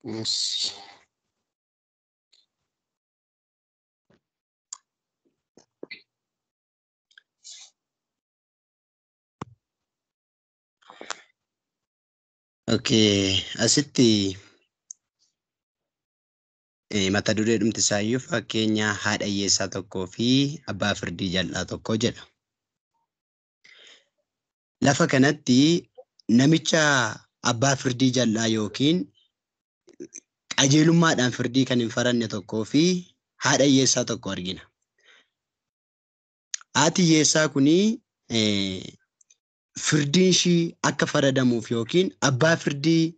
Yes. Okay, asitti mata duree dhumti isaayyuu fakkeenya haadha hiyyeessaa tokkoo fi abbaa firdii jal'aa tokkoo jedha. Lafa kanatti namicha abbaa firdii jal'aa yookiin qajeelummaadhaan firdii kan hin faranne tokkoo fi haadha hiyyeessaa tokko argina. Haati hiyyeessaa kunii firdiin ishii akka faradamuuf yookiin abbaa firdii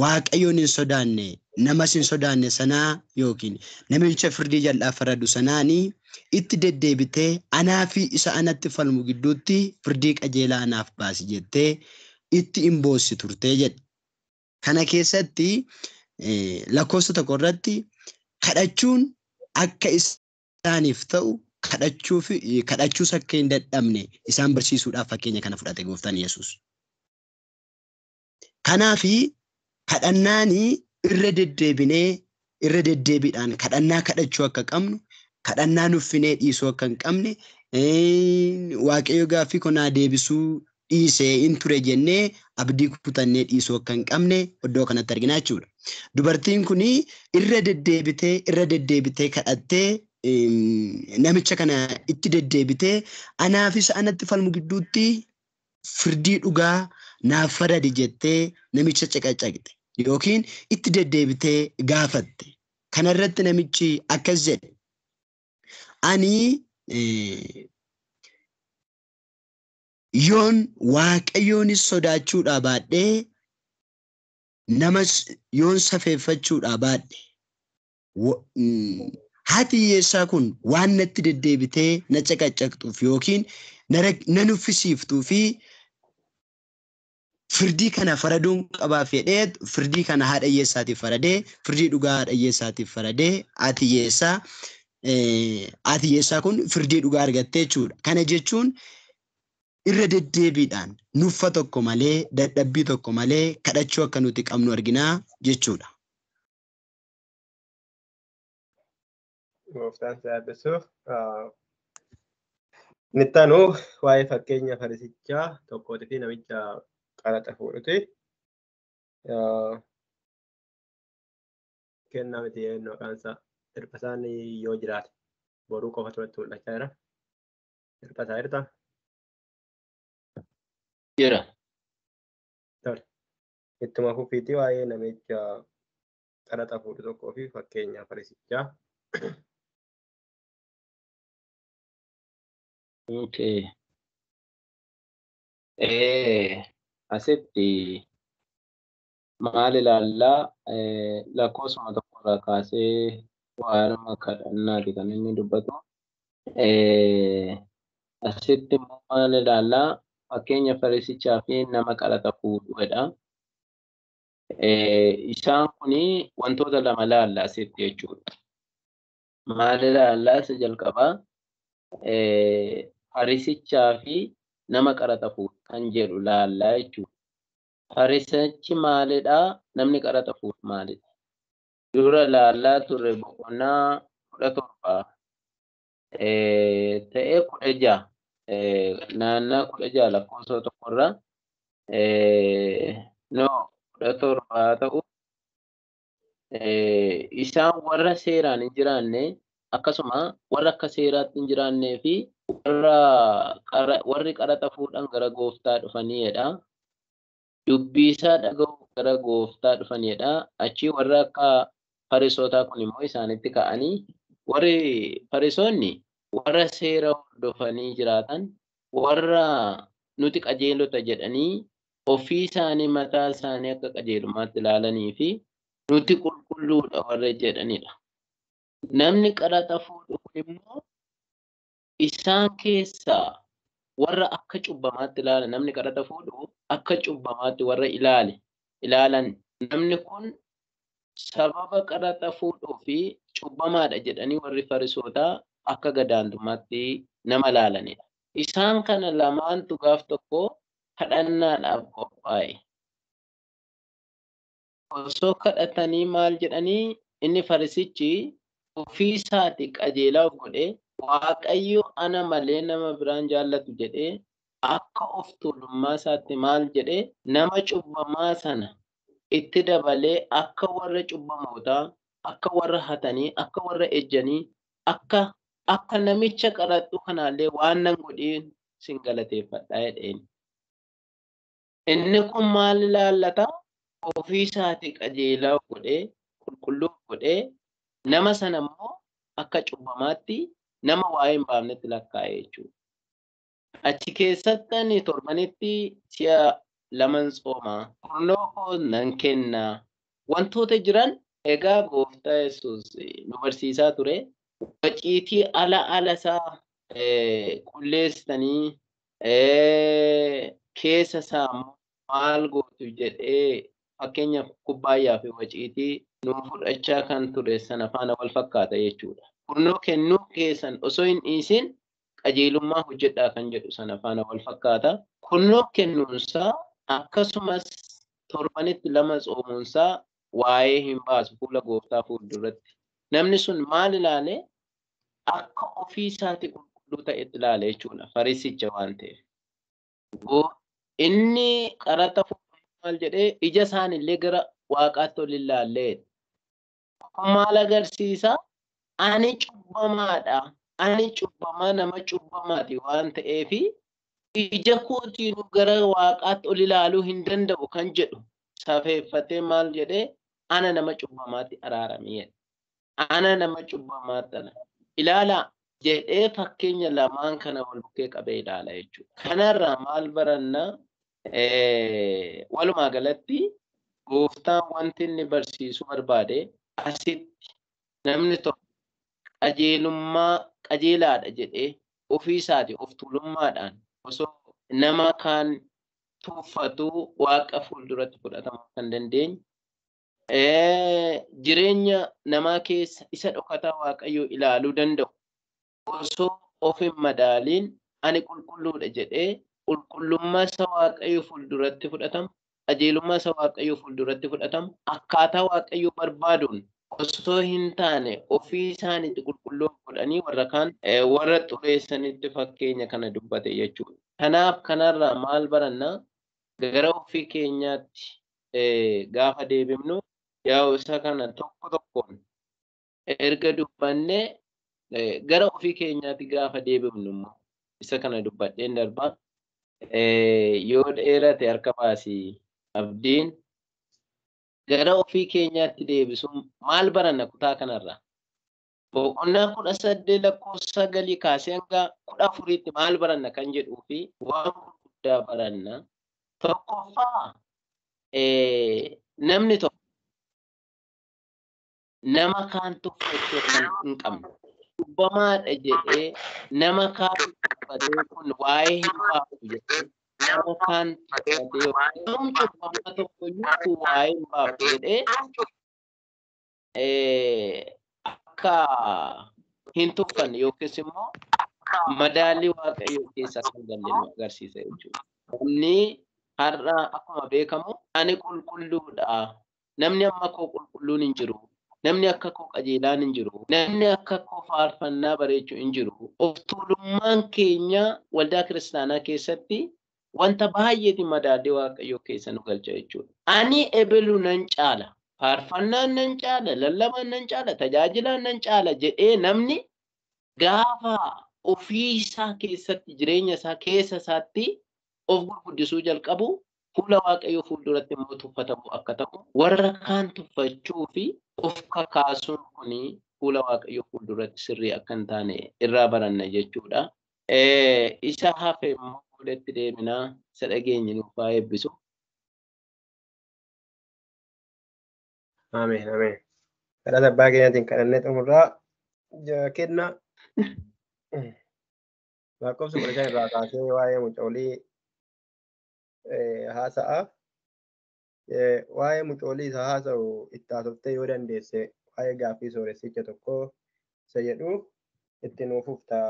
Waaqayyoon hin sodaanne namas hin sodaanne sanaa yookiin namicha firdii jal'aa faradu sanaanii itti deddeebitee anaa fi isa anatti falmu gidduutti firdii qajeelaa anaaf baasi jettee itti hin boossi turtee jedha. Kana keessatti lakkoofsa tokko irratti kadhachuun akka isaaniif ta'u kadhachuus akka hin dadhabne isaan barsiisuudhaaf fakkeenya kana fudhate gooftaan Yesuus. Kanaafi kadhannaanii irra deddeebiidhaan kadhannaa kadhachuu akka qabnu, kadhannaa nuffinee dhiisuu akka hin qabne, Waaqayyo gaaffii konaa deebisuu dhiisee hin ture jennee abdii kutannee dhiisuu akka hin qabne iddoo kanatti arginaa jechuudha. Dubartiin kun irra deddeebitee kadhattee namicha kana itti deddeebitee anaafis anatti falmu gidduutti firdii dhugaa naaf faradi jettee namicha caqacaqxe yookiin itti deddeebitee gaafatte. Kana irratti namichi akkas jedhe, ani yoon Waaqayyoonis sodaachuudhaa baadhee namas yoon safeeffachuudhaa baadhe haati hiyyeessaa kun waan natti deddeebitee na caqacaqxuuf yookiin na nuffisiiftuu fi firdii kana faraduun qabaa fedhee firdii kana haadha hiyyeessaatiif faradee firdii dhugaa haadha hiyyeessaatiif faradee haati hiyyeessaa kun firdii dhugaa argattee jechuudha. Kana jechuun irra deddeebiidhaan nuffa tokko malee dadhabbii tokko malee kadhachuu akka nuti qabnu arginaa jechuudha. Gooftaan Yaabbisuuf nittaanuu waa'ee fakkeenya farisichaa tokkootii fi namicha qaraxa fuudhuti. Kennaa miti yennoo qaansaa hirpasaan yoo jiraate boruu qofa turatti mul'achaa jira. Hirpasaa jirta? Jira. Tole. Ittuma fufiitii waa'ee namicha qaraxa fuudhu tokkoo fi fakkeenya farisichaa. Okay. Asitti maal ilaallaa lakkoofsuma tokkorraa kaasee waanuma kadhannaati kan inni dubbatu. Asitti immoo maal ilaallaa fakkeenya farisichaa fi nama qaraxa fuudhuudha. Isaan kuni wantoota lama ilaallaa asitti jechuudha. Maal ilaallaa isa jalqabaa farisichaa fi nama qaraxa fuudhu kan jedhu ilaallaa jechuudha. Farisichi maalidhaa? Namni qaraxa fuudhu maalidha? Dura ilaallaa turre boqonnaa 17 ta'ee 16 naannaa 16 lakkoofsa tokkorraa 17 ta'u isaan warra seeraan hin jiraanne akkasuma warra akka seeraatti hin jiraannee fi warri qaraxa fuudhan gara gooftaa dhufaniidha. Dubbii isaa dhaga'u gara gooftaa dhufaniidha. Achii warra akka farisootaa kun immoo isaanitti ka'anii warri farisoonni warra seera hordofanii jiraatan warra nuti qajeelota jedhanii ofii isaanii mataa isaanii akka qajeelummaatti ilaalanii fi nuti qulqulluudha warra jedhanidha. Namni qaraxa fuudhu kun immoo isaan keessaa warra akka cubbamaatti ilaalan namni qaraxa fuudhu akka cubbamaatti warra ilaalan namni kun sababa qaraxa fuudhuu fi cubbamaadha jedhanii warri farisootaa akka gadaantummaatti nama ilaalanidha. Isaan kana lamaantu gaaf tokko kadhannaadhaaf qophaa'e. osoo kadhatanii maal jedhanii inni farisichi ofii isaati qajeelaa of godhee Waaqayyo ana malee nama biraan jaallatu jedhee akka of tuulummaa isaatti maal jedhee nama cubbamaa sana itti dabalee akka warra cubbamootaa, akka warra hatanii, akka warra ejjanii, akka namicha qaraxxuu kanaallee waan nan godhiin sin galateeffadha jedheen. Inni kun maal ilaallata? Ofii isaati qajeelaa godhee, qulqulluu godhee, nama sana immoo akka cubbamaatti nama waa'ee hin baafnetti lakkaa'e jechuudha. Achi keessatti ani torbanitti si'a laman tsoomaa, kurnoo nan kennaa. Wantoota jiran egaa gooftaa Yesuus nu barsiisaa ture. Waciitii ala isaa qulleessitanii keessa isaa maal gootu jedhee fakkeenyaaf kubbaayyaa fi waciitii nu fudhachaa kan ture sana faana wal fakkaata jechuudha. Kurnoo kennuu keessan osoo hin dhiisin qajeelummaa hojjedhaa kan jedhu sana faana wal fakkaata. Kurnoo kennuunsaa akkasumas torbanitti lama tsoomuunsaa waa'ee hin baasu fuula gooftaa fuulduratti. Namni sun maal ilaale? Akka ofii isaati qulqulluu ta'etti ilaale jechuudha. Farisicha waan ta'eef. Inni qaraxa fuudhee maal jedhee ija isaanillee gara waaqaatti ol ilaallee. Kun maal agarsiisa? Ani cubbamaadha. Ani cubbamaa nama cubbamaati waan ta'eef ija kootiin gara waaqaatti ol ilaaluu hin danda'u kan jedhu safeeffatee maal jedhee ana nama cubbamaatti araaramee. Ana nama cubbamaatti ilaalaa jedhee fakkeenya lamaan kana wal bukkee qabee ilaala jechuudha. Kanarraa maal baranna? Walumaa galatti gooftaan wanti inni barsiisuu barbaade asitti namni tokko qajeelaadha jedhee ofii isaati of tuulummaadhaan osoo nama kaan tuuffatu waaqa fuulduratti fudhatamuu kan dandeenye. Jireenya namaa keessa isa dhokataa waaqayyoo ilaaluu danda'u osoo of hin madaaliin ani qulqulluudha jedhee qulqullummaa isa waaqayyoo fuulduratti fudhatamu, qajeelummaa isa waaqayyoo fuulduratti fudhatamu, akkaataa waaqayyoo barbaaduun osoo hin taane ofii isaaniitti qulqulluu godhanii warra kaan warra xureessanitti fakkeenya kana dubbate jechuudha. Kanaaf kanarraa maal barannaa? Gara ofii keenyaatti gaafa deebifnu yaa isa kana tokko tokkoon erga dubbannee gara ofii keenyaatti gaafa deebifnu immoo isa kana dubbadheen darbaa yoo dheerate harka baasii abdiin gara ofii keenyaatti deebisuun maal baranna kutaa kanarraa? Boqonnaa 18 lakkoofsa 9 kaasee hanga 14tti maal baranna kan jedhuu fi waan guddaa baranna. Tokkoffaa namni tokko nama kaan tuffachuu kan hin qabne. Cubbamaadha jedhee nama kaan tuffatee kun waa'ee hin baasu jedhee nama kaan tuffatee yoom cubbamaa tokkoyyuu waa'ee hin baasu jedhee akka hin tuffanne yookiis immoo madaalii waaqayyoo keessaa kan galle nu agarsiisa jechuudha. Inni har'a akkuma beekamu ani qulqulluudha. Namni amma koo qulqulluun hin jiru. Namni akka koo qajeelaan hin jiru. Namni akka koo faarfannaa bareechuu hin jiru. Of tuulummaan keenya waldaa kiristaanaa keessatti wanta baay'eetiin madaalii waaqayyoo keessa nu galcha jechuudha. Ani ebelu nan caala. Faarfannaan nan caala. Lallabaan nan caala. Tajaajilaan nan caala jedhee namni gaafa ofii isaa keessatti jireenya isaa keessa isaatti of gurguddisuu jalqabu fuula waaqayyoo fuulduratti immoo tuffatamu akka ta'u warra kaan tuffachuu fi of kakaasuun kuni fuula waaqayyoo fuulduratti sirrii akka hin taane irraa baranna jechuudha. Isa hafe immoo fuulatti deebinaa isa dhageenye nuuf haa eebbisu. Ameen, ameen. Kadhata abbaa keenyaatiin kadhannee xumurraa kenna. Lakkoofsa 15 irraa kaasee waa'ee mucoolii haasa'a. Waa'ee mucoolii isa haasa'u itti haasoftee yoo dandeesse waa'ee gaaffii sooressicha tokko isa jedhu itti nuuf uftaa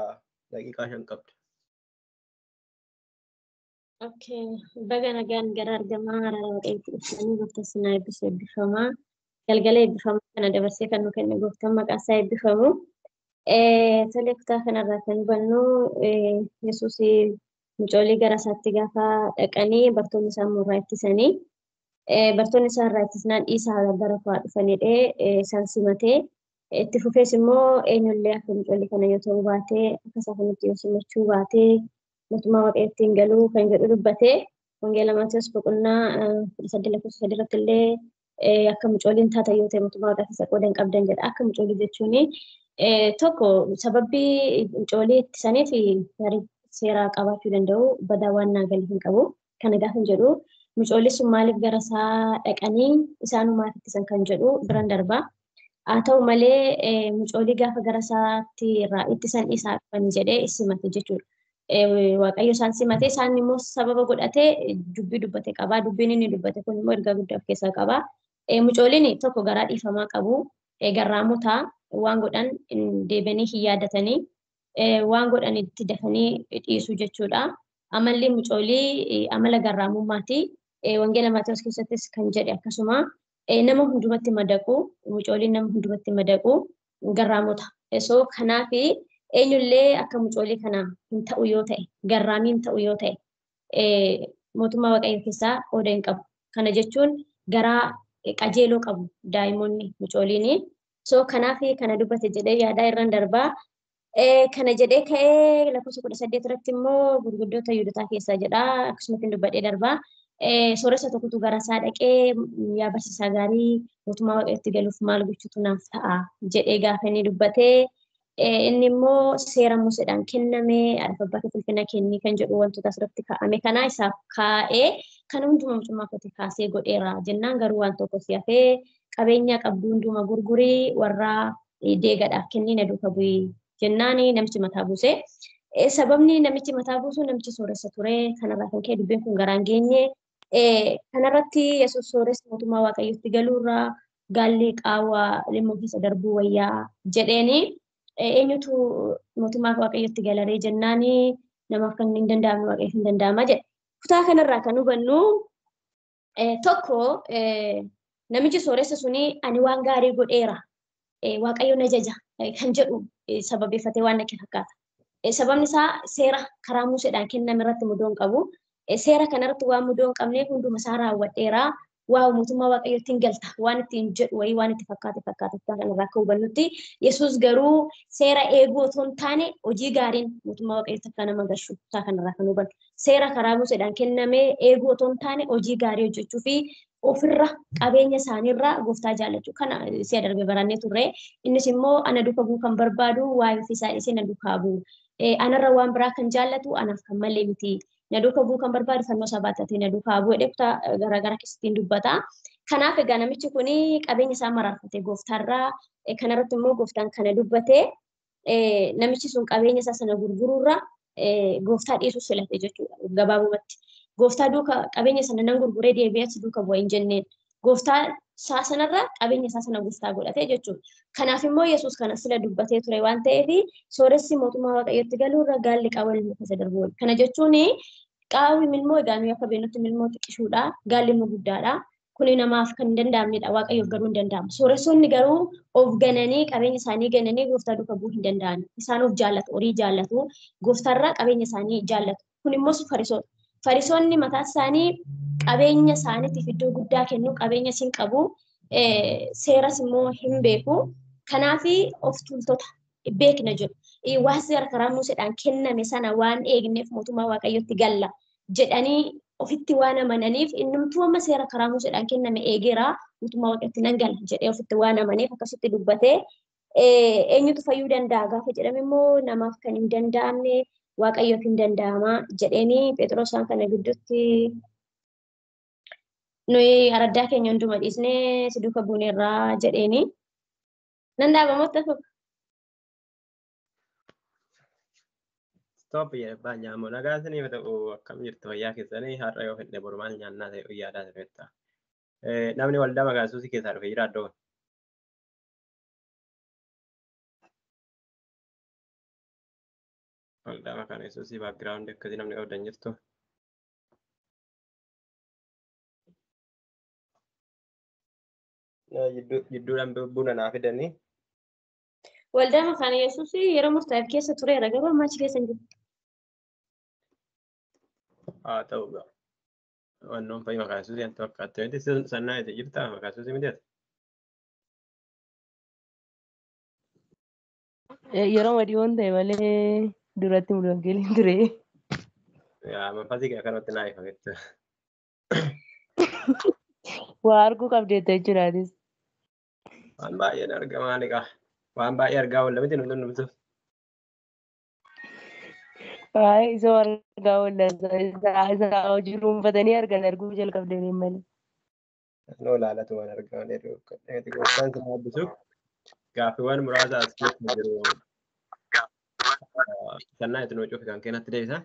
daqiiqaa 5 qabda. Okay, baga nagaan gara argamaa haaraa waaqayyotti dhufanii gooftaan sinaa eebbisuu eebbifamaa. Galgala eebbifamaa kana dabarsee kan nu kenne gooftaan maqaan isaa eebbifamu. Tolee kutaa kanarraa kan hubannu Yesuus mucoolii gara isaatti gaafa dhaqanii bartoonni isaa immoo irraa ittisanii bartoonni isaa irraa ittisnaan dhiisaa gara koo dhufanidhee isaan simatee itti fufees immoo eenyullee akka mucoolii kana yoo ta'u baatee akka isaa kanatti yoo simachuu baatee mootummaa waaqayyootti hin galuu kan jedhu dubbatee wangeela Maatiyos boqonnaa 8 irratti illee akka mucooliin taatan yoo ta'e mootummaa waaqaa keessa qooda hin qabdan jedha. Akka mucoolii jechuun tokko sababii mucoolii ittisaniif seera qabaachuu danda'u badaa waan naa galii hin qabu. Kana gaafa hin jedhu mucoolii sun maaliif gara isaa dhaqanii isaanumaaf ittisan kan jedhu biraan darbaa. Haa ta'u malee mucoolii gaafa gara isaatti irraa ittisan isaa dhufanii jedhee simate jechuudha. Waaqayyo isaan simatee isaan immoo sababa godhatee dubbii dubbate qaba. Dubbiin inni dubbate kun immoo ergaa guddaa of keessaa qaba. Mucooliin tokko garaa dhiifamaa qabu. Garraamotaa waan godhan deebianii hin yaadatanii waan godhan itti dafanii dhiisu jechuudha. Amalli mucoolii amala garraamummaati. Wangeela Maatiyos keessattis kan jedhe akkasuma nama hundumatti madaqu. Mucooliin nama hundumatti madaqu garraamota. So kanaaf eenyullee akka mucoolii kana hin ta'u yoo ta'e garraamii hin ta'u yoo ta'e mootummaa waaqayyoo keessaa qooda hin qabu. Kana jechuun garaa qajeeloo qabu daa'imoonni mucooliini. So kanaaf kana dubbate jedhee yaadaa irraan darbaa. Kana jedhee ka'ee lakkoofsa 18 irratti immoo gurguddoota Yihuudootaa keessaa jedha. Akkasumatti dubbadhee darbaa. Sooressa tokkotu gara isaa dhaqee yaa barsiisaa gaarii mootummaa waaqayyootti galuuf maal gochuutu naaf ta'a jedhee gaafa inni dubbatee inni immoo seera Museedhaan kennamee abbaa ulfina kennii kan jedhu wantoota asirratti kaa'ame kana isaaf kaa'ee kan hundumaa mucummaa kootii kaasee godheera jennaan garuu waan tokko si hafee qabeenya qabdu hundumaa gurgurii warra deegadhaaf kennii na duuka bu'ii jennaan namichi mataa buuse. Sababni namichi mataa buusu namichi sooressa ture kanarraa kan ka'e dubbiin kun garaan geenye. Kanarratti Yesuus sooressa mootummaa waaqayyootti galuurraa gaalli qaawwaa limmoo keessa darbuu wayyaa jedheeni. Eenyutu mootummaa waaqayyootti galaree jennaani namaaf kan hin danda'amne waaqayyoof hin danda'ama jedhe. Kutaa kanarraa kan hubannu tokko namichi sooressa suni ani waan gaarii godheera waaqayyo na jaja kan jedhu sababeeffatee waan naqe fakkaata. Sababni isaa seera karaa Museedhaan kenname irratti mudoo hin qabu. Seera kanarratti waan mudoo hin qabneef hunduma isaa raawwadheera. Waa mootummaa waaqayyootti hin galta waan ittiin jedhu wayii waan itti fakkaate kanarraa akka hubannutti Yesuus garuu seera eeguu otoo hin taane hojii gaariin mootummaa waaqayyootti akka nama galchu kutaa kanarraa kan hubannu. Seera karaa Museedhaan kenname eeguu otoo hin taane hojii gaarii hojjechuu fi ofirra qabeenya isaaniirraa gooftaa jaallachuu kana si'a darbe barannee turre. Innis immoo ana duuka bu'uu kan barbaadu waa'ee ofiisaa dhiisee na duukaa bu'u. Anarra waan biraa kan jaallatu anaaf kan malee miti. Na duuka bu'uu kan barbaadu fannoo isaa baattatee na duukaa bu'u jedhee kutaa garaagaraa keessatti dubbata. Kanaaf egaa namichi kun qabeenya isaa maraafate gooftaarraa kanarratti immoo gooftaan kana dubbate namichi sun qabeenya isaa sana gurguruurra gooftaa dhiisuus filate jechuudha gabaabumatti. Gooftaa duuka qabeenya sana nan gurguree deebi'ee duuka bu'a hin jenneen. Gooftaa isaa sanarra qabeenya isaa sana gooftaa godhatee jechuudha. Kanaaf immoo Yesuus kana sila dubbatee ture waan ta'eef sooressi mootummaa waaqayyootti galuurra gaalli qaawwa ilmoo keessa darbu. Kana jechuun qaawwi milmoo egaa nuyi akka beenutti milmoo xiqqishuudha. Gaalli immoo guddaadha. Kuni namaaf kan hin danda'amnedha. Waaqayyoof garuu hin danda'amu. Sooressonni garuu of gananii qabeenya isaanii gananii gooftaa duuka bu'uu hin danda'an. Isaan of jaallatu, horii jaallatu, gooftaarraa qabeenya isaanii jaallatu. Kun immoo farisoota. Farisoonni mataa isaanii qabeenya isaaniitiif iddoo guddaa kennu, qabeenya siin qabu, seeras immoo hin beeku. Kanaaf of tuultota beekna jedhu. Waan seera karaa Museedhaan kenname sana waan eegneef mootummaa waaqayyootti galla jedhanii ofitti waan amananiif innumtuu amma seera karaa Museedhaan kenname eegeera mootummaa waaqayyootti nan gala jedhee ofitti waan amaneef akkasitti dubbatee eenyutu fayyuu danda'a gaafa jedhame immoo namaaf kan hin danda'amne waaqayyoof hin danda'ama jedheeni Phexros isaan kana gidduutti nuyi araddaa keenya hunduma dhiisnee si duuka buuneerraa jedheeni. Nan dhaabamoota tokko. Stop ya banyaamo nagaa sanii ta'u akkam jirtu fayyaa keessanii har'a yoo fedhe borumaan nyaannaa ta'e yaadaa ta'etta. Namni waldaa magaasuusi keessaa dhufe jira addoo. Waldaa makaana Yesuusii baakgiraawundi akkasii namni qabdan jirtu. jidduudhaan buna naa fidanii. Waldaa makaana Yesuus yeroo murtaa'eef keessa tureera garuu amma achi keessa hin jiru. Haa ta'u ga'a. Wannoon fa'i maqaa Yesuusii antu fakkaatti. Wanti sannaa itti jirtaa maqaa Yesuusii miti ati? Yeroo madii waan ta'e malee duratti mul'angeeliin ture. Yaa manfasii kee akkanatti naa ifametti. Waa arguu qabdeetta jechuudhaanis. Waan baay'een argamaa ni qaba. Waan baay'ee argaa oolla miti nuti nuti. Waa'ee isa argaa oolla isa hojii dhuunfatanii argan arguu jalqabdeen malee. Noo laalatu waan argaman yeroo gooftaan si haabbisuuf gaaffiiwwan muraasa as keessa jiru. Sannaa itti nuu cufi kan keenatti deebisa.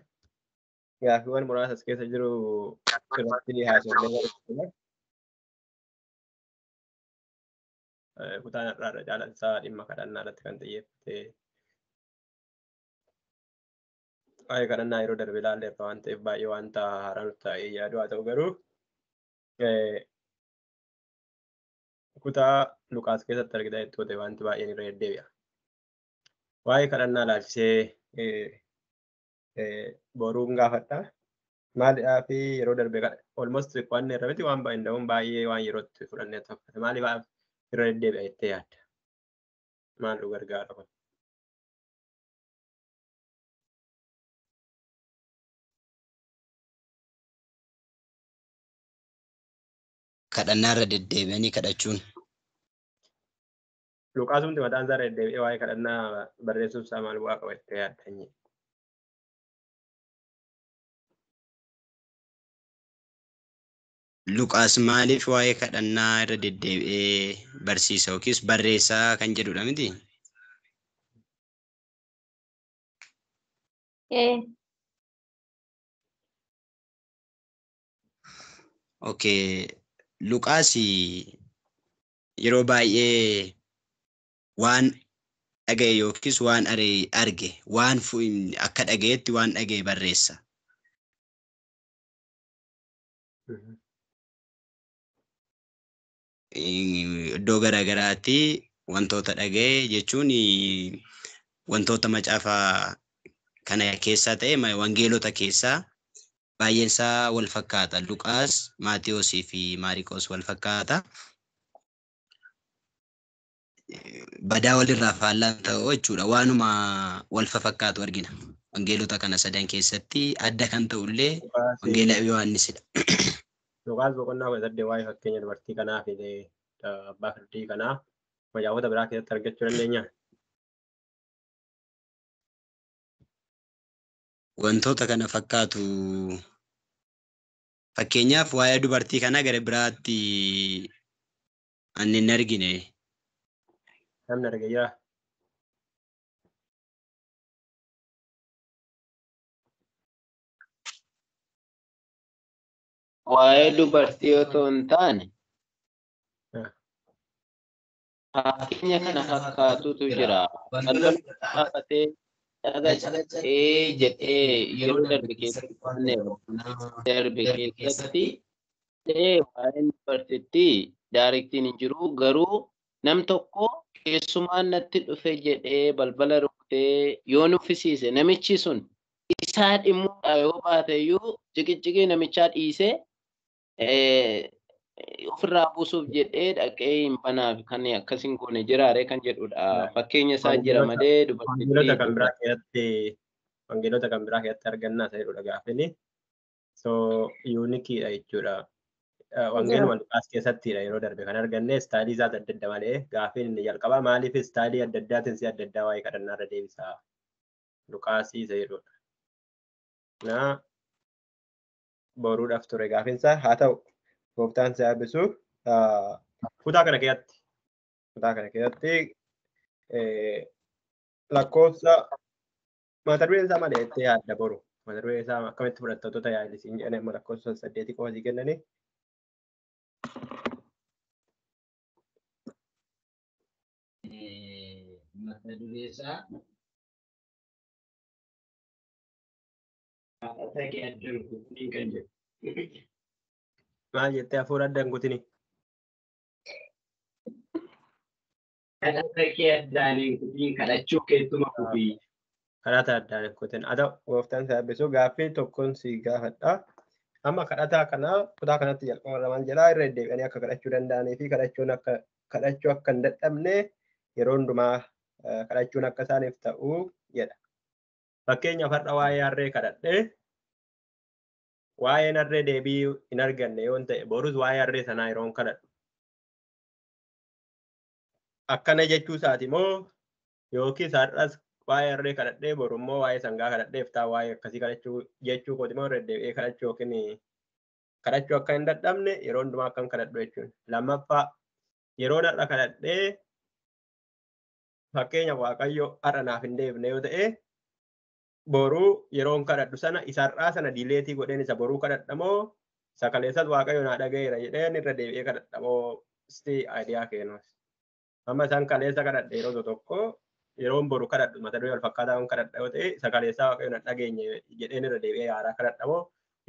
Gaaffiiwwan muraasa as keessa jiru irratti haasofnee kutaan irraa jaalatsaa dhimma kadhannaa irratti kan xiyyeeffate. Waa'ee kadhannaa yeroo darbe ilaalleerra waan ta'eef baay'ee wanta haaraa nutti ta'ee yaadu haa ta'u garuu kutaa Luqaas keessatti argita jettoote wanti baay'een irra deddeebi'a. Waa'ee kadhannaa ilaalchisee boruun gaafadha. Maaliidhaa fi yeroo darbe almost qo'annee irra miti waan baay'een da'uun baay'ee waan yerootti fudhannee tokkote. Maaliif irra deddeebi'a jettee yaadda? Maal nu gargaara kun? Kadhannaa irra deddeebi'anii kadhachuun. Luqaasumti mataan isaa irra deddeebi'ee waa'ee kadhannaa barreessuuf isaa maal bu'aa qaba jettee yaadda? Luqaas maaliif waa'ee kadhannaa irra deddeebi'ee barsiisa yookiis barreessaa kan jedhudha miti? Okay. Luqaas yeroo baay'ee waan dhaga'e yookiis waan arge waan akka dhaga'etti waan dhaga'e barreessa. Iddoo garaagaraatti wantoota dhaga'e jechuun wantoota macaafa kana keessaa ta'e wangeelota keessaa baay'een isaa wal fakkaata. Luqaas, Maatiyoosii fi Maariqoos wal fakkaata. Badaa walirraa faallaan ta'u jechuudha. Waanuma wal fakkaatu argina. Wangeelota kana sadan keessatti adda kan ta'ullee wangeela Yohaannisidha. Luqaas boqonnaa 18 waa'ee fakkeenya dubartii kanaa fi abbaa firdii kanaa macaafota biraa keessatti argachuu dandeenya. Wantoota kana fakkaatu fakkeenyaaf waa'ee dubartii kanaa gara biraatti ani hin argine. Namni arge jira. Waa'ee dubartii otoo hin taane fakkeenya kana fakkaatutu jira. Dhaabatee dhaga'ee jedhee yeroo darbe keessatti waa'een dubartittii daariktiin hin jiru garuu nam tokko keessumaan natti dhufe jedhee balbala rukutee yoo nuffisiise namichi sun isaa dhimmuudha yoo baate iyyuu ciqicciqii namichaa dhiisee ofirraa buusuuf jedhee dhaqee hin banaaf kan akkasiin goone jiraare kan jedhudha. Fakkeenya isaa jira malee wangeelota kan biraa keessatti argannaa ta'edha gaafini. So yuunikiidha jechuudha. Wangeeluma Luqaas keessattidha yeroo darbe kan arganne istaayilii isaa adda adda malee gaafiin inni jalqabaa maaliif istaayilii adda addaatiin si adda addaa waa'ee kadhannaa irra deebisaa Luqaasii isa jedhudha. Na boruudhaaf ture gaafiinsaa haa ta'u gooftaan si haabbisuuf kutaa kana keessatti lakkoofsa mata dureen isaa malee jettee yaadda boru mata dureen isaa akkamitti fudhattoota yaadisiin jedhanii amma lakkoofsa 8 qofa sii kennanii. Mata dureen isaa maal jettee hafuura adda hin kutini? kadhata kee addaanii kadhachuu keettuma kufi. Kadhata addaan kutin. Ada gooftaan saabbisu gaaffii tokkoon si gaafadha. Amma kadhataa kana kutaa kanatti jalqabarraman jedhaa irra deebi'anii akka kadhachuu danda'anii fi kadhachuu akka hin dadhabne yeroo hundumaa kadhachuun akka isaaniif ta'u jedha. Fakkeenyaaf har'a waa'ee harree kadhadhee waa'een harree deebii hin arganne yoo ta'e borus waa'ee harree sanaa yeroon kadhadhu. Akkana jechuu isaati moo yookiis har'as waa'ee harree kadhadhee boru immoo waa'ee sangaa kadhadheef ta'a waa'ee akkasii kadhachuu jechuu kooti moo irra deebi'ee kadhachuu yookiin kadhachuu akka hin dadhabne yeroo hundumaa akkan kadhadhu jechuun. Lammaffaa yeroo har'a kadhadhee fakkeenya waaqayyo har'a naaf hin deebine yoo ta'e boruu yeroon kadhadhu sana isa har'aa sana diileetii godheen isa boruu kadhadhamoo isa kaleessas waaqayyo naa dhagayeera jedheen irra deebi'ee kadhadhamoo isti aayidiyaa kennuus. Amma isaan kaleessa kadhadhe yeroo tokko yeroon boru kadhadhu mata duree wal fakkaataa kadhadha yoo ta'e isa kaleessaa waaqayyo na dhageenye jedheen irra deebi'ee haaraa kadhadhamoo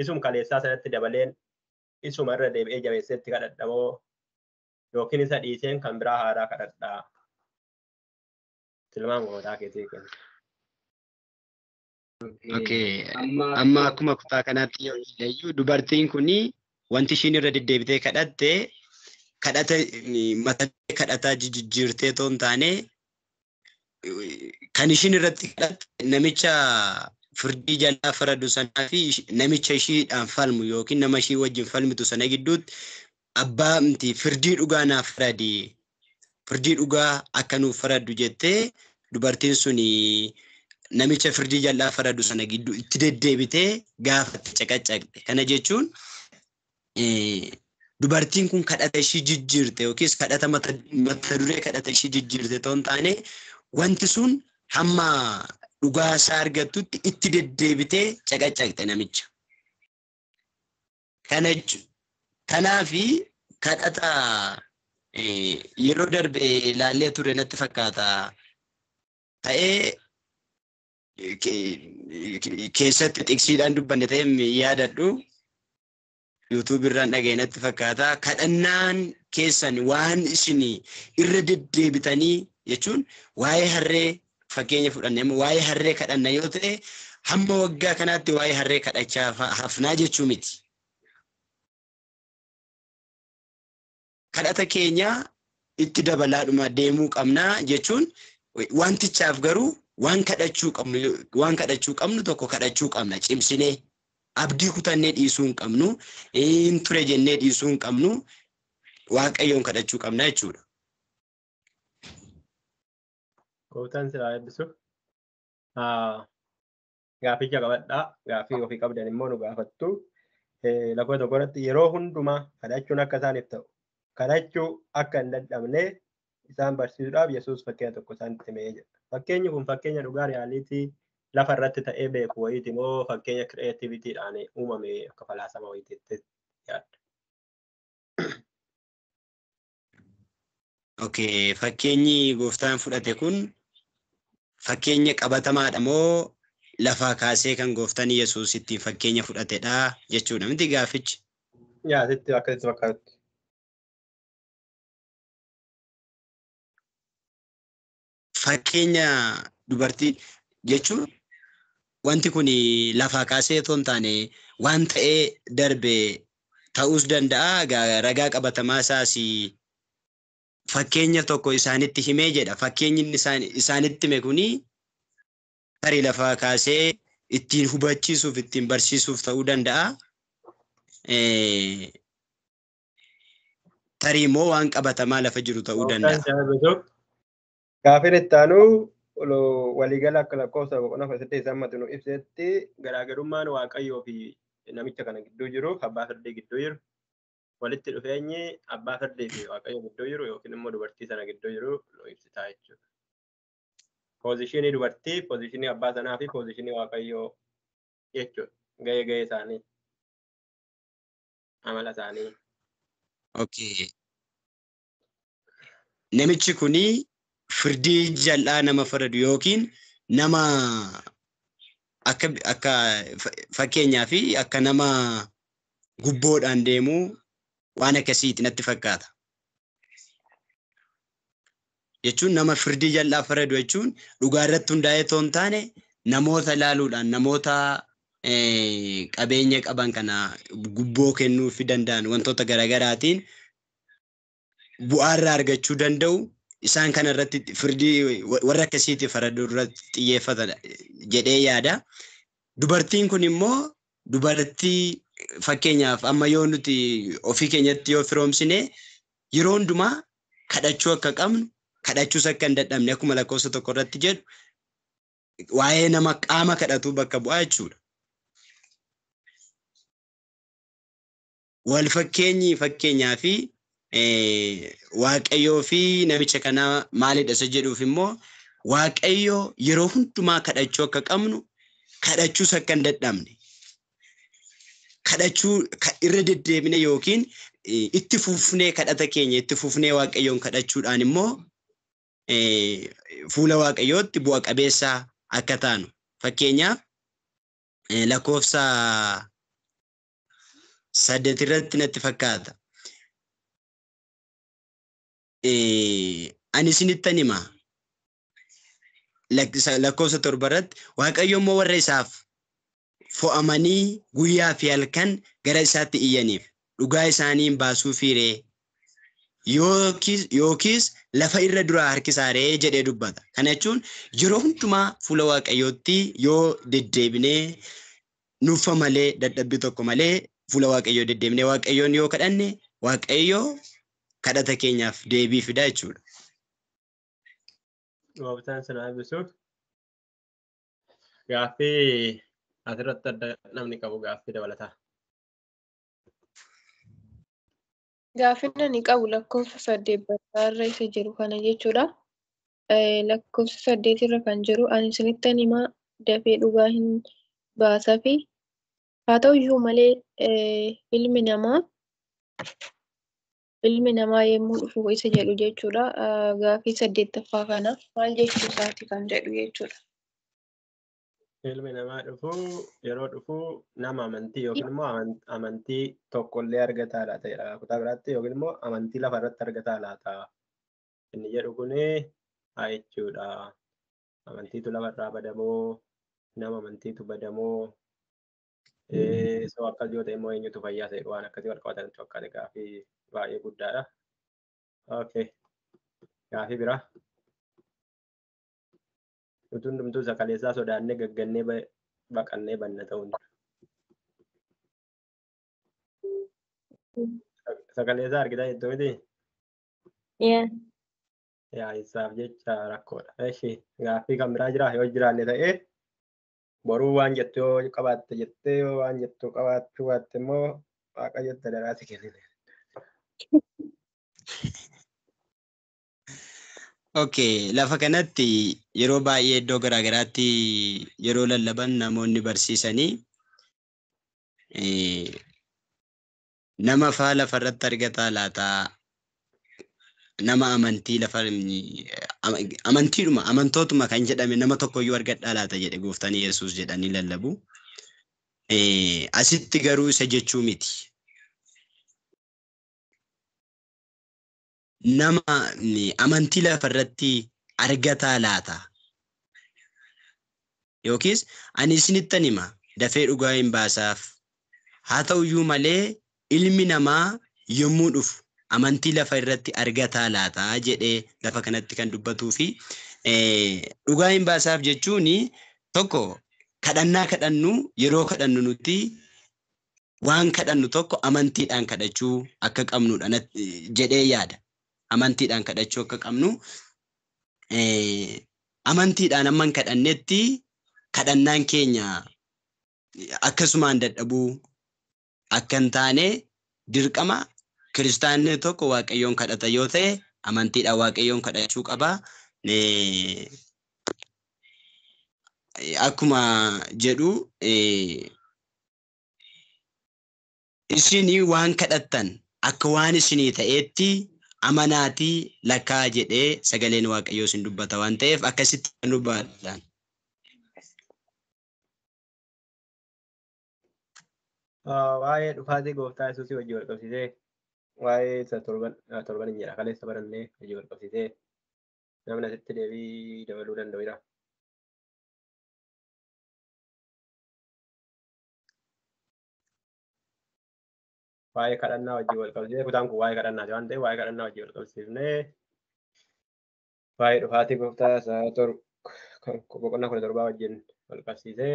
isum kaleessaa sanatti dabaleen isuma irra deebi'ee jabeesseetti kadhadhamoo yookiin isa dhiiseen kan biraa haaraa kadhadhaa. Tilmaama gootaa keetii kenna. Okay. Amma akkuma kutaa kanaatti yoo ilaallu dubartiin kuni wanti ishiin irra deddeebitee kadhatte kadhata mata kadhataa jijjiirtee toon taane kan ishiin irratti kadhatte namicha firdii jalaa faradu sanaa fi namicha ishiidhaan falmu yookiin nama ishii wajjin falmitu sana gidduutti abbaa miti firdii dhugaa naaf faradi firdii dhugaa akka nuuf faradu jettee dubartiin suni namicha firdii jalaa faradu sana gidduu itti deddeebitee gaafatte caqacaqxe. Kana jechuun dubartiin kun kadhata ishii jijjiirte yookiis kadhata mata duree kadhata ishii jijjiirte toon taane wanti sun hamma dhugaa isaa argattutti itti deddeebitee caqacaqxe namicha. Kanaafi kadhata yeroo darbe ilaallee ture natti fakkaata ta'ee keessatti xiqsiidhaan dubbanne ta'ee yaadadhu YouTube irraan dhaga'ee natti fakkaata kadhannaan keessan waan isin irra deddeebitanii jechuun waa'ee harree fakkeenya fudhanne waa'ee harree kadhanna yoo ta'e hamma waggaa kanaatti waa'ee harree kadhachaa hafnaa jechuu miti. Kadhata keenya itti dabalaadhuma deemuu qabnaa jechuun wantichaaf garuu waan kadhachuu qabnu tokko kadhachuu qabna cimsinee abdii kutannee dhiisuu hin qabnu hin ture jennee dhiisuu hin qabnu waaqayyoon kadhachuu qabna jechuudha. Gooftaan silaa eebbisu. Gaafficha qabadhaa gaaffii ofii qabdan immoo nu gaafattu. Lafa tokkorratti yeroo hundumaa kadhachuun akka isaaniif ta'u kadhachuu akka hin dadhabne isaan barsiisuudhaaf Yesuus fakkeenya tokko isaanitti himee jira. Fakkeenyi kun fakkeenya dhugaa riyaaliitii lafa irratti ta'ee beeku wayiiti moo fakkeenya kireetiivitiidhaan uumame akka falaasama wayiitti yaadda? Okay, fakkeenyi gooftaan fudhate kun fakkeenya qabatamaadha moo lafaa kaasee kan gooftaan Yesuus ittiin fakkeenya fudhatedha jechuudha miti gaaffichi? Yaa sitti akkasitti fakkaatu. Fakkeenya dubartii jechuun wanti kun lafaa kaasee otoo hin taane waan ta'ee darbe ta'uus danda'a. Ragaa qabatamaa isaas fakkeenya tokko isaanitti himee jedha. Fakkeenyi isaanitti hime kuni tarii lafaa kaasee ittiin hubachiisuuf ittiin barsiisuuf ta'uu danda'a. Tarii immoo waan qabatamaa lafa jiru ta'uu danda'a. Gaaffiin itti aanu waliigala akka lakkoofsa boqonnaa 8 nu ibsetti garaagarummaan waaqayyoo fi namicha kana gidduu jiru abbaa firdii gidduu jiru walitti dhufeenyi abbaa firdii fi waaqayyoo gidduu jiru yookiin immoo dubartii sana gidduu jiru nu ibsitaa jechuudha. Poozishinii dubartii, poozishinii abbaa sanaa fi poozishinii waaqayyoo jechuudha. Gahee isaanii amala isaanii. Okay. Namichi kuni firdii jal'aa nama faradu yookiin nama akka fakkeenyaa fi akka nama gubboodhaan deemu waan akkasiiti natti fakkaata. jechuun nama firdii jal'aa faradu jechuun dhugaa irratti hundaa'ee otoo hin taane namoota ilaaluudhaan namoota qabeenya qaban kana gubboo kennuufi danda'an wantoota garaagaraatiin bu'aa irraa argachuu danda'u. Isaan kana irratti firdii warra akkasiitii faraduu irratti xiyyeeffata jedhee yaada. Dubartiin kun immoo dubartii fakkeenyaaf amma yoo nuti ofii keenyatti yoo firoomsine yeroo hundumaa kadhachuu akka qabnu kadhachuus akka hin dadhabne akkuma lakkoofsa tokko irratti jedhu waa'ee nama qaama kadhatu bakka bu'aa jechuudha. Wal fakkeenyaa fi Waaqayyoo fi namicha kanaa maalidha isa jedhuuf immoo Waaqayyoo yeroo hundumaa kadhachuu akka qabnu kadhachuus akka hin dadhabne kadhachuu irra deddeebine yookiin itti fufnee kadhata keenya itti fufnee Waaqayyoon kadhachuudhaan immoo fuula Waaqayyootti bu'a qabeessaa akka taanu. Fakkeenyaaf lakkoofsa 8 irratti natti fakkaata. Ani isinittan himaa lakkoofsa 7 irratti Waaqayyo immoo warra isaaf fo'amanii guyyaa fi halkan gara isaatti iyyaniif dhugaa isaaniin baasuu fiiree yookiis lafa irra duraa harkisaaree jedhee dubbata. Kana jechuun yeroo hundumaa fuula Waaqayyootti yoo deddeebinee nuffa malee dadhabbii tokko malee fuula Waaqayyoo deddeebinee Waaqayyoon yoo kadhanne Waaqayyoo kadhata keenyaaf deebii fida jechuudha. Gooftaan sana eebbisuuf gaaffii asirratti adda namni qabu gaaffii dabalataa. Gaaffiin ani qabu lakkoofsa 8 irra isa jiru kana jechuudha. Lakkoofsa 8 irra kan jiru ani isinittan himaa dafee dhugaa hin baasaa fi haa ta'u iyyuu malee ilmi namaa yemmuu dhufu isa jedhu jechuudha. Gaaffii 8ffaa kana maal jechuu isaati kan jedhu jechuudha. Ilmi namaa yeroo dhufu nama amantii yookiin immoo amantii tokkollee argataa laata jedha. Kutaa biraatti yookiin immoo amantii lafa irratti argataa laata. Inni jedhu kuni haa jechuudha. Amantiitu lafarraa badamoo nama amantiitu badamoo soo akkas yoo ta'e immoo eenyutu fayyaa ta'e waan akkasii wal qabatanitti fakkaate gaaffii baay'ee guddaadha. Okay. Gaaffii biraa. Nuti hundumtuu sakaleessaa sodaannee gaggannee baqannee banna ta'uun. Sakaleessaa argitaa jettu miti? Yaa isaaf jecha rakkoodha. Eshi gaaffii kan biraa jira yoo jiraanne ta'ee boruu waan jettu yoo qabaatte jettee yoo waan jettu qabaachuu baatte immoo Waaqayyotti daraasi kennine. Okay, lafa kanatti yeroo baay'ee iddoo garaagaraatti yeroo lallaban namoonni barsiisanii nama faa lafarratti argataa laata nama amantii amantiidhuma amantootuma kan jedhame nama tokkoyyuu argadhaa laata jedhe gooftaan Yesuus jedhanii lallabu. Asitti garuu isa jechuu miti. Nama amantii lafarratti argataa laata yookiis ani isinittan hima dafee dhugaa hin baasaaf haa ta'u iyyuu malee ilmi namaa yommuu dhufu amantii lafa irratti argataa laata jedhee lafa kanatti kan dubbatuu fi dhugaa hin baasaaf jechuun tokko kadhannaa kadhannu yeroo kadhannu nuti waan kadhannu tokko amantiidhaan kadhachuu akka qabnudha jedhee yaada. Amantiidhaan kadhachuu akka qabnu amantiidhaan amman kadhannetti kadhannaan keenya akkasumaan dadhabuu akka hin taane dirqama kiristaanni tokko Waaqayyoon kadhata yoo ta'e amantiidhaan Waaqayyoon kadhachuu qaba. Akkuma jedhu isinii waan kadhattan akka waan isinii ta'eetti amanaatii lakkaa jedhee sagaleen Waaqayyoo isin dubbata waan ta'eef akkasitti kan dubbatan. Waa'ee dhufaatii gooftaa Yesuusii wajjin wal qabsiisee waa'ee isa torban hin jedha kaleessa barannee hojii wal qabsiisee Namni asitti deebii dabaluu danda'udha. Waa'ee kadhannaa wajjin wal qabsiisee kutaan kun waa'ee kadhannaati waan ta'eef waa'ee kadhannaa wajjin wal qabsiifnee waa'ee dhufaatii gooftaa isaa boqonnaa 17 wajjin wal qabsiisee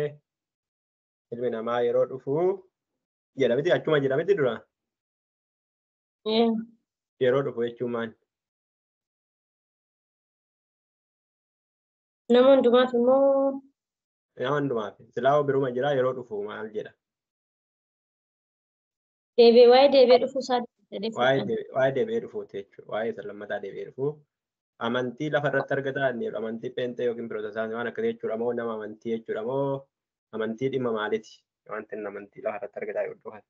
ilmi namaa yeroo dhufu jedha miti achuma jedha miti dura yeroo dhufu jechuun maal? Nama hundumaaf immoo Nama hundumaaf silaa biruma jira yeroo dhufu maal jedha? waa'ee deebi'ee dhufuu isaa Waa'ee deebi'ee dhufuuti jechuudha. Waa'ee isa lammataa deebi'ee dhufuu. Amantii lafa irratti argatan amantii pheenxee yookiin pirootesaantii waan akkasii jechuudha moo nama amantii jechuudha moo amantii dhimma maaliiti? Wanti inni amantii lafa irratti argataa yoo dhufan.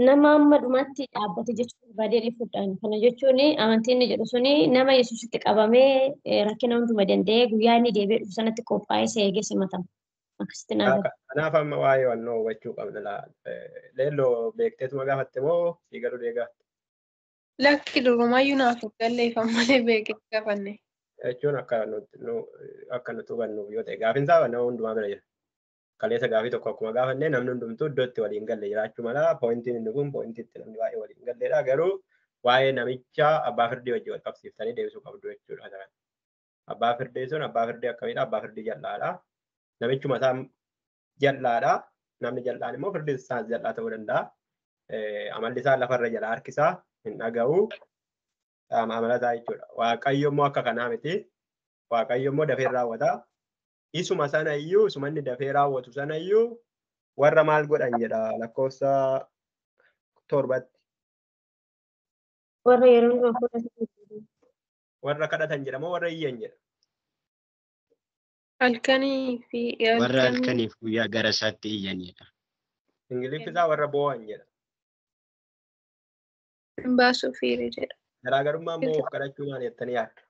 nama amma dhumaatti dhaabbate jechuun barbaadee dhufuudhaan. Kana jechuun amantiin inni jedhu suni nama Yesuusitti qabamee rakkina hunduma danda'ee guyyaa inni deebi'ee dhufu sanatti qophaa'ee isa eegee simatama. Akkasitti naaf. Kanaaf amma waa'ee wannoo hubachuu qabna. Leelloo beekteetuma gaafatte moo siigaluu deegaatte? Lakki durumayyuu naaf hin galleeffam malee beekee gaafanne. Jechuun akka nuti hubannuuf yoo ta'e gaafiinsaa nama hundumaa bira jira. Kaleessa gaafii tokko akkuma gaafannee namni hundumtuu iddootti waliin galle jiraachuu mala poointiin inni kun poointiitti namni baay'ee waliin galleedha. Garuu waa'ee namicha abbaa firdii wajjin wal qabsiiftanii deebisuu qabdu jechuudha. Abbaa firdii sun abbaa firdii akkamiidha? Abbaa firdii jal'aadha. Namichuma isaa jal'aadha. Namni jal'aan immoo firdii isaas jal'aa ta'uu danda'a. Amalli isaa lafarra jala harkisaa hin dhaga'u. Amala isaa jechuudha. Waaqayyo immoo akka kanaa miti. Waaqayyo immoo dafee raawwata. Isuma sana iyyuu isuma inni dafee raawwatu sana iyyuu warra maal godhan jedha lakkoofsa 7. Warra yeroo hundumaa fudhatan. Warra kadhatan jedha moo warra iyyan jedha? Halkanii fi Warra halkaniif guyyaa gara isaatti iyyanidha. Ingiliffi isaa warra boo'an jedha. baasuuf hiri jedha. Garaagarummaa immoo of kadhachuu maal jettanii yaaddu?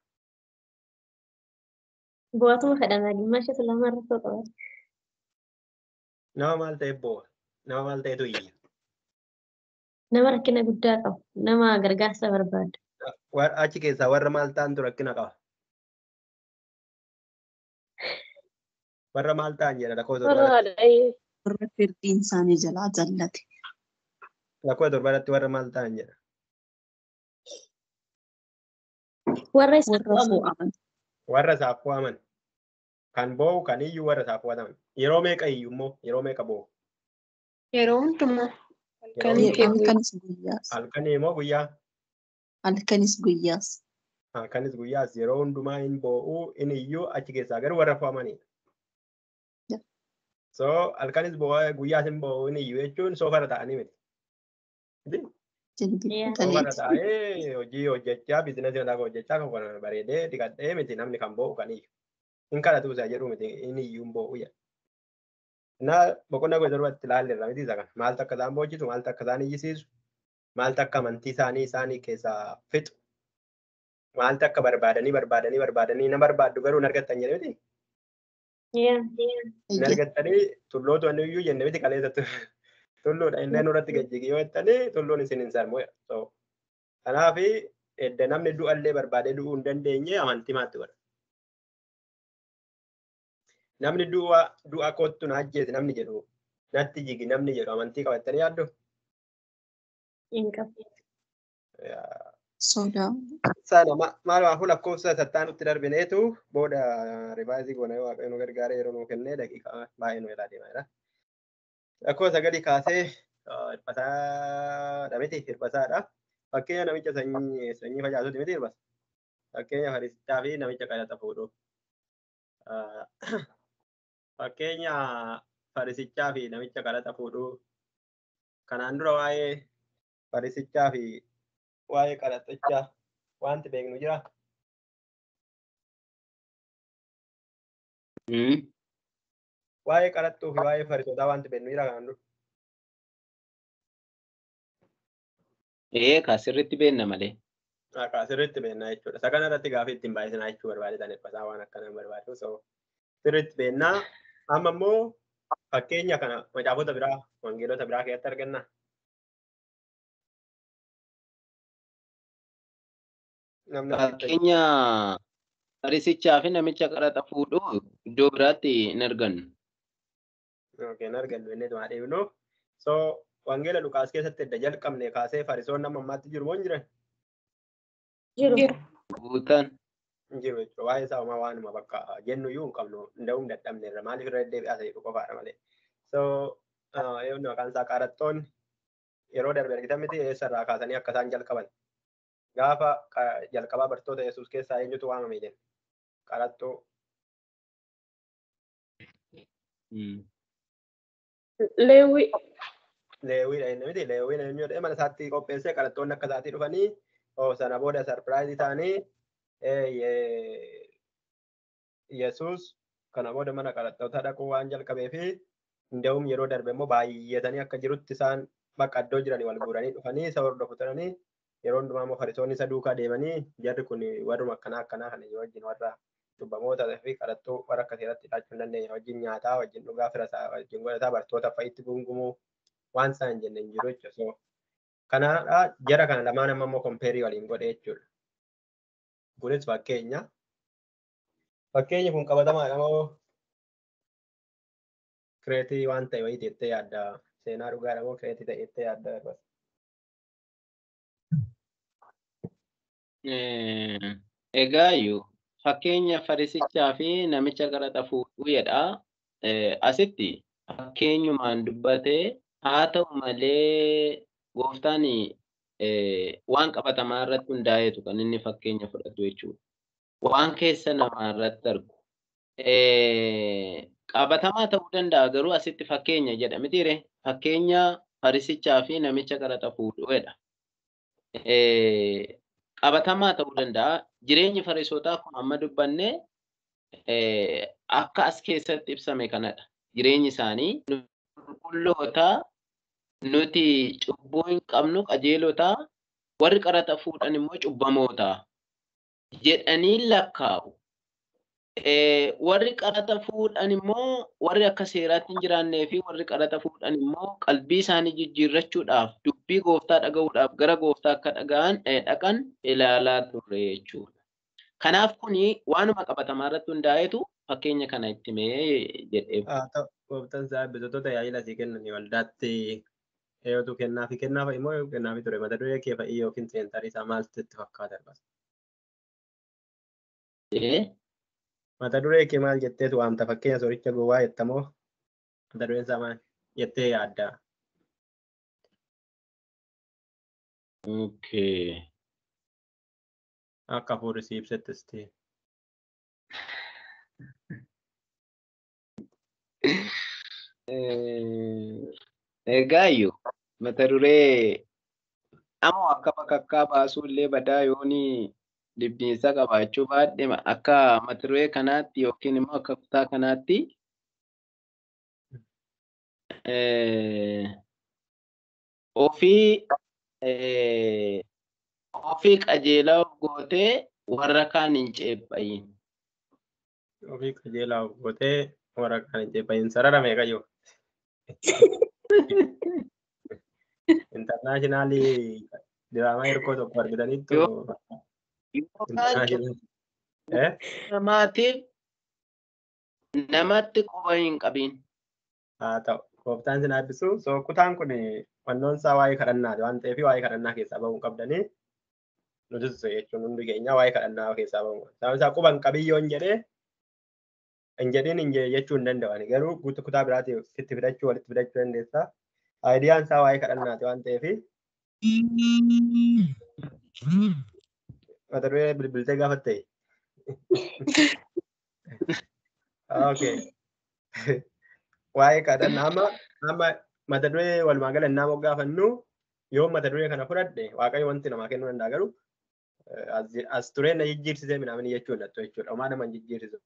Bu'aatuma kadhanaa dhimmaashatu lama irratti qaba. Nama maal ta'eef boo'a? Nama maal ta'etu iyya? Nama rakkina guddaa qabu. Nama gargaarsa barbaadu. Achi keessaa warra maal ta'antu rakkina qaba? Warra maal ta'an jedha lakkoofsa torbaatti. Warra firdiin isaanii jalaa jallate. Lakkoofsa torbaatti warra maal ta'an jedha? Warra fo'aman. Warra isaaf fo'aman. Kan boo'u kan iyyuu warra isaaf fo'ataman. Yeroo meeqa iyyuu immoo yeroo meeqa boo'u? Yeroo hundumaa. Halkanis guyyaas. Halkanii immoo guyyaa? Halkanis guyyaas. Halkanis guyyaas yeroo hundumaa hin boo'u inni iyyuu achi keessaa garuu warra fo'amanidha. So halkanis boo'aa guyyaas hin boo'u inni iyyuu jechuun soofara ta'anii miti. Soofara ta'ee hojii hojjechaa biizinasii mataa hojjechaa kan bareedee dhiqadhee miti namni kan boo'u kan iyyu. Hin kadhatu isa jedhu miti inni iyyuu hin boo'u jedha. Na boqonnaa gosa torbatti ilaalleerra miti isa kana maaltu akka isaan boochisu maaltu akka isaan iyyisiisu maaltu akka amantii isaanii keessaa fixu maaltu akka barbaadanii na barbaaddu garuu hin argattan jedhe miti. Hin argattanii tullootu wanni iyyuu jenne miti kaleessatti tulluudha illee nurratti gajjigi yoo jettanii tulluun isin hin sarmu. Kanaaf edda namni du'allee barbaadee du'uu hin dandeenye amantii maatti godha. Namni du'a kottu na ajjeesi namni jedhu natti jigi namni jedhu amantii qabattanii yaaddu? Hin qabu. Sodaa. Sana maalaafuu lakkoofsa sattaanutti darbineetu booda rivaayizii goona yoo waaqayyo nu gargaaree yeroo nuu kennee daqiiqaa baay'ee nu ilaa deemaa jira. Lakkoofsa gadi kaasee hirbasaa miti hirbasaadha. Fakkeenya namicha sanyii facaasuuti miti hirbasa. Fakkeenya farisichaa fi namicha kadhata fuudhu. Fakkeenya farisichaa fi namicha kadhata fuudhu. Kanaan dura waa'ee farisichaa fi waa'ee kadhatichaa wanti beeknu jira. Waa'ee kadhattuu fi waa'ee farisootaa wanti beeknu jira kanaan dura. Kaasirritti beenna malee. Kaasirritti beenna jechuudha. Isa kana irratti gaafii ittiin baay'isinaa jechuu barbaadetan hirbasaa waan akkana barbaadu. Sirriitti beennaa amma immoo fakkeenya kana macaafota biraa wangeelota biraa keessatti arganna. Fakkeenya farisichaa fi namicha qaraxa fuudhu iddoo biraatti hin argannu. Okay, hin argannu inni waa dhiibnu. So wangeela Luqaas keessatti edda jalqabne kaasee farisoonni amma ammaatti jiru moo hin jiran? Jiru. Guutaan. Hin jiru jechuudha. Waa'ee isaa homaa waanuma bakka jennu iyyuu hin qabnu hunda'uun dadhabne irra maaliif irra deddeebi'aa ta'e qofaadha malee. So yoonni maqaan isaa qaraxxoonni yeroo darbe argitan miti eessarraa kaasanii akka isaan jalqaban. Gaafa jalqabaa bartoota Yesuus keessaa eenyutu waamame jenna? Qaraxxoo. Leewwii. Leewwiidha inni miti leewwiin eenyu jedhee mana isaatti qopheessee qaraxxoonni akka isaatii dhufanii sana booda sarpiraayizii ta'anii Yesuus kana booda mana qaraxxootaa dhaquu waan jalqabee fi hunda'uun yeroo darbe immoo baay'atanii akka jirutti isaan bakka iddoo jiranii wal guuranii dhufanii isa hordofu turanii yeroo hundumaa immoo farisoonni isa duukaa deemanii jarri kun warruma akkanaa kana wajjin warra cubbamoota fi qaraxxoo warra akka seeratti hidhachuu hin dandeenye wajjin nyaataa wajjin dhugaa firasaa wajjin godhataa bartoota fa'itti gungumuu waan isaan jenne hin jiru jechuudha. Kanaadha jara kana lamaan amma immoo kompeerii waliin godhe jechuudha. Kunis fakkeenya. Fakkeenyi kun qabatamaadha moo kireetii waan ta'e wayii jettee yaadda seenaa dhugaadha moo kireetii ta'e jettee yaadda? Egaa iyyuu fakkeenya farisichaa fi namicha qaraxa fuudhuu jedha. Asitti fakkeenyumaan dubbatee haa ta'u malee gooftaan waan qabatamaa irratti hundaa'eetu kan inni fakkeenya fudhatu jechuudha. Waan keessa namaa irratti argu. Qabatamaa ta'uu danda'a garuu asitti fakkeenya jedha mitiire fakkeenya farisichaa fi namicha qaraxa fuudhuudha. Qabatamaa ta'uu danda'a. Jireenyi farisootaa kun amma dubbanne akka as keessatti ibsame kanadha. Jireenyi isaanii qulqulloota nuti cubbuu hin qabnu qajeelota warri qaraxa fuudhan immoo cubbamoota jedhanii lakkaa'u. Warri qaraxa fuudhan immoo warri akka seeraatti hin jiraannee fi warri qaraxa fuudhan immoo qalbii isaanii jijjiirrachuudhaaf dubbii gooftaa dhaga'uudhaaf gara gooftaa akka dhaqan ilaalaa turre jechuudha. Kanaaf kuni waanuma qabatamaa irratti hundaa'etu fakkeenya kana itti mee jedhee. Gooftaan isaa eebbisoota tajaajila asii kennan waldaatti eeyotu kennaa fi kennaa fa'i immoo kennaa fi ture mata duree kee fa'i yookiin seentarii isaa maaltu itti fakkaata? Mata duree kee maal jetteetu waamta fakkeenya sooricha gowwaa jettamoo mata dureen isaa maal jettee yaadda? Okay. Akka hafuurri si ibsettis ta'e. Egaa iyyuu mata duree ammoo akka bakakkaa baasuu illee badaa yooni dibbiinsa qabaachuu baadhe akka mata duree kanaatti yookiin immoo akka kutaa kanaatti ofii qajeelaa gootee warra kaan hin ceephayin. Ofii qajeelaa gootee warra kaan hin ceephayin sararame qayyoo. Internationally diraamaa hirkoo tokko argitaniittu namaatiif namatti quba hin qabin. Haa ta'u gooftaan sin eebbisu. So kutaan kun wannoon isaa waa'ee kadhannaati waan ta'eef waa'ee kadhannaa keessaa bahuu qabdanii nutis jechuun hundi keenya waa'ee kadhannaa keessaa bahuu. Sababni isaa quba hin qabiyyoo hin jedhee hin jedhin hin jechuu hin danda'ani garuu kutaa biraati sitti fidachuu walitti fidachuu dandeessa. Aayidiyaan isaa waa'ee kadhannaati waan ta'eef mata duree bilbiltee gaafatte. Okay. Waa'ee kadhannaa amma mata duree walumaa gala innaa gaafannu yoo mata duree kana fudhadhe waaqayyo wanti namaa kennuu danda'a garuu as tureen na jijjiirsisee midhaan jechuun dhattu jechuudha. Homaa nama hin jijjiirsisu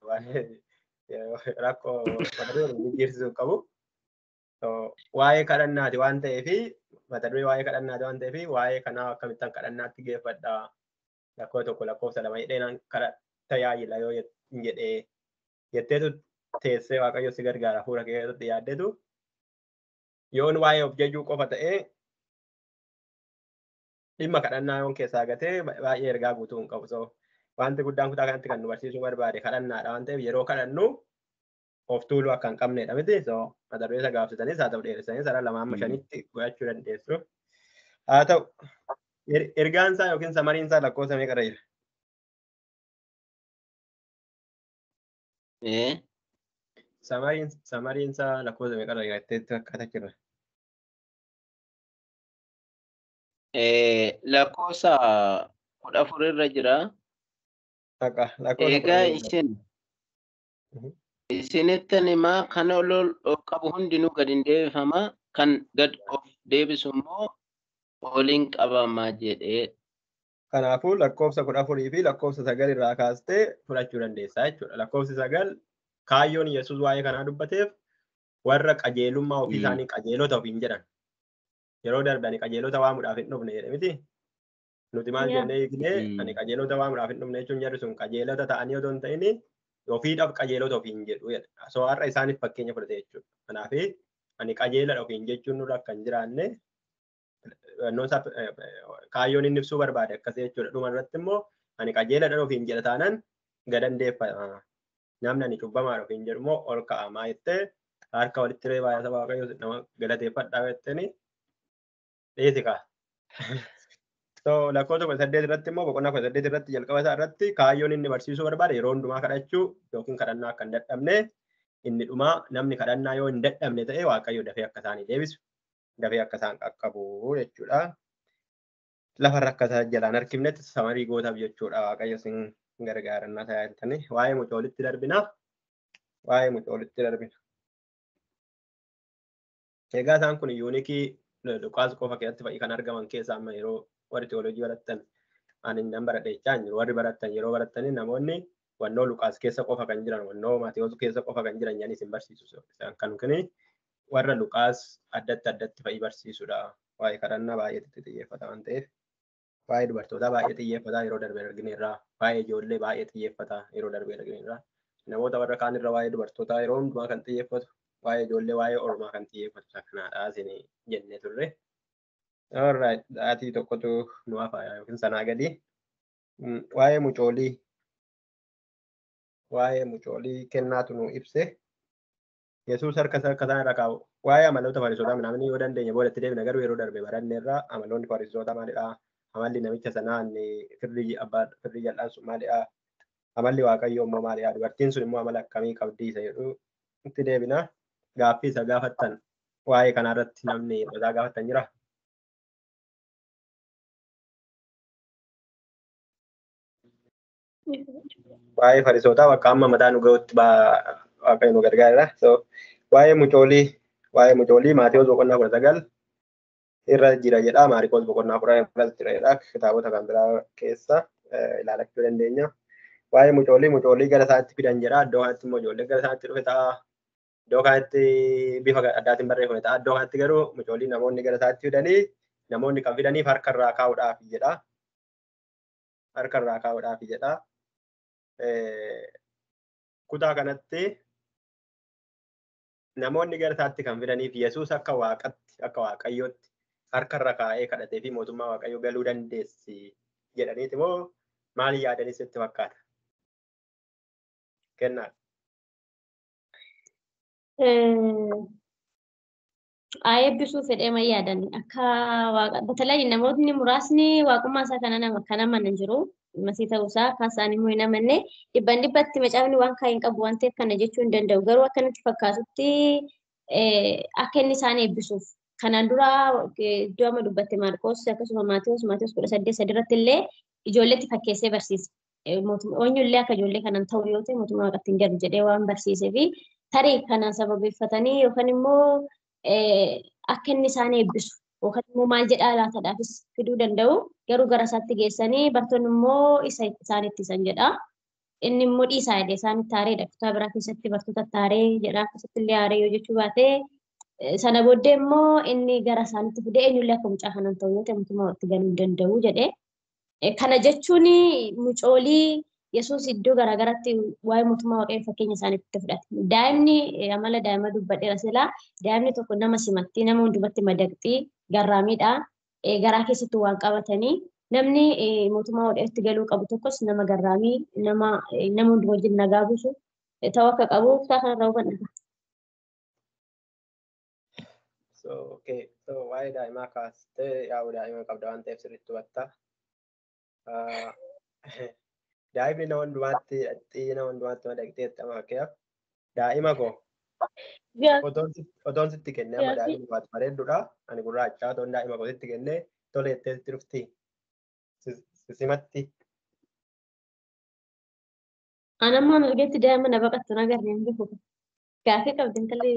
rakkoo mata duree jijjiirsisuu qabu. Waa'ee kadhannaati waan ta'eef mata duree waa'ee kadhannaati waan ta'eef waa'ee kanaa akkamittaan kadhannaatti geeffadha lakkoo tokko lakkoofsa lama hidheenaan tajaajila yoo hin jedhee jetteetu teessee waaqayyo si gargaara fuula keessatti yaaddetu yoon waa'ee of jajuu qofa ta'ee dhimma kadhannaa yoon keessaa gatee baay'ee ergaa guutuu hin qabu. Wanti guddaan kutaa kanatti kan nu barsiisuu barbaade kadhannaadha waan ta'eef yeroo kadhannu of tuuluu akka hin qabnedha miti. So mata duree isa gaafsitanis haa ta'u dheeressanii sara lama amma shanitti godhachuu dandeessu. Haa ta'u ergaan isaa yookiin samariin isaa lakkoofsa meeqa irra jira? Samariin isaa lakkoofsa meeqa irra jira jettee akkata jirra? Lakkoofsa 14 irra jira. Egaa isinittan himaa kan ol qabu hundinuu gad hin deebifama kan gad of deebisu immoo oliin qabamaa jedhee. Kanaafuu lakkoofsa 14 fi lakkoofsa 9 irraa kaastee fudhachuu dandeessa jechuudha. Lakkoofsi 9 kaayyoon Yesuus waa'ee kanaa dubbateef warra qajeelummaa ofii isaanii qajeelota ofiin jedhan. Yeroo darbanii qajeelota waamuudhaaf hin dhufne jedhe miti. Nuti maal jennee eegnee ani qajeelota waamuudhaaf hin dhufne jechuun jarri sun qajeelota ta'anii otoo hin ta'in ofiidhaaf qajeelota ofiin jedhu jedha. So har'a isaaniif fakkeenya fudhate jechuudha. Kanaaf ani qajeeladha ofiin jechuun nurra akka hin jiraanne kaayyoon inni ibsuu barbaade akkasii jechuudha. Dhuma irratti immoo ani qajeeladha ofiin jedha taanaan gadandeeffama. Namni ani cubbamaadha ofiin jedhu immoo ol ka'amaa jettee harka walitti reebaa yaa saba waaqayyoo nama galateeffadhaa jettanii dhiyeessikaa. So lakkoofsa 18 irratti immoo boqonnaa 18 irratti jalqaba isaa irratti kaayyoon inni barsiisuu barbaade yeroo hundumaa kadhachuu yookiin kadhannaa akka hin dadhabne inni dhumaa namni kadhannaa yoo hin dadhabne ta'e waaqayyo dafee akka isaanii deebisu dafee akka isaan qaqqabu jechuudha. Lafarra akka isaan jalaan harkifnetti samarii gootaaf jechuudha waaqayyo sin gargaarannaa tajaajiltanii waa'ee mucoolitti darbina. Waa'ee mucoolitti darbina. Egaa isaan kun yuunikii Luqaas qofa keessatti fa'i kan argaman keessaa amma yeroo warri teoloojii barattan ani nan baradheechaa hin jiru. Warri barattan yeroo barattanii namoonni wannoo Luqaas keessa qofa kan jiran wannoo Maatewos keessa qofa kan jiran jedhanii isin barsiisu. Kan kuni warra Luqaas addatti fa'i barsiisudha. Waa'ee kadhannaa baay'eetti xiyyeeffata waan ta'eef waa'ee dubartootaa baay'ee xiyyeeffata yeroo darbee argineerraa waa'ee ijoollee baay'ee xiyyeeffata yeroo darbee argineerraa namoota warra kaan irra waa'ee dubartootaa yeroo hundumaa kan xiyyeeffatu waa'ee ijoollee waa'ee ormaa kan xiyyeeffatu kanaadha isin jennee turre. Alright, dhaatii tokkotu nu hafa yookiin sanaa gadi. Waa'ee mucoolii kennaatu nu ibse. Yesuus harka isaan irra kaa'u. Waa'ee amaloota Fariisotaa namni yoo dandeenya boodatti deebina garuu yeroo darbe baranneerraa amaloonni Fariisotaa maalidhaa? Amalli namicha sanaa firrii jal'aan sun maalidhaa? Amalli Waaqayyoo immoo maalidhaa? Dubartiin sun immoo amala akkamii qabdii isa jedhu itti deebina. Gaaffii isa gaafattan waa'ee kanarratti namni yeroo gaafattan jira. Waa'ee Fariisotaa bakka amma mataa nu ga'utti Waaqayyo nu gargaara. So waa'ee mucoolii Maatewos boqonnaa 19 irra jira jedha. Maarikoos boqonnaa 10 irra jira jedha. Kitaabota kan biraa keessa ilaalachuu dandeenya. Waa'ee mucoolii gara isaatti fidan jedha. Iddoo kanatti immoo ijoollee gara isaatti dhufe ta'a. Iddoo kanatti bifa addaatiin barreeffame ta'a. Iddoo kanatti garuu mucoolii namoonni gara isaatti fidanii namoonni kan fidaniif harka irraa kaa'uudhaaf jedha. Harka irraa kaa'uudhaaf jedha. Kutaa kanatti namoonni gara isaatti kan fidaniif Yesuus akka Waaqayyootti harka irra kaa'ee kadhatee fi mootummaa Waaqayyoo galuu dandeessi jedhaniiti moo maal yaadanis itti fakkaata? Kennaa. Eebbisuu fedhee ma yaadan akka waaqa batalaayi namoonni muraasni waaqummaa isaa kan amanan jiru. Masii ta'uusaa akka isaan immoo hin amanne dhibbatti macaafni waan kaa'in qabu waan ta'eef kana jechuu hin danda'u. Garuu akka nutti fakkaatutti akka inni isaan eebbisuuf kanaan dura iddoo amma dubbatte Maarqoos akkasuma Maatewos 18 irratti illee ijoolleetti fakkeessee barsiise. Eenyullee akka ijoollee kanaan ta'u yoo ta'e mootummaa waaqatti hin galu jedhee waan barsiisee fi tarii kanaan sababeeffatanii yookaan immoo akka inni isaan eebbisu yookaan immoo maal jedhaa laataadhaafis fiduu danda'u. Garuu gara isaatti geessanii bartoonni immoo isaan ittisan jedha. Inni immoo dhiisaa jedhee isaan itti aareedha. Kutaa biraa keessatti bartoota itti aaree jedha. Akkasitti illee aaree yoo jechuu baate sana booddee immoo inni gara isaanitti fidee eenyullee akka mucaa kanaan ta'u yoo ta'e mootummaa waaqatti galuu hin danda'u jedhee. Kana jechuun mucoolii Yesuus iddoo garaagaraatti waa'ee mootummaa waaqayyoo fakkeenya isaaniitti fudhate. Daa'imni amala daa'ima dubbadheera silaa daa'imni tokko nama simatti nama hundumatti madaqxii garraamiidha. Garaa keessatti waan qabatanii namni mootummaa Waaqayyootti galuu qabu tokkos nama garraamii nama hundi wajjin nagaa buusu ta'uu akka qabu kutaa kanarraa hubannaa. So, okay. So, waa'ee daa'imaa kaastee yaa'u daa'ima qabda waan ta'eef sirriitti hubatta. Daa'imni nama hundumaatti madaqxeetti ama fakkeef daa'ima koo otoon sitti kennee amma daa'imni waati bareedduudha. Ani gurraachaa otoon daa'ima koo sitti kennee tole jettee sitti dhufti. Simatti. Anammaan argetti daa'ima na baqattu na garreen bifu. Gaafii qabdi intalli.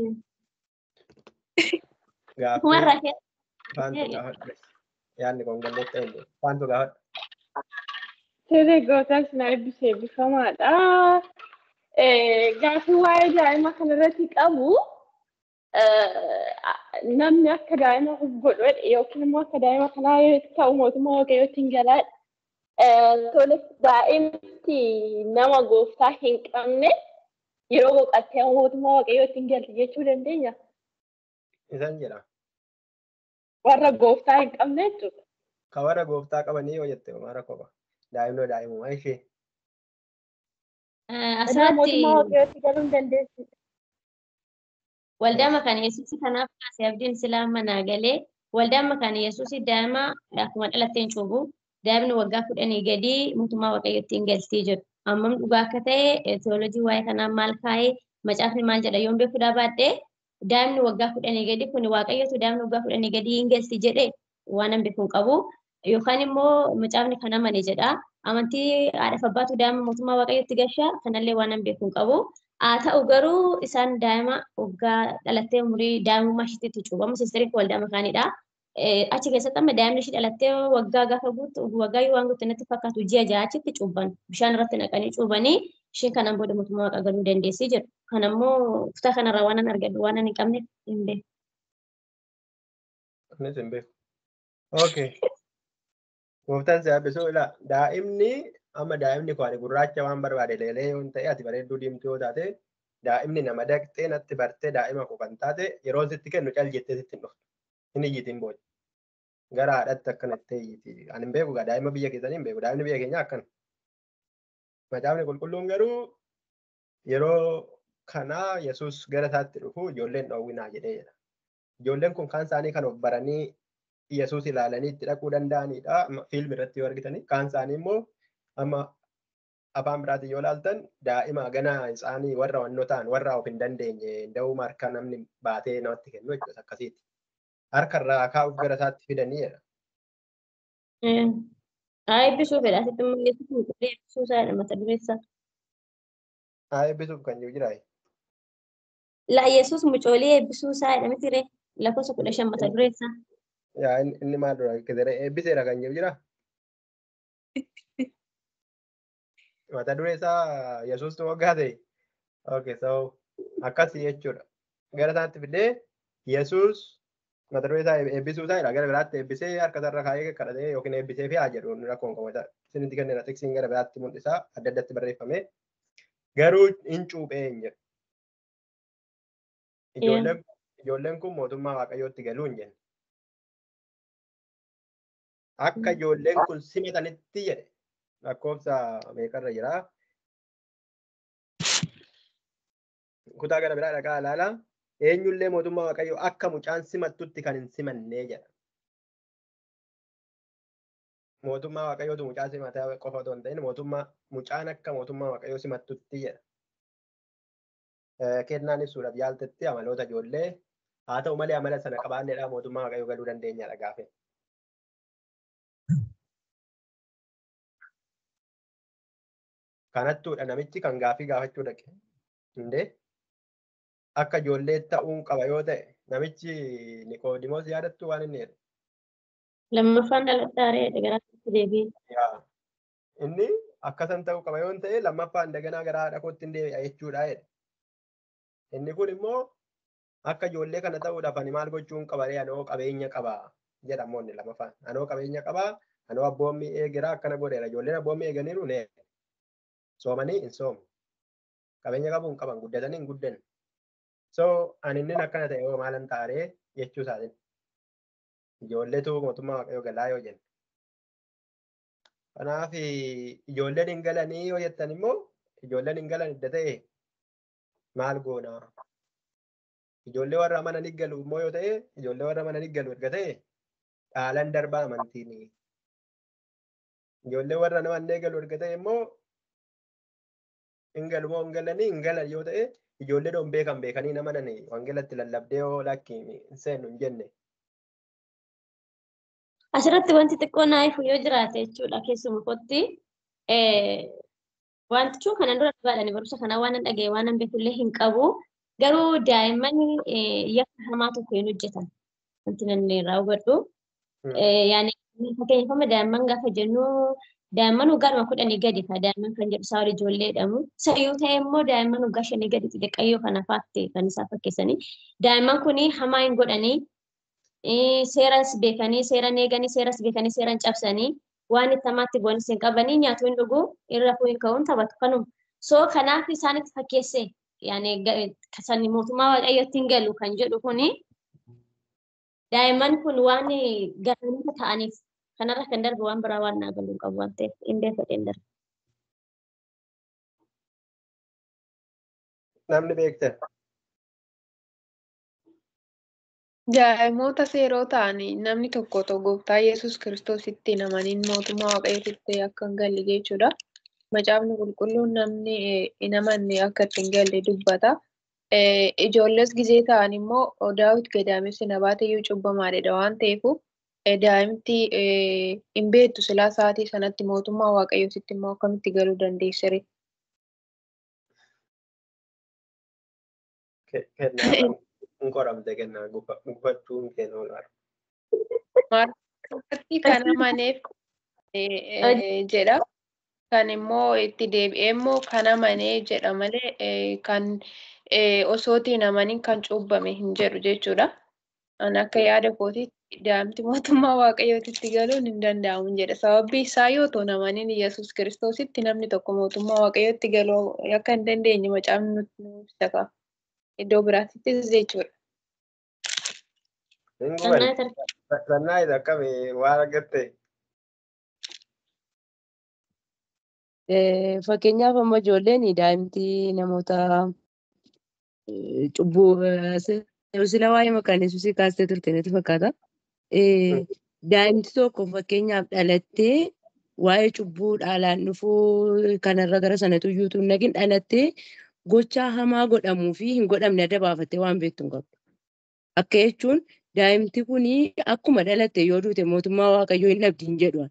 Warra kee. Faantu gaafadhu. Yaadni kun galleetta hin faantu gaafadhu. Siree gootaan sinaa eebbisee eebbifamaadha. Gaafii waa'ee daa'ima kanarratti qabu namni akka daa'ima godhu yookiin immoo akka daa'ima kanaa yoo ta'u mootummaa Waaqayyootti hin galaadha. Tole daa'imti nama gooftaa hin qabne yeroo boqottee mootummaa Waaqayyootti hin galti jechuu dandeenya. Isaan jedha. Warra gooftaa hin qabne jechuudha. Ka warra gooftaa qabanii yoo jette maara qofa. Daa'imnoo daa'imummaa ishee. Asirratti mootummaa Waaqayyootti galuu hin dandeessu. Waldaan makaana Yesuus kanaaf kaasee abdiin silaa manaa galee waldaan makaana Yesuus daa'ima akkuma dhalatteen cuubu daa'imni waggaa 10 gadi mootummaa Waaqayyootti hin galtii jedhu. Ammam dhugaa akka ta'e teoloojii waa'ee kanaa maal kaa'ee macaafni maal jedha yoon beekuudhaa baadhee daa'imni waggaa 10 gadi kun Waaqayyootu daa'imni waggaa 10 gadi hin galtii jedhee waan hin beekuun qabu. Yookaan immoo macaafni kana mane jedha. Amantii haadhaaf abbaatu daa'ima mootummaa Waaqayyootti galchaa kanallee waan hin beekuun qabu. Haa ta'u garuu isaan daa'ima waggaa dhalattee umurii daa'imummaa isheetti cuubamu siistariif waldaa makaanidha. Achi keessatti amma daa'imni ishee dhalattee waggaa gaafa guutu waggaa yoo waan guutu natti fakkaatu ji'a ja'a achitti cuuban bishaan irratti naqanii cuubanii isheen kanaan booda mootummaa Waaqa galuu dandeessi jedhu. Kanammoo kutaa kanarraa waan hin argadhu waan hin qabne hin beeku. Innis hin beeku. Okay. Gooftaan si haabbisuu ilaa daa'imni amma daa'imni koo ani gurraacha waan barbaade leelee yoo ta'e ati bareedduu diimtuu yoo taate daa'imni nama daqxee natti bartee daa'ima koo kan taate yeroo sitti kennu cal jettee sitti hin dhuftu. Hin iyyitiin booda. Gara haadhatti akkanatti iyyiti. Ani hin beeku daa'ima biyya keessanii hin beeku. Daa'imni biyya keenyaa akkana. Macaafni qulqulluun garuu yeroo kanaa Yesuus gara isaatti dhufu ijoolleen dhoowwinaa jedhee jedha. Ijoolleen kun kaan isaanii kan of baranii Yesuus ilaalanii itti dhaquu danda'anidha. Fiilmi irratti yoo argitanii kaan isaanii immoo amma afaan biraatiin yoo ilaaltan daa'ima ganaa isaanii warra wannoo ta'an warra of hin dandeenye da'uu harka namni baatee namatti kennu jechuudha akkasiiti. Harka irraa kaa'uuf gara isaatti fidanii jedha. Eebbisuu fedha asitti immoo Yesuus mucaalee eebbisuu isaadha mata dureessa. Eebbisuuf kan jiru jiraa? Yesuus mucaalee eebbisuu isaadha miti ree lakkoofsa 15 mata dureessa. Yaa inni maal dura kizere eebbiseera kan jiru jira? Mata dureessaa Yesuus waggaa ta'e. Okay, so akkasii jechuudha. Gara isaatti fidee Yesuus mata dureessaa eebbisuu isaadha. Gara biraatti eebbisee harka isaarra kaa'ee kadhatee yookiin eebbisee fi haa jedhu rakkoon qabu. Isinitti kennina xiksiin gara biraatti mul'isaa adda addatti barreeffame. Garuu hin cuuphee hin jedhu. Ijoolleen kun mootummaa Waaqayyootti galuu hin jenna. Akka ijoolleen kun simatanitti jedhe lakkoofsa meeqarra jira. Kutaa gara biraa dhaqaa ilaala. Eenyullee mootummaa Waaqayyoo akka mucaan simattutti kan hin simannee jedha. Mootummaa Waaqayyootu mucaa simataa qofa otoo hin ta'in mucaan akka mootummaa Waaqayyoo simattutti jedha. Kennaan ibsuudhaaf yaaltetti amaloota ijoollee haa ta'u malee amala sana qabaanneedha mootummaa Waaqayyoo galuu dandeenyadha gaafe. Kanattuudha namichi kan gaafii gaafachuu dhaqe. Indee akka ijoollee ta'uun qaba yoo ta'e namichi Niqoodimoos yaadattu waan inni jedhu. Lammaffaan dhaladhaaree garaatti deebi'e. Inni akkasan ta'uu qaba yoo ta'e lammaffaan daganaa gara haadha kootti hin deebi'a jechuudha jedhe. Inni kun immoo akka ijoollee kana ta'uudhaaf ani maal gochuun qaba anoo qabeenya qaba jedhamu inni lammaffaan. Anoo qabeenya qaba anoo abboommii eegira akkana godheera ijoolleen abboommii eeganiiru ne soomanii hin soomu. Qabeenya qabuun qaban guddatanii hin guddanne. So ani inni akkana ta'e yoo maalan taaree jechuu isaatiin. Ijoolleetu mootummaa Waaqayyoo galaa yoo jennu. Kanaaf ijoolleen hin galanii yoo jettan immoo ijoolleen hin galan edda ta'e maal goona? Ijoollee warra amananii galu immoo yoo ta'e ijoollee warra amananii galu erga ta'e dhaalan darbaa amantiin. Ijoollee warra amannee galu erga ta'e immoo hin galu moo hin galanii hin galan yoo ta'e ijoollee doon beekanii namananii wangeelatti lallabdee yoo lakkiin hin seennu hin jenne. Asirratti wanti xiqqoo naayifu yoo jiraate jechuudha keessumaa kotti wantichi kanan dura dhugaadhaan barumsa kanaa waan hin dhaga'e waan hin beekullee hin qabu garuu daa'imman yakka hamaa tokko hin hojjetan wanti nan irraa hubadhu. Yaani fakkeenyaaf daa'imman gaafa jennu daa'imman waggaa 10 gadi daa'imman kan jedhu isaa ijoollee jedhamu. Sayyuu ta'e immoo daa'imman waggaa 5 gadi xixiqqayyoo kana faatte kan isaa fakkeessanii daa'imman kuni hamaa hin godhanii seeras beekanii seeran eeganii seeras beekanii seeran cabsanii waan itti hamaatti bu'anis hin qabanii nyaatu hin dhuguu irra fuun ka'uun taphatu kanuma. So kanaaf isaanitti fakkeesse yaani kan mootummaa waaqayyootti hin galu kan jedhu kuni daa'imman kun waan gaarii ta'aniif kanarra kan darbu waan biraa waan naa galu qabu waan ta'eef hin beekadheen darbu. Namni beektan. Daa'imoota seeroo ta'anii namni tokko gooftaa Yesuus Kiristoositti hin amaniin mootummaa waaqayyootti akka hin galle jechuudha. Macaafni qulqulluun namni hin amanne akka itti hin galle dubbata. Ijoolles gizee ta'an immoo Daawit gadaamessi nabaateyyuu cubbamaadha waan ta'eef daa'imti hin beektu silaa sa'aatii sanatti mootummaa waaqayyootti immoo akkamitti galuu dandeessire. Hin qoramte kennaa gufachuun kennu laata. Marti kan amaneef jedha. Kan immoo itti deebi'ee immoo kan amanee jedha malee kan osootiin amaniin kan cuubbame hin jedhu jechuudha. Ani akka yaada kootiitti daa'imti mootummaa waaqayyootti galuun hin danda'amu jedha. Sababni isaa yoo ta'u amaniin Yesuus Kiristoositti namni tokko mootummaa waaqayyootti galuu akka hin dandeenye macaafni nutti ibsa. Iddoo biraattis jechuudha. Sannaa isa akkamii waan argatte? Fakkeenyaaf amma ijoolleen daa'imti namoota cubbuu sila waa'ee maqaan Yesuusii kaastee turte natti fakkaata. Daa'imti tokko fakkeenyaaf dhalattee waa'ee cubbuu dhaalaan dhufuu kanarra gara sanatu iyyuu tun nagin dhalattee gochaa hamaa godhamuu fi hin godhamne adda baafattee waan beektu hin qabdu. Akka jechuun daa'imti kuni akkuma dhalatte yoo duute mootummaa waaqayyoo hin dhabdi hin jedhu.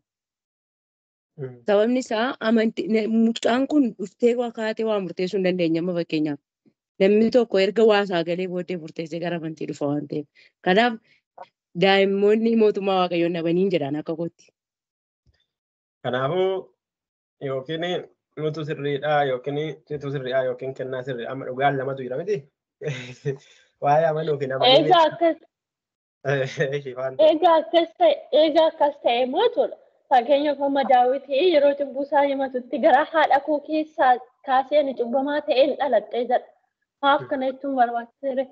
Sababni isaa mucaan kun dhuftee kaatee waa murteessuu hin dandeenye amma fakkeenyaaf. Namni tokko erga waasaa galee booddee murteessee gara amantii dhufa waan ta'eef. Kanaaf daa'immoonni mootummaa waaqayyoo hin dhabanii hin jedhan akka kootti. Kanaafuu yookiin nutu sirriidha yookiin situ sirriidha yookiin kennaa sirriidha amma dhugaan lamatu jira miti. Waa'ee amanuu fi namanii. Egaa akkas ta'e mootudha. Fakkeenyaaf amma Daawitii yeroo cubbuu isaa himatutti gara haadha koo keessaa kaasee ani cubbamaa ta'een dhaladhee jedha. Maaf kana jechuun barbaachiseere.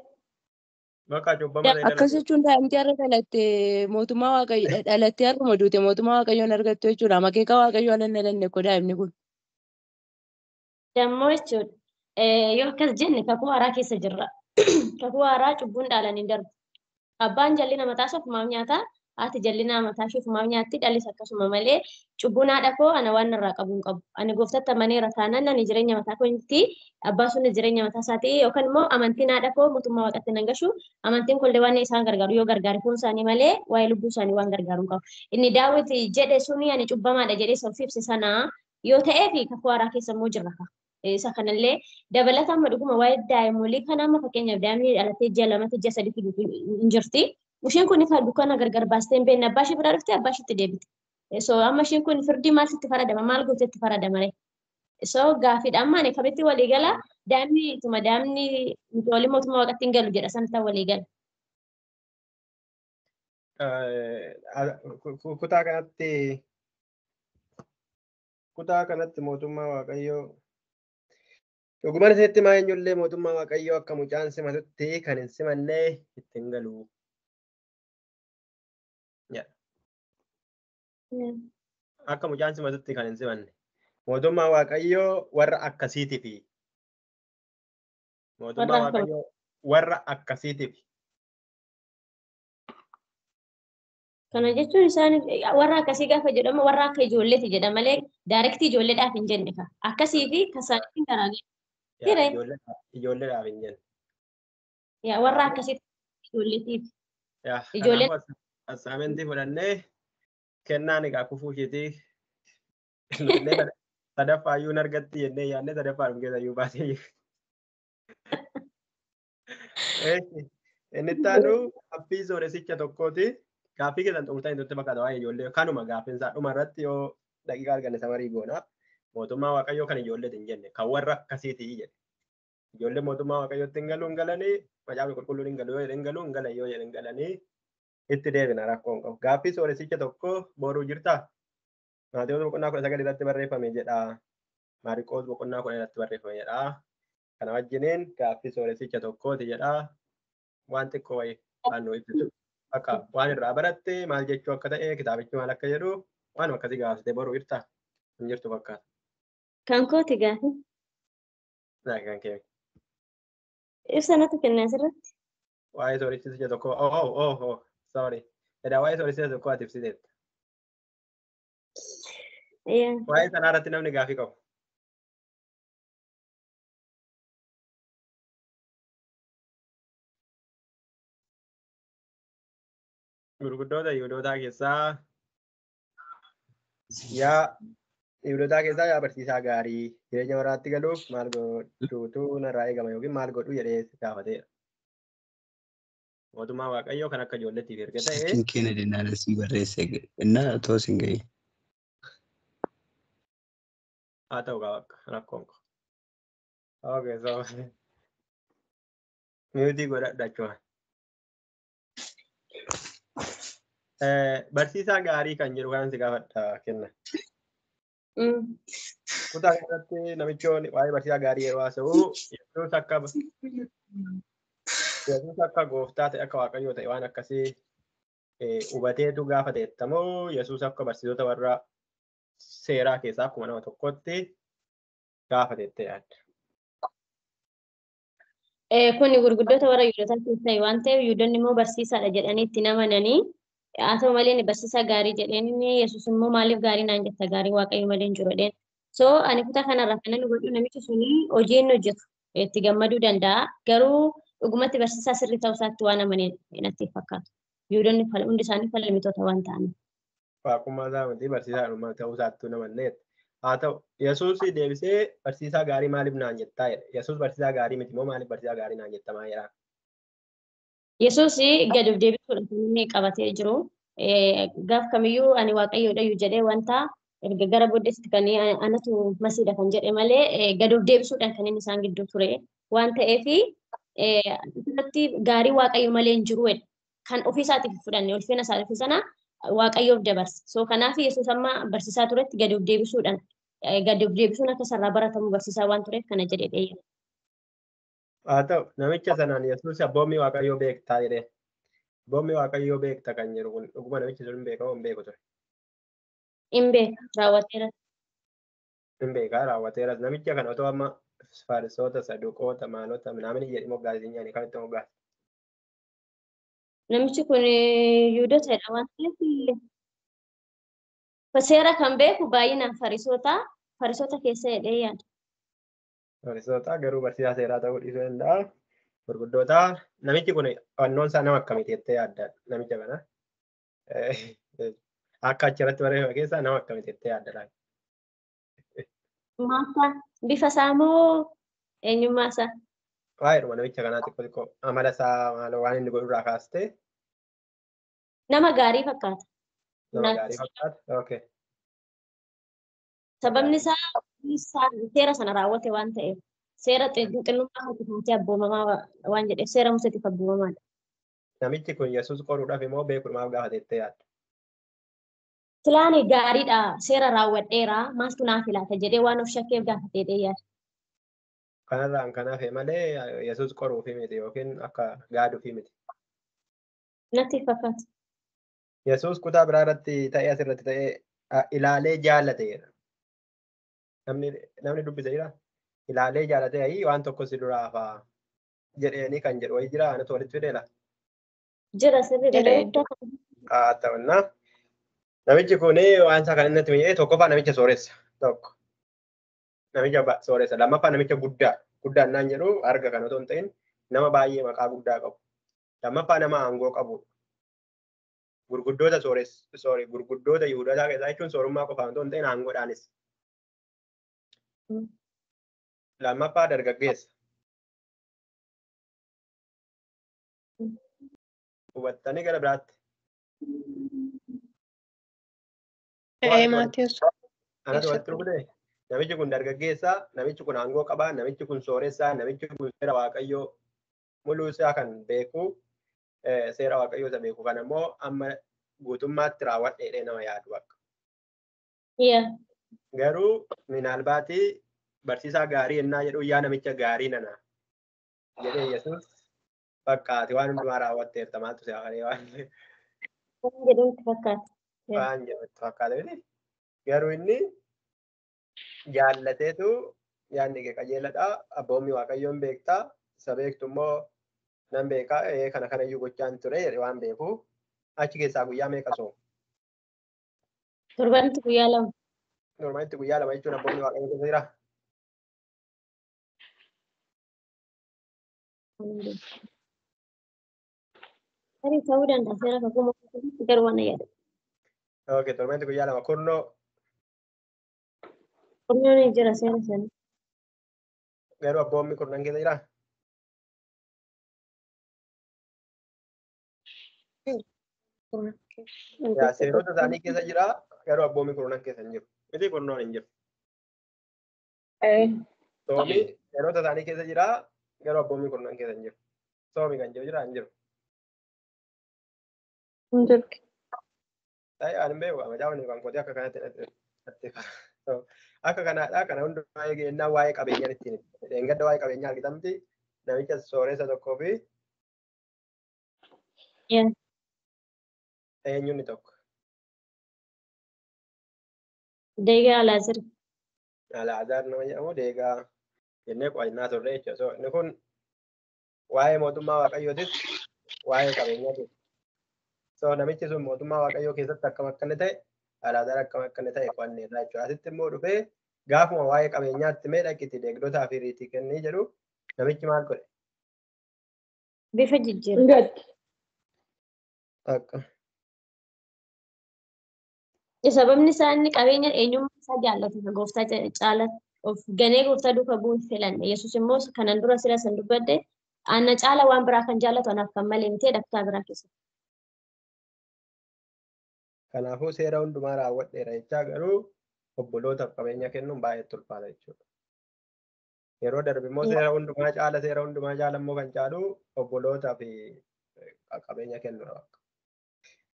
Bakka cubbamaa ta'e akkas jechuun daa'imti har'a dhalattee mootummaa waaqayyoo dhalattee har'uma duute mootummaa waaqayyoon argattu jechuudha. Makeeka waaqayyoo ala hin dhalanne ko daa'imni kun. Dammoo jechuudha yoo akkas jenne kakuu haaraa keessa jirra. Kakuu haaraa cubbuun dhaalan hin darbu. Abbaan jallina mataa isaa ofumaaf nyaata. Haati jallina mataa ishee ofumaaf nyaatti dhallis akkasuma malee cubbuun haadha koo ana waan irraa qabu hin qabu. Ani gooftatti amaneera taanaan ani jireenya mataa kootti abbaan sun jireenya mataa isaatii yookaan immoo amantiin haadha koo mootummaa waaqatti nan gashu amantiin kun waan isaan gargaaru yoo gargaare fuun isaanii malee waa'ee lubbuu isaanii waan gargaaru hin qabu. Inni Daawit jedhe suni ani cubbamaadha jedhee of ibse sana yoo ta'ee fi kakuu haaraa keessa immoo jirra. Isa kanallee dabalata amma dhuguma waa'ee daa'immoolii kana amma fakkeenyaaf daa'imni dhalattee ji'a lamatti ji'a sadiitti hin jirti. Isheen kun ifa dukkana gargar baastee hin beekne abbaa ishee bira dhuftee abbaa isheetti deebite. So amma isheen kun firdii maal sitti faradama maal gootetti faradama ree. So gaafiidha amma ani kamitti walii gala daa'imni ituma daa'imni walii mootummaa waaqatti hin galu jedha sanatti walii gala. Kutaa kanatti mootummaa waaqayyoo dhuguma isheetti maa eenyullee mootummaa waaqayyoo akka mucaan simatutti kan hin simanne ittiin galu. akka mucaan simatutti kan hin simanne. Mootummaa Waaqayyoo warra akkasiitiif. Mootummaa Waaqayyoo warra akkasiitiif. Kana jechuun isaan warra akkasii gaafa jedhamu warra akka ijoolleeti jedha malee daayirektii ijoolleedhaaf hin jenne ka. Akkasii fi kasaaniin garaagara. Ijoolleedhaaf hin jenne. Yaa warra akkasii ijoolleetiif. Ijoollee assaamentii fudhannee kennaan egaa kufuu isheetii sadaffaayyuu hin argatti jennee yaadne sadaffaan keessayyuu baasee inni ittaanu gaaffii sooressicha tokkooti. Gaaffii keessan xumurtaa hin turte fakkaata waa'ee ijoollee kanuma gaaffiinsaa dhuma irratti yoo daqiiqaa arganne samarii goona. Mootummaa Waaqayyoo kan ijoolleeti hin jenne kan warra akkasiitii jedhe. Ijoollee mootummaa Waaqayyootti hin galuu hin galanii macaafni qulqulluun hin galu yoo jedhan galuu hin galan yoo jedhan galanii itti deebina rakkoon qabu. Gaaffii sooressicha tokko boruu jirtaa? Maatewos boqonnaa 19 irratti barreeffame jedha. Maariqoos boqonnaa 10 irratti barreeffame jedha. Kana wajjiniin gaaffii sooressicha tokkooti jedha. Waan xiqqoo wayii waan nu ibsitu. Akka waan irraa baratte maal jechuu akka ta'e kitaabichi maal akka jedhu waan akkasii gaafatee boruu jirtaa? Hin jirtu fakkaata. Kan kooti gaafi. Kan kee. Ibsa natti kennaa asirratti. Waa'ee sooressicha tokko sorry. Edaa waa'ee sooressicha tokko ati ibsiteetta. Waa'ee sanaa irratti namni gaaffii qabu. Gurguddoota Yihuudootaa keessaa yaa barsiisaa gaarii jireenya waraatti galuuf maal godhuutu narraa eegama yookiin maal godhu jedhee gaafateera. Mootummaa Waaqayyoo kan akka ijoollettiif erga ta'e. Keenya dennaan asii barreesse innaa otoo sin ga'e. Haa ta'u qaba rakkoon qaba. Okay, so miyuutii godhadhachuudha. Barsiisaa gaarii kan jedhu kanan si gaafadha kenna. Kutaa kanatti namichoonni waa'ee barsiisaa gaarii yeroo haasa'u Yesuus akka gooftaa ta'e akka Waaqayyoo ta'e waan akkasii hubateetu gaafa ta'ettamoo Yesuus akka barsiisota warra seeraa keessaa akkuma nama tokkotti gaafa ta'ettee yaadda. Kuni gurguddoota warra Yihuudootaa keessaa waan ta'eef Yihuudoonni immoo barsiisaadha jedhanii itti amananii haa ta'u malee barsiisaa gaarii jedheen Yesuus immoo maaliif gaarii naan jetta gaarii Waaqayyo malee hin jiru jedheen. So ani kutaa kanarraa kan inni godhu namichi suni hojii inni hojjetu itti gammaduu danda'a. Garuu dhugumatti barsiisaa sirrii ta'uu isaatti waan amaneen natti fakkaatu. Yihuudoonni hundi isaanii falmitoota waan ta'aniif. Waaqummaa isaa miti barsiisaa ta'uu isaatti namanneet. Haa ta'u Yesuus deebisee barsiisaa gaarii maaliif naan jettaa jedhe. Yesuus barsiisaa gaarii miti moo maaliif barsiisaa gaarii naan jettamaa jedhaa? Yesuus gad of deebisuudha kan inni qabatee jiru. Gaaf kamiyyuu ani Waaqayyoodha jedhee wanta erga gara booddeetti kan anatu masiidha kan jedhe malee gad of deebisuudhaan kan inni isaan gidduu ture waan ta'eef irratti gaarii Waaqayyo malee hin jiru kan ofii isaatiif fudhanne ulfina isaatiif sana Waaqayyoof dabarse. So kanaaf Yesuus amma barsiisaa turetti gad of deebisuudhaan gad of deebisuun akka sarara baratamu barsiisaa waan tureef kana jedhee dheeyyama. Haa ta'u namicha sanaan Yesuus abboommii Waaqayyoo beektaa jedhee. Abboommii Waaqayyoo beekta kan jedhu kun dhuguma namichi sun hin beekamu hin beeku ture. Hin beeka raawwateera. Hin beekaa raawwateeras namicha kana otoo amma Fariisota saduqoota maalota namni jedhi moggaasii nyaanii kamitti moggaasa. Namichi kun Yihuudootadha waan ta'eef seera kan beeku baay'inaan Fariisota keessa jedhee yaada. Fariisota garuu barsiisaa seeraa ta'uu dhiisuu danda'a. Gurguddoota namichi kun wannoon isaa nama akkamiiti jettee yaadda namicha kana? Akka achirratti barreeffame keessaa nama akkamiiti jettee yaadda? Maasaa bifa isaa moo eenyummaa isaa? Waa'eedhuma namicha kanaa xiqqoo amala isaa maaloo waan inni godhurraa kaastee? Nama gaarii fakkaata. Nama gaarii fakkaata? Okay. Sababni isaa seera sana raawwate waan ta'eef seera xinnummaa harkifaatee abboomamaa waan jedheef seera Museetiif abboomamaadha. Namichi kun Yesuus qoruudhaaf immoo beekuudhaaf gaafateettee yaadda? Filaani gaariidha seera raawwadheera maaltu naaf ilaata jedhee waan of shakkeef gaafatee yaada. Kanarraan kanaaf malee Yesuus qoruufi miti yookiin akka gaaduufi miti. Natti fakkaata. Yesuus kutaa biraa irratti ta'ee asirratti ta'ee ilaalee jaallateera. Namni dubbise jira. Ilaalee jaallatee ayii waan tokko si duraa hafaa jedheeni kan jedhu wayii jira. Anatu walitti fideela. Jira sirriidha. Haa ta'unnaa. Namichi kun waan isaa kan inni itti miidhee tokkoffaa namicha sooressa tokko. Namicha sooressa lammaffaa namicha guddaa. Guddaan naan jedhu arga kan otoo hin ta'in nama baay'ee maqaa guddaa qabu. Lammaffaa nama aangoo qabu. Gurguddoota gurguddoota Yihuudootaa keessaa jechuun soorummaa qofaan otoo hin ta'in aangoodhaanis. Lammaffaa dargaggeessa. Hubattanii gara biraatti. Maatiyoos. Anatu walitti dhufee namichi kun dargaggeessa, namichi kun aangoo qabaa, namichi kun sooressaa, namichi kun seera waaqayyoo mul'uu isaa kan beeku, seera waaqayyoo isa beeku kan ammoo amma guutummaatti raawwadheedhee nama yaadu akka. Garuu minaalbaati barsiisaa gaarii ennaa jedhu yaa namicha gaarii nana jedhee Yesuus fakkaate waan hundumaa raawwatteerta maaltu si hafaree waan jedhutti fakkaate. Waan jedhutti fakkaate miti. Garuu inni jaallateetu yaadni kee qajeeladha. Abboommi waaqayyoon beektaa. Isa beektu immoo nan beekaa kana kanayyuu gochaan ture jedhe waan beeku achi keessaa guyyaa meeqa soomu? Torbanitti guyyaa lama. Torbanitti guyyaa lama jechuun abboommi waaqayyoo keessa jira. Tarii ta'uu danda'a seera kakuma garuu waan yaada. Okay, torbanitti guyyaa lama kurnoo. Kurnoon jira seera sana. Garuu abboommi kurnan keessa jira. Seerota isaanii keessa jira garuu abboommi kurnan keessa hin jiru. Miti kurnoon hin jiru. Soomi seerota isaanii keessa jira garuu abboommi kurnan keessa hin jiru. Soomi kan jiru jira hin jiru. Hin jiru. Ani beeku amajaawwan kan kootee akka kanatti akka kanaadha kana hundumaa eegennaa waa'ee qabeenyaa ittiin dheengadda waa'ee qabeenyaa argitamti namicha sooressa tokkoo fi eenyuun tokko. Deegaa Alaazar. Alaazar nama jedhamu deegaa jennee qo'annaa turre jechuudha. Inni kun waa'ee mootummaa waaqayyootis waa'ee qabeenyaatis. So namichi sun mootummaa waaqayyoo keessatti akkam akka inni ta'e Alaazar akkam akka inni ta'e qo'anneerra jechuudha. Asitti immoo dhufee gaafuma waa'ee qabeenyaatti mee dhaqitti deegdotaa fi riitii kennii jedhu namichi maal godhe? Bifa jijjiirra. Akka. Sababni isaa inni qabeenya eenyummaa isaa jaallatu gooftaa caala of ganee gooftaa duuka bu'uun filanne. Yesuus immoo kanan dura sila san dubbadde aanna caala waan biraa kan jaallatu anaaf kan malee miti dhaqtaa biraa keessatti. Kanaafuu seera hundumaa raawwadheera jechaa garuu obbolootaaf qabeenya kennuun baay'ee ulfaata jechuudha. Yeroo darbe immoo seera hundumaa caala immoo kan caalu obbolootaa fi qabeenya kennuudha.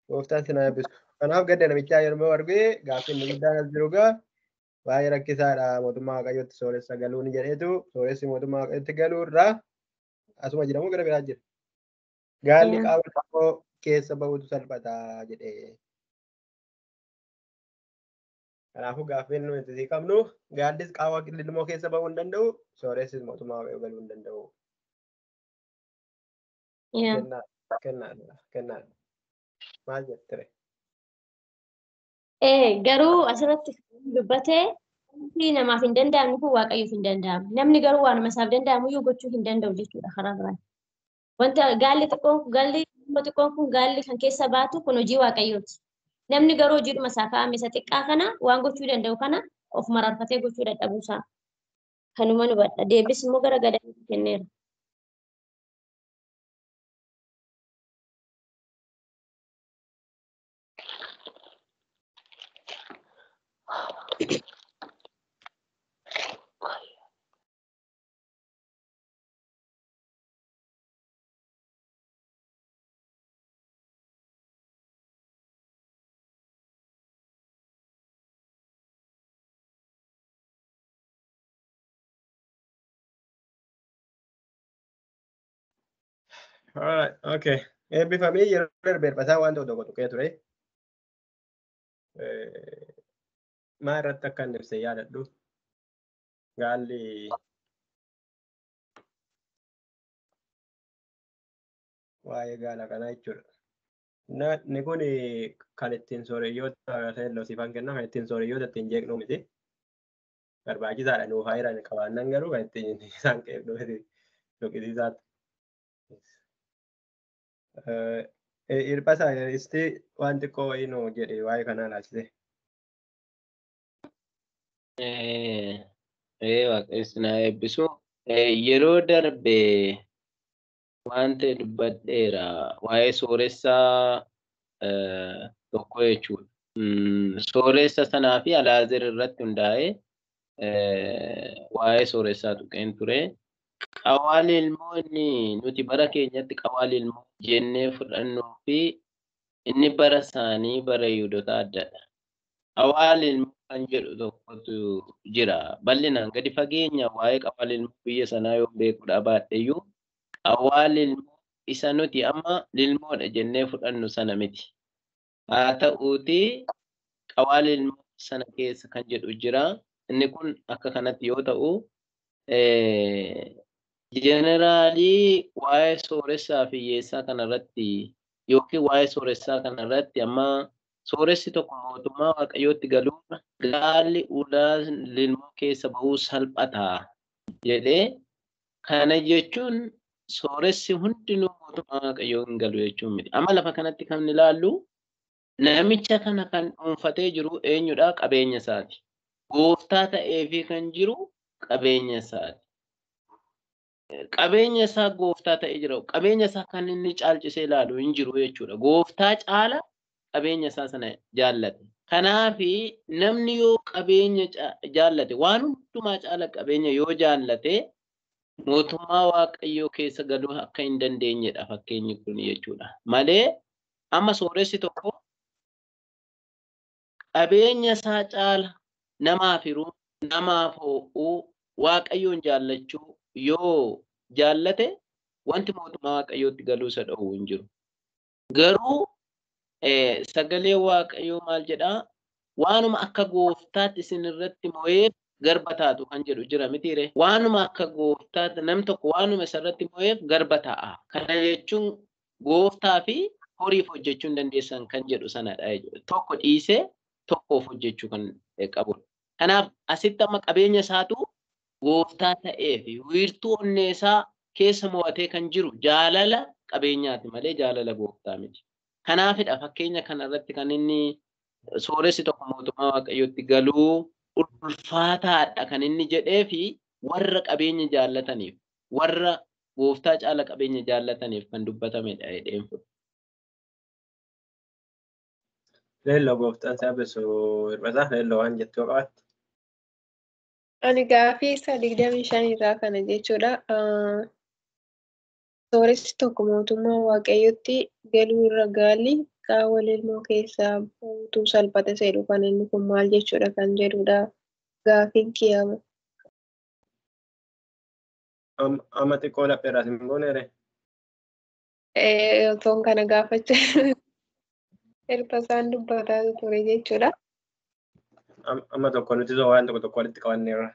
Gooftaan sinaa eebbisu. Kanaaf gadda namichaa yeroo argee gaaffii inni guddaan as jiru gaa baay'ee rakkisaadha mootummaa waaqayyootti sooressa galuun jedheetu sooressi mootummaa waaqayyootti galuu irraa asuma jedhamu gara biraa jira. Gaalli qaama tokko keessa bahutu salphataa jedhee. Kanaafuu gaaffiin nuti itti qabnu gaallis qaama ilmoo keessa bahuu hin danda'u sooressis mootummaa waaqayyoo galuu hin danda'u. Kennaadha. Maal jettire? Garuu asirratti dubbatee namaaf hin danda'amne kun waaqayyoof hin danda'amu. Namni garuu waanuma isaaf danda'amu iyyuu gochuu hin danda'u jechuudha karaa biraan. Wanta gaalli xiqqoon kun gaalli kan keessa baatu kun hojii waaqayyooti. Namni garuu hojiidhuma isaa kaa'ame isa xiqqaa kana waan gochuu danda'u kana of mararfatee gochuu dadhabuusaa kanuma nu badha. Deebis immoo gara gadaatti kenneera. Alright, okay. Eebbifamee yeroo darbe hirbataa waan tokko tuqee ture. maa irratti akka inni ibse yaadadhu. Gaalli waa'ee gaala kanaa jechuudha. Ni kun kan ittiin sooreyyoota ta'e siifan kenna kan ittiin sooreyyoota ittiin jeeqnu miti. Barbaachisaadha nuuf haa jiran qabaannan garuu kan ittiin isaan qeeqnu miti dhukkisiisaatti. Hirphasaa isti waan xiqqoo wayii nu jedhe waa'ee kanaa laachise. Waaqessi na eebbisu. Yeroo darbe wanta dubbadheera waa'ee sooressaa tokko jechuudha. Sooressa sanaa fi Alaazar irratti hundaa'ee waa'ee sooressaa tuqeen ture. Qawaal ilmoo inni nuti bara keenyatti qawaal ilmoo jennee fudhannuu fi inni bara isaanii bara Yihuudotaa addadha. Qawaal ilmoo kan jedhu tokkotu jira. Bal'inaan gadi fageenya waa'ee qawaal ilmoo biyya sanaa yoo beekudha baadheyyuu qawaal ilmoo isa nuti amma lilmoodha jennee fudhannu sana miti. Haa ta'uuti qawaal ilmoo sana keessa kan jedhu jira. Inni kun akka kanatti yoo ta'u Jeneraalii waa'ee sooressaa fi hiyyeessaa kanarratti yookiin waa'ee sooressaa kanarratti amma sooressi tokko mootummaa waaqayyootti galuudha. Gaalli ulaa lilmoo keessa bahuu salphataa jedhee kana jechuun sooressi hundinuu mootummaa waaqayyoo hin galu jechuun miti. Amma lafa kanatti kan ilaallu namicha kana kan dhuunfatee jiru eenyudha? Qabeenya isaati. Gooftaa ta'eefi kan jiru qabeenya isaati. Qabeenya isaa gooftaa ta'ee jira. Qabeenya isaa kan inni caalchisee ilaalu hin jiru jechuudha. Gooftaa caala qabeenya isaa sana jaallate. Kanaaf namni yoo qabeenya jaallate waan hundumaa caala qabeenya yoo jaallate mootummaa waaqayyoo keessa galuu akka hin dandeenyedha fakkeenyi kun jechuudha. Malee amma sooressi tokko qabeenya isaa caala namaaf hiruu, namaaf ho'uu, waaqayyoon jaallachuu yoo jaallate wanti mootummaa waaqayyootti galuu isa dhowwu hin jiru. Garuu sagalee waaqayyoo maal jedhaa? Waanuma akka gooftaatti isin irratti mo'eef garba taatu kan jedhu jira mitiire. Waanuma akka gooftaatti nam tokko waanuma isarratti mo'eef garba ta'a. Kana jechuun gooftaa fi horiif hojjechuu hin dandeessan kan jedhu sanadha. Tokko dhiisee tokkoof hojjechuu kan qabudha. Kanaaf asitti amma qabeenya isaatu gooftaa ta'ee fi wiirtuu onnee isaa keessa mo'atee kan jiru jaalala qabeenyaati malee jaalala gooftaa miti. Kanaafidha fakkeenya kanarratti kan inni sooressi tokko mootummaa waaqayyootti galuu ulfaataadha kan inni jedhee fi warra qabeenya jaallataniif warra gooftaa caala qabeenya jaallataniif kan dubbatamedha jedheen fudha. Leelloo gooftaan saabesu hirphasaa leelloo waan jettu yoo qabatte. Ani gaafii isa 25 irraa kana jechuudha. Sooressi tokko mootummaa waaqayyootti galuu irra gaalli qaawwa ilmoo keessaa bahuutu salphata jedhu kan inni kun maal jechuudha kan jedhudha. Gaafiin kiyama. Amma xiqqoo lapheeraas hin gooneere. Otoon kana gaafachaa hirphasaan dubbataa ture jechuudha. Amma tokko nuti waan tokko walitti qabanneerra.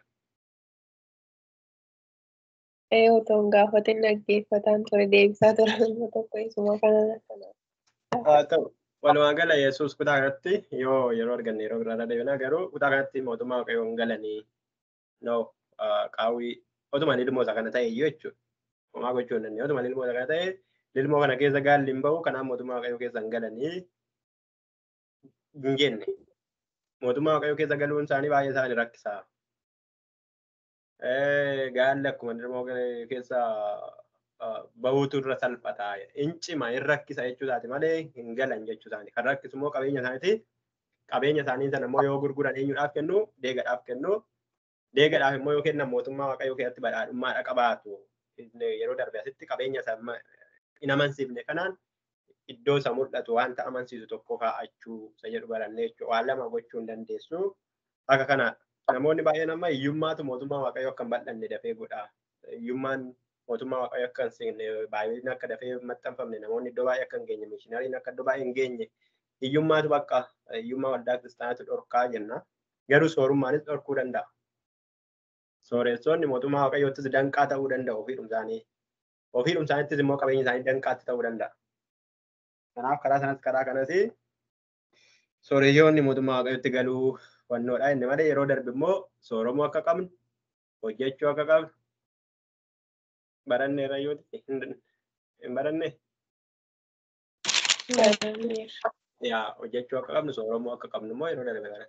Otoon gaafatin dhaggeeffataan ture deebisaa ture nama tokko isuma kana. Haa ta'u walumaa gala Yesuus kutaa kanatti yoo yeroo arganne yeroo biraa deebina garuu kutaa kanatti mootummaa waaqayyoo hin galanii qaawwii otuma lilmoo isa kana ta'e iyyuu jechuudha. Homaa gochuu hin dandeenye otuma lilmoo isa kana ta'e lilmoo kana keessa gaalli hin bahu kanaaf mootummaa waaqayyoo keessa hin galanii hin jenne. Mootummaa waaqayyoo keessa galuun isaanii baay'ee isaanii rakkisaa. Gaalli akkuma lilmoo keessa bahuutu irra salphataa. Incima hin rakkisa jechuusaati malee hin galan jechuusaati. Kan rakkisu immoo qabeenya isaaniiti. Qabeenya isaanii sana immoo yoo gurguran eenyuudhaaf kennu? Deegadhaaf kennu. Deegadhaaf immoo yoo kennan mootummaa waaqayyoo keessatti badhaadhummaadha qabaatu. Yeroo darbe asitti qabeenya isaa hin amansiifne kanaan iddoo isa mul'atu wanta amansiisu tokko kaa'achuu isa jedhu barannee jechuudha. Waan lama gochuu hin dandeessu. Akka kana namoonni baay'een amma hiyyummaatu mootummaa waaqayyoo akka hin bal'anne dafee godha. Hiyyummaan mootummaa waaqayyoo akka hin seenne baay'een akka dafee maxxanfamne namoonni iddoo baay'ee akka hin geenye mishinariin akka iddoo baay'ee hin geenye hiyyummaatu bakka hiyyummaa waldaa kiristaanaatu dhorkaa jenna. Garuu soorummaanis dhorkuu danda'a. Sooressonni mootummaa Waaqayyoottis danqaa ta'uu danda'u ofiidhuma isaanii. Ofiidhuma isaaniittis immoo qabeenya isaanii danqaatti ta'uu danda'a. Kanaaf karaa kanas sooressoonni mootummaa Waaqayyootti galuu wannoodha. Inni malee yeroo darbe immoo sooromuu akka qabnu, hojjechuu akka qabnu, baranne irrayyuuti hin baranne. Hojjechuu akka qabnu, sooromuu akka qabnu immoo yeroo darbe kana.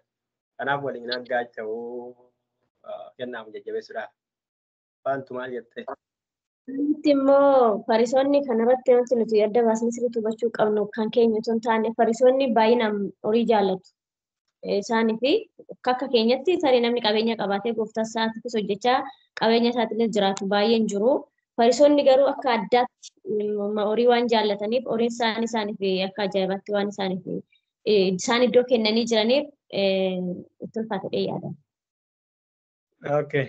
Kanaaf waliin aggaacha'uu kennamu jajjabeessuudhaaf. Waantu maal jettee? Wanti immoo fariisonni kanarratti wanti nuti adda baasnee sirriitti hubachuu qabnu kan keenya osoo hin taane fariisonni baay'inaan horii jaallatu. Isaanii fi akka keenyatti tarii namni qabeenya qabaatee gooftaa isaatiifis hojjechaa qabeenya isaatiinis jiraatu baay'een jiru. Fariisonni garuu akka addaatti horii waan jaallataniif horiin isaaniif akka ajaa'ibaatti waan isaan iddoo kennanii jiraniif itti ulfaatadhee yaadama. Okay.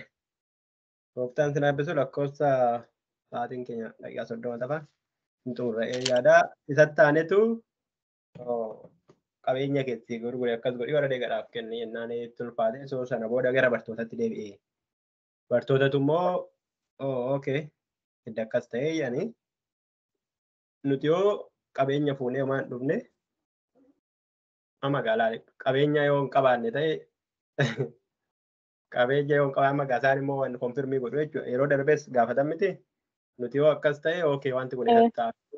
Gooftaan sin eebbisu lakkoofsa sa'aatiin keenya daqiiqaa 30 tafa. Xumurra'ee yaada. Isatti aanetu qabeenya keetti gurguree akkas godhii warra deeggarsaaf kennee jennaan itti ulfaate soo sana booda gara bartootatti deebi'ee. Bartootatu immoo okay hidda akkas ta'ee yaani nuti yoo qabeenya fuunee waan dhufne magaalaa qabeenya yoo hin qabaanne ta'e qabeenya yoo hin qabaanne magaalaan immoo waan konfirmii godhu jechuudha. Yeroo darbees gaafatan miti nuti yoo akkas ta'e okay wanti kun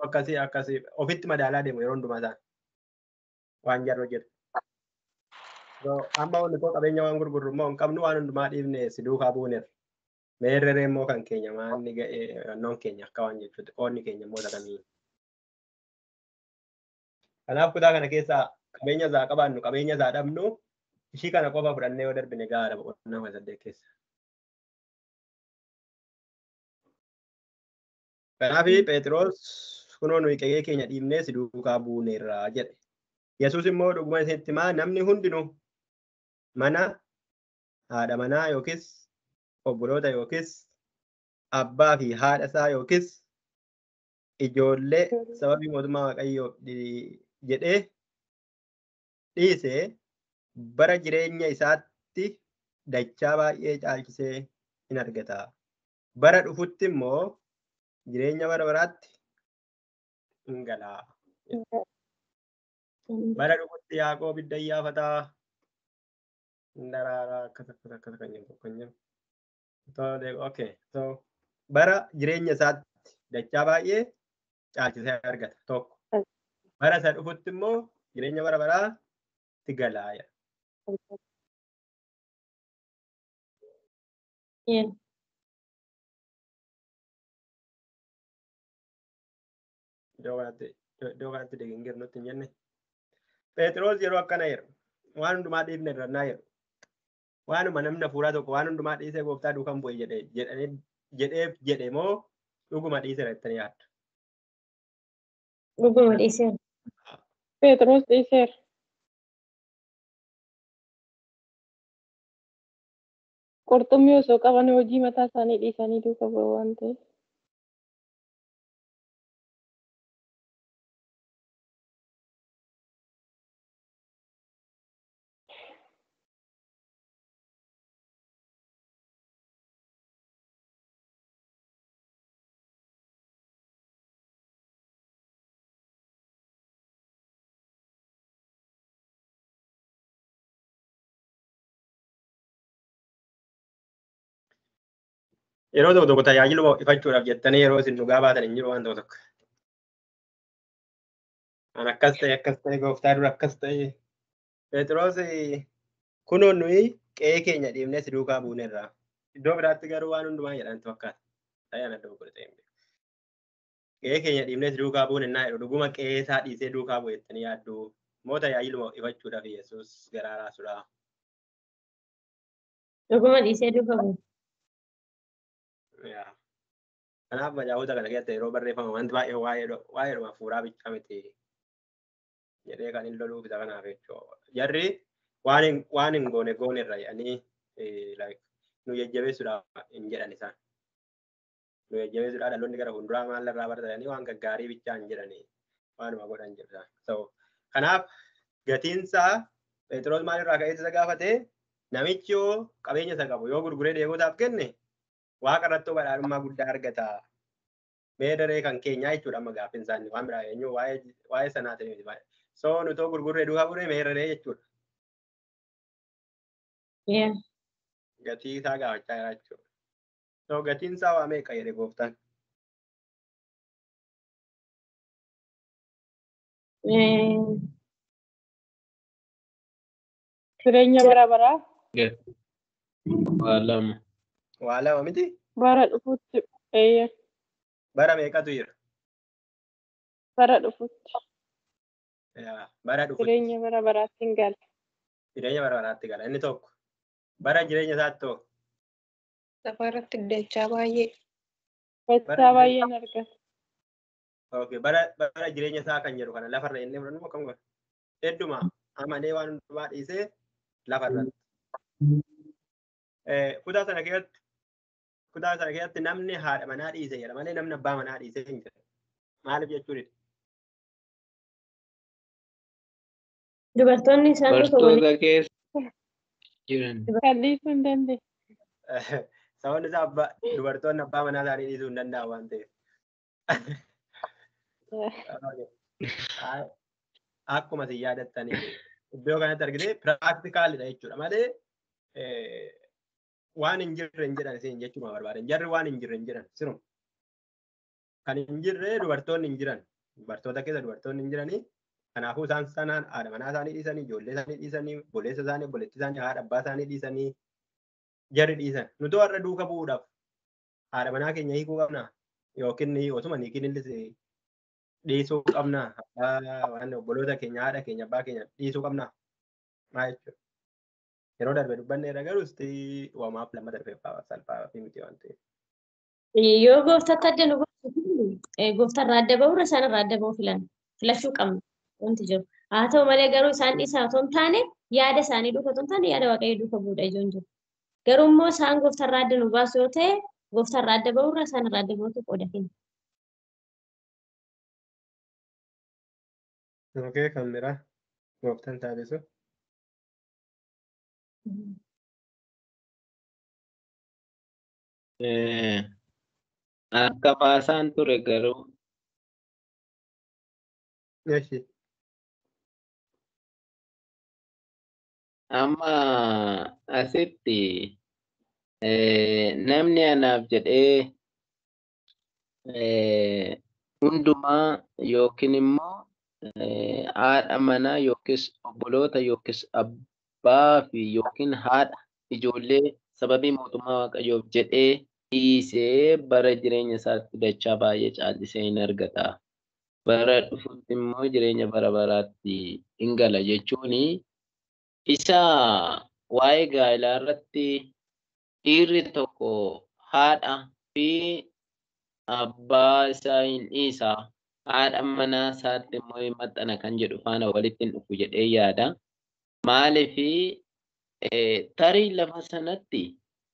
akkasii ofitti madaalaa deemu yeroo hundumaa isaan. Waan jarro jedhu. Amma wanti qabeenya waan gurgurru immoo hin qabnu waan hundumaa dhiibne si duukaa buuneerra. Meerree immoo kan keenya maanni ga'ee noon keenya akka waan jechuudha. Qoonni keenya immoo sakamii. Kanaaf kutaa kana keessaa qabeenya isaa qabaannu qabeenya isaa dhabnu ishii kana qofa fudhannee yoo darbine gaara boqonnaa 18 keessa. Kanaaf Phexros kunoo nuyi qe'ee keenya dhiibnee si duukaa buuneerra jedhe. Yesuus immoo dhuguma isinitti himaa namni hundinuu mana haadha manaa yookiis obboloota yookiis abbaa fi haadha isaa yookiis ijoollee sababii mootummaa Waaqayyoo jedhee dhiisee bara jireenya isaatti dachaa baay'ee caalchisee in argata. Bara dhufutti immoo jireenya bara baraatti in gala. Bara dhufutti Yaaqoob ibidda iyyafataa daraaraa akkas kan jiru. Okay. So bara jireenya isaatti dachaa baay'ee caalchisee argata tokko. Bara isa dhufutti immoo jireenya bara baraatti galaaya. Iddoo kanatti deegingir nutti hin jenne. Phexros yeroo akkana jedhu waan hundumaa dhiifne irrannaa jedhu. Waanuma namni fuuraa tokko waan hundumaa dhiisee gooftaa duukaan bu'e jedhe moo dhuguma dhiiseera jettanii yaaddu? Dhuguma dhiiseera. Phexros dhiiseera. Qurxummii osoo qaban hojii mataa isaanii dhiisanii duuka bu'u waan ta'eef. Yeroo tokko tajaajila ifachuudhaaf jettanii yeroo isin dhugaa baatan hin jiru waan tokko. An akkas ta'e gooftaa dura akkas ta'e. Phexros kunoo nuyi qe'ee keenya dhiibnee si duukaa buuneerra. Iddoo biraatti garuu waan hundumaa jedhantu fakkaata. Tayyaan adda boqote ta'e. Qe'ee keenya dhiibnee si duukaa buune naa jedhu dhuguma qe'ee isaa dhiisee duukaa bu'e jettanii yaaddu. Moo tajaajiluma ifachuudhaaf Yesuus garaa raasuudha. Dhuguma dhiisee duukaa bu'e. Kanaaf macaafota kana keessatti yeroo barreeffama wanti baay'ee waa'eedhuma fuuraa bichaa miti jedhee kan hin loluuf isa kanaaf jechuudha. Jarri waan hin goone irra jedhanii nu jajjabeessuudhaaf hin jedhan isaan. Nu jajjabeessuudhaaf dhaloonni gara fuulduraa maalirraa baratanii waan gaggaarii bichaa hin jedhanii waanuma godhan jedhu. Kanaaf gatiinsaa Phexros maalirraa ka'ee isa gaafate Namichi yoo qabeenya isa qabu yoo gurguree deegotaaf kenne waaqa irratti badhaadhummaa guddaa argata. Mee daree kan keenyaa jechuudha amma gaaffiin isaanii waan biraa eenyu waa'ee sanaa ta'e. So nutoo gurgurree duukaa buree mee daree jechuudha. Gatii isaa gaafachaa jira jechuudha. So gatiin isaa waa meeqa jedhe gooftaan? Jireenya bara baraa. Waa lama miti? Bara dhufutti. Bara meeqatu jira? Bara dhufutti. Bara dhufutti. Jireenya bara baraatti hin gala. Jireenya bara baraatti gala. Inni tokko bara jireenya isaatti ta'u. Lafa irratti dachaa baay'ee. Dachaa baay'een argata. Okay, bara jireenya isaa kan jedhu kana lafarra inni fudhannu akkam godha? Hedduma amanee waan hundumaa dhiisee lafarratti. Kutaa sana keessatti namni haadha manaa dhiise jedha malee namni abbaa manaa dhiisee hin jiru. Maaliif jechuudha? Dubartoonni isaan Bartoota keessa jiran. Kan dhiisuu hin dandeenye. Sababni isaa dubartoonni abbaa manaa isaanii dhiisuu hin danda'an waan ta'eef. Akkuma isin yaadattanii iddoo kanatti argitee piraaktikaalidha jechuudha malee waan hin jirre hin jedhan isin jechuudha barbaadan. Jarri waan hin jirre hin jedhan sinuma. Kan hin jirre dubartoonni hin jiran. Dubartoota keessa dubartoonni hin jiranii. Kanaafuu isaan sanaan haadha manaa isaanii dhiisanii, ijoollee isaanii dhiisanii, obboleessa isaanii, obboleettii isaanii, haadha abbaa isaanii dhiisanii jarri dhiisan. Nuti warra duuka bu'uudhaaf haadha manaa keenya hiikuu qabna yookiin osuma hiikin illee dhiisuu qabna. Waan obboloota keenya, haadha keenya, abbaa keenya dhiisuu qabna. Maal jechuudha? Yeroo darbe dubbanne irra garuu waamaaf lama darbee salphaa fi miti waan ta'eef. Yoo gooftatti adda nu godhu gooftarraa adda ba'uurra isaanirraa adda ba'uu filachuu qabna. Wanti jiru. Haa ta'u malee garuu isaan dhiisaa otoo hin taane yaada isaanii duuka otoo hin taane yaada waaqayyoo duuka bu'uudha ijoon jiru. Garuu immoo isaan gooftarraa adda nu baasu yoo ta'e gooftarraa adda ba'uurra isaanirraa adda ba'uutu qooda kenna. Okey, kan biraa gooftaan taasisu. Akka baasaan ture garuu. Eeshi. Amma asitti namni anaaf jedhee hundumaa yookiin immoo haadha manaa yookiis obboloota yookiis abbaa fi yookiin haadha ijoollee sababii mootummaa waaqayyoof jedhee dhiisee bara jireenya isaatti dachaa baay'ee caalchisee hin argata. Bara dhufutti immoo jireenya bara baraatti hin gala jechuun isa waa'ee gaa'elaa irratti dhiirri tokko haadha fi abbaa isaa hin dhiisa. Haadha manaa isaatti immoo hin maxxana kan jedhu faana walitti hin dhufu jedhee yaada. Maaliif tarii lafa sanatti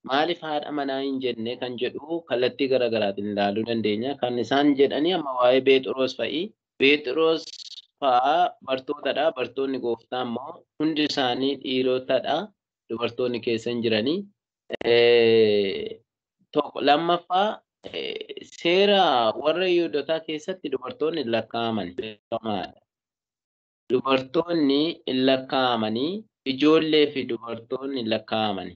maaliif haadha manaa hin jenne kan jedhu kallattii garaagaraatiin ilaaluu dandeenya. Kan isaan jedhanii amma waa'ee Beexroos fa'i. Beexroos fa'aa bartootadha. Bartoonni gooftaa immoo hundi isaanii dhiirotadha. Dubartoonni keessa hin jiranii. Lammaffaa seera warra Yihuudootaa keessatti dubartoonni hin lakkaa'aman. Dubartoonni hin lakkaa'amanii ijoollee fi dubartoonni hin lakkaa'amani.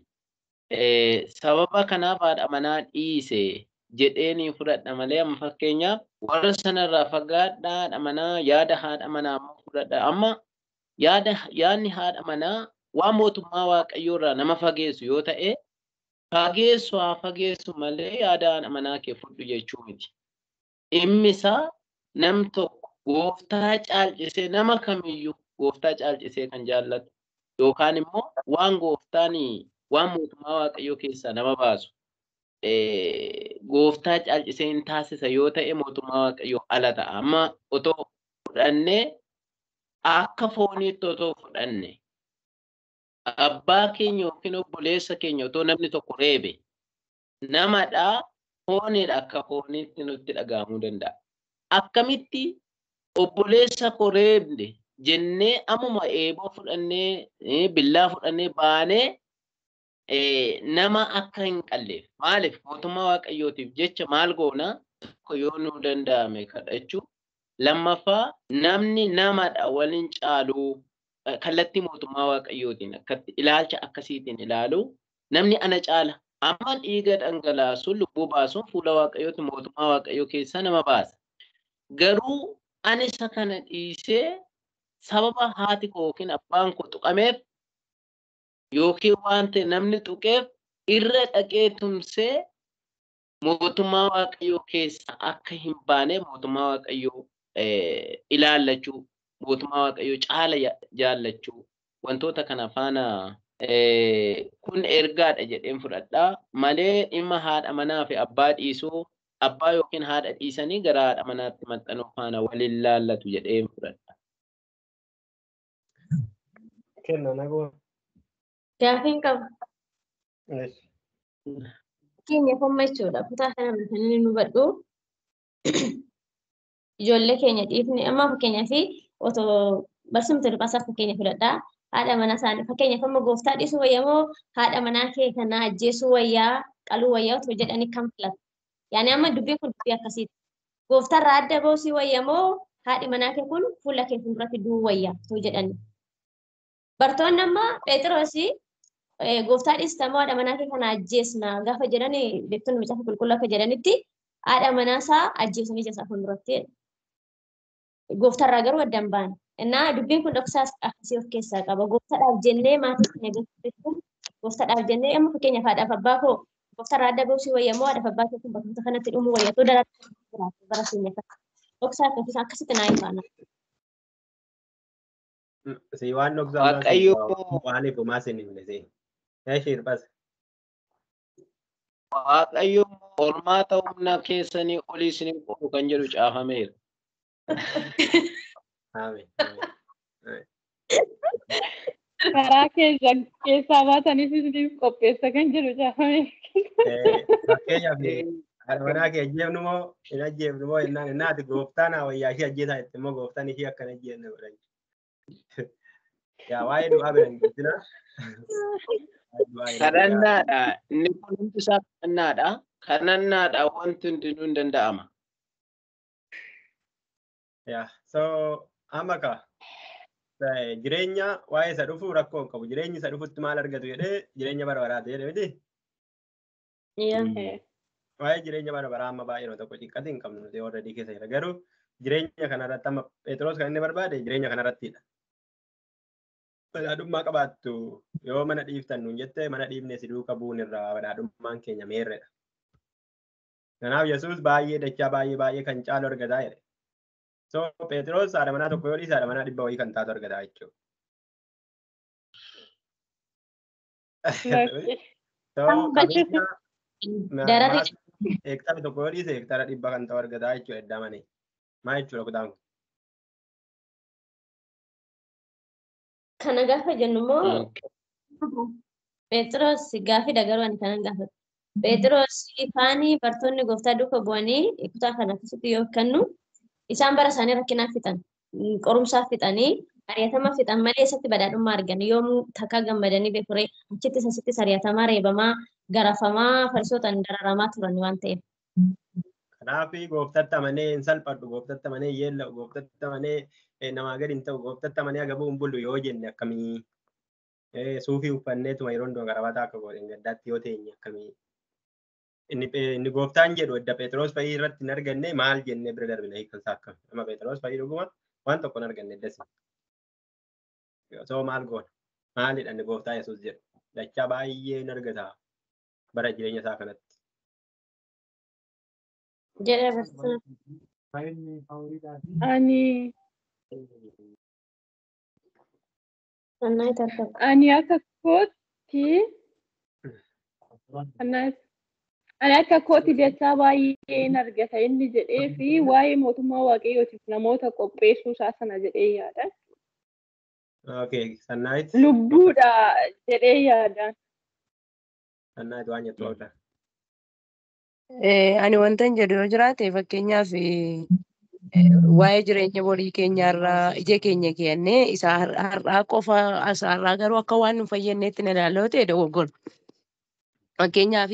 Sababa kanaaf haadha manaa dhiise jedheenii fudhadha malee amma fakkeenyaaf warra sanarraa fagaadhaa haadha manaa yaada haadha manaa immoo fudhadha. Amma yaadni haadha manaa waan mootummaa waaqayyoorraa nama fageessu yoo ta'e fageessu haa fageessu malee yaada haadha manaa kee fudhu jechuu miti. Dhimmi isaa nam tokko gooftaa caalchisee nama kamiyyuu gooftaa caalchisee kan jaallatu yookaan immoo waan gooftaan waan mootummaa waaqayyoo keessaa nama baasu gooftaa caalchisee hin taasisa yoo ta'e mootummaa waaqayyoo ala ta'a. Amma otoo fudhannee akka fooniitti otoo fudhanne abbaa keenya yookiin obboleessa keenya otoo namni tokko reebe namadhaa fooniidha akka fooniitti nutti dhaga'amuu danda'a. Akkamitti obboleessa koo reebne jennee ammuma eeboo fudhannee billaa fudhannee baanee nama akka hin qalleef maaliif mootummaa waaqayyootiif jecha maal goona tokko yoo nu danda'ame kadhachuu lammaffaa namni namadha waliin caaluu kallattii mootummaa waaqayyootiin akkatti ilaalcha akkasiitiin ilaalu namni ana caala amma dhiiga dhangalaasuun lubbuu baasuun fuula waaqayyooti mootummaa waaqayyoo keessa nama baasa garuu ani isa kana dhiisee sababa haati koo yookiin abbaan koo tuqameef yookiin wanta namni tuqeef irra dhaqee tumsee mootummaa waaqayyoo keessa akka hin baane mootummaa waaqayyoo ilaallachuu mootummaa waaqayyoo caala jaallachuu wantoota kana faana kun ergaadha jedheen fudhadhaa malee dhimma haadha manaa fi abbaa dhiisuu abbaa yookiin haadha dhiisanii gara haadha manaatti maxxanuu faana waliin laallatu jedheen fudhadhaa. Kenna nagoo. Gaafiin qaba. Keenya komma jechuudha. Kutaa kana kan inni nu badhu ijoollee keenya dhiifne amma fakkeenyaa fi otoo barsiifamtoota dhufaasaaf fakkeenya fudhadhaa. Haadha manaa isaanii fakkeenyaaf amma gooftaa dhiisuu wayyamoo haadha manaa kee kana ajjeesuu wayyaa qaluu wayyaa otoo jedhanii kam filata. Yaani amma dubbiin kun dubbii akkasiiti. Gooftarraa adda baasuu wayyamoo haadhi manaa kee kun fuula kee fuulduratti du'uu wayyaa otoo jedhanii. Bartoonni amma Phexroosii gooftaa dhiistamoo haadha manaa kee kana ajjeesna gaafa jedhanii beektonni macaafa qulqulluu akka jedhanitti haadha manaa isaa ajjeesanii jasa fuulduratti. Gooftarraa garuu addaan baane. Innaa dubbiin kun dhoksaas akkasii of keessaa qaba. Gooftaadhaaf jennee maatii keenya gaggeessuun gooftaadhaaf jennee amma fakkeenyaaf haadhaaf abbaa koo gooftarraa adda baasuu wayyamoo haadhaaf abbaa koo kun bakka kanatti dhumuu wayyatuu daraartuu jiraatu bara keenya fakkaata. Dhoksaa akkasitti naa himaana. Si waan dhoksaa waan ifumaa sin himne si. Shirphas. Waaqayyo hormaata humna keessanii olii isin qofu kan jedhu caafameera. Karaa keessaa baataniif isiniif qopheessa kan jedhu caafameera. Fakkeenyaaf haadha manaa kee ajjeefnu moo hin ajjeefnu moo innaati gooftaan wayyaa ishee ajjeesaa jetti immoo gooftaan ishee akka hin ajjeefne godhan. Yaa waa'ee du'aa biran geessina. Kadhannaadha. Inni kun hundi isaa kadhannaadha. Kadhannaadha wanti hundinuu hin danda'ama. Yeah, so amma ka jireenya waa'ee isa dhufu rakkoo hin qabu. Jireenyi isa dhufutti maal argatu jedhee jireenya bara baraati jedhe miti. Waa'ee jireenya bara baraa amma baay'ee yeroo tokko xiqqaati hin qabnu nuti already keessa jira. Garuu jireenya kanarratti amma Phexros kan inni barbaade jireenya kanarrattidha. Badhaadhummaa qabaattu yoo mana dhiiftan nuun jette mana dhiifne si duuka bu'uun irraa badhaadhummaan keenya meerredha. Kanaaf Yesuus baay'ee dachaa baay'ee kan caalu argataa jedhe. So Phexros haadha manaa tokko yoo dhiise haadha manaa 100 wayii kan taatu argataa jechuudha. So qabeenya heektaara tokko yoo dhiise heektaara 100 kan ta'u argataa jechuudha edda manee. Maal jechuudha kutaan kun? Kana gaafa jennu immoo Phexros gaafii dagaruu ani kanan gaafatu. Phexros faanii bartoonni gooftaa duuka bu'anii kutaa kana keessatti yoo kennu isaan bara isaanii rakkinaaf fixan qorumsaaf fixanii ari'atama fixan malee isatti badhaadhummaa argan yoomuu takka gammadanii beekuree achittis asittis ari'atamaa reebamaa garafamaa farisootaan dararamaa turan waan ta'eef. Kanaaf gooftatti amanee hin salphadhu gooftatti amanee yeella'u gooftatti amanee namaa gadi hin ta'u gooftatti amanee agabuu hin bullu yoo jenne akkamii suufii uffanneetuma yeroo hundoo garabataa akka godhan gaddaatti yoo teenye akkamii inni gooftaan jedhu edda Phexros fa'ii irratti hin arganne maal jennee bira darbina hiikansaa akkam nama Phexros fa'ii dhuguma waan tokko hin arganne eddasi. So maal goona maalidha inni gooftaa Yesuus jedhu dachaa baay'ee hin argata bara jireenya isaa kanatti. Jedhe barsiisa. Ani akka kootti ani akka kootti dachaa baay'ee hin argata inni jedhee fi waa'ee mootummaa waaqayyootiif namoota qopheessuu isaa sana jedhee yaada. Okay, Sannaayit. Lubbuudha jedhee yaada. Sannaayit waan jettu oolta. Ani wanta hin jedhu yoo jiraate fakkeenyaaf waa'ee jireenya borii keenyaarraa ija keenya kennee isa har'aa qofa har'aa garuu akka waan nu fayyadneetti na ilaaloo ta'e dogoggora. Fakkeenyaaf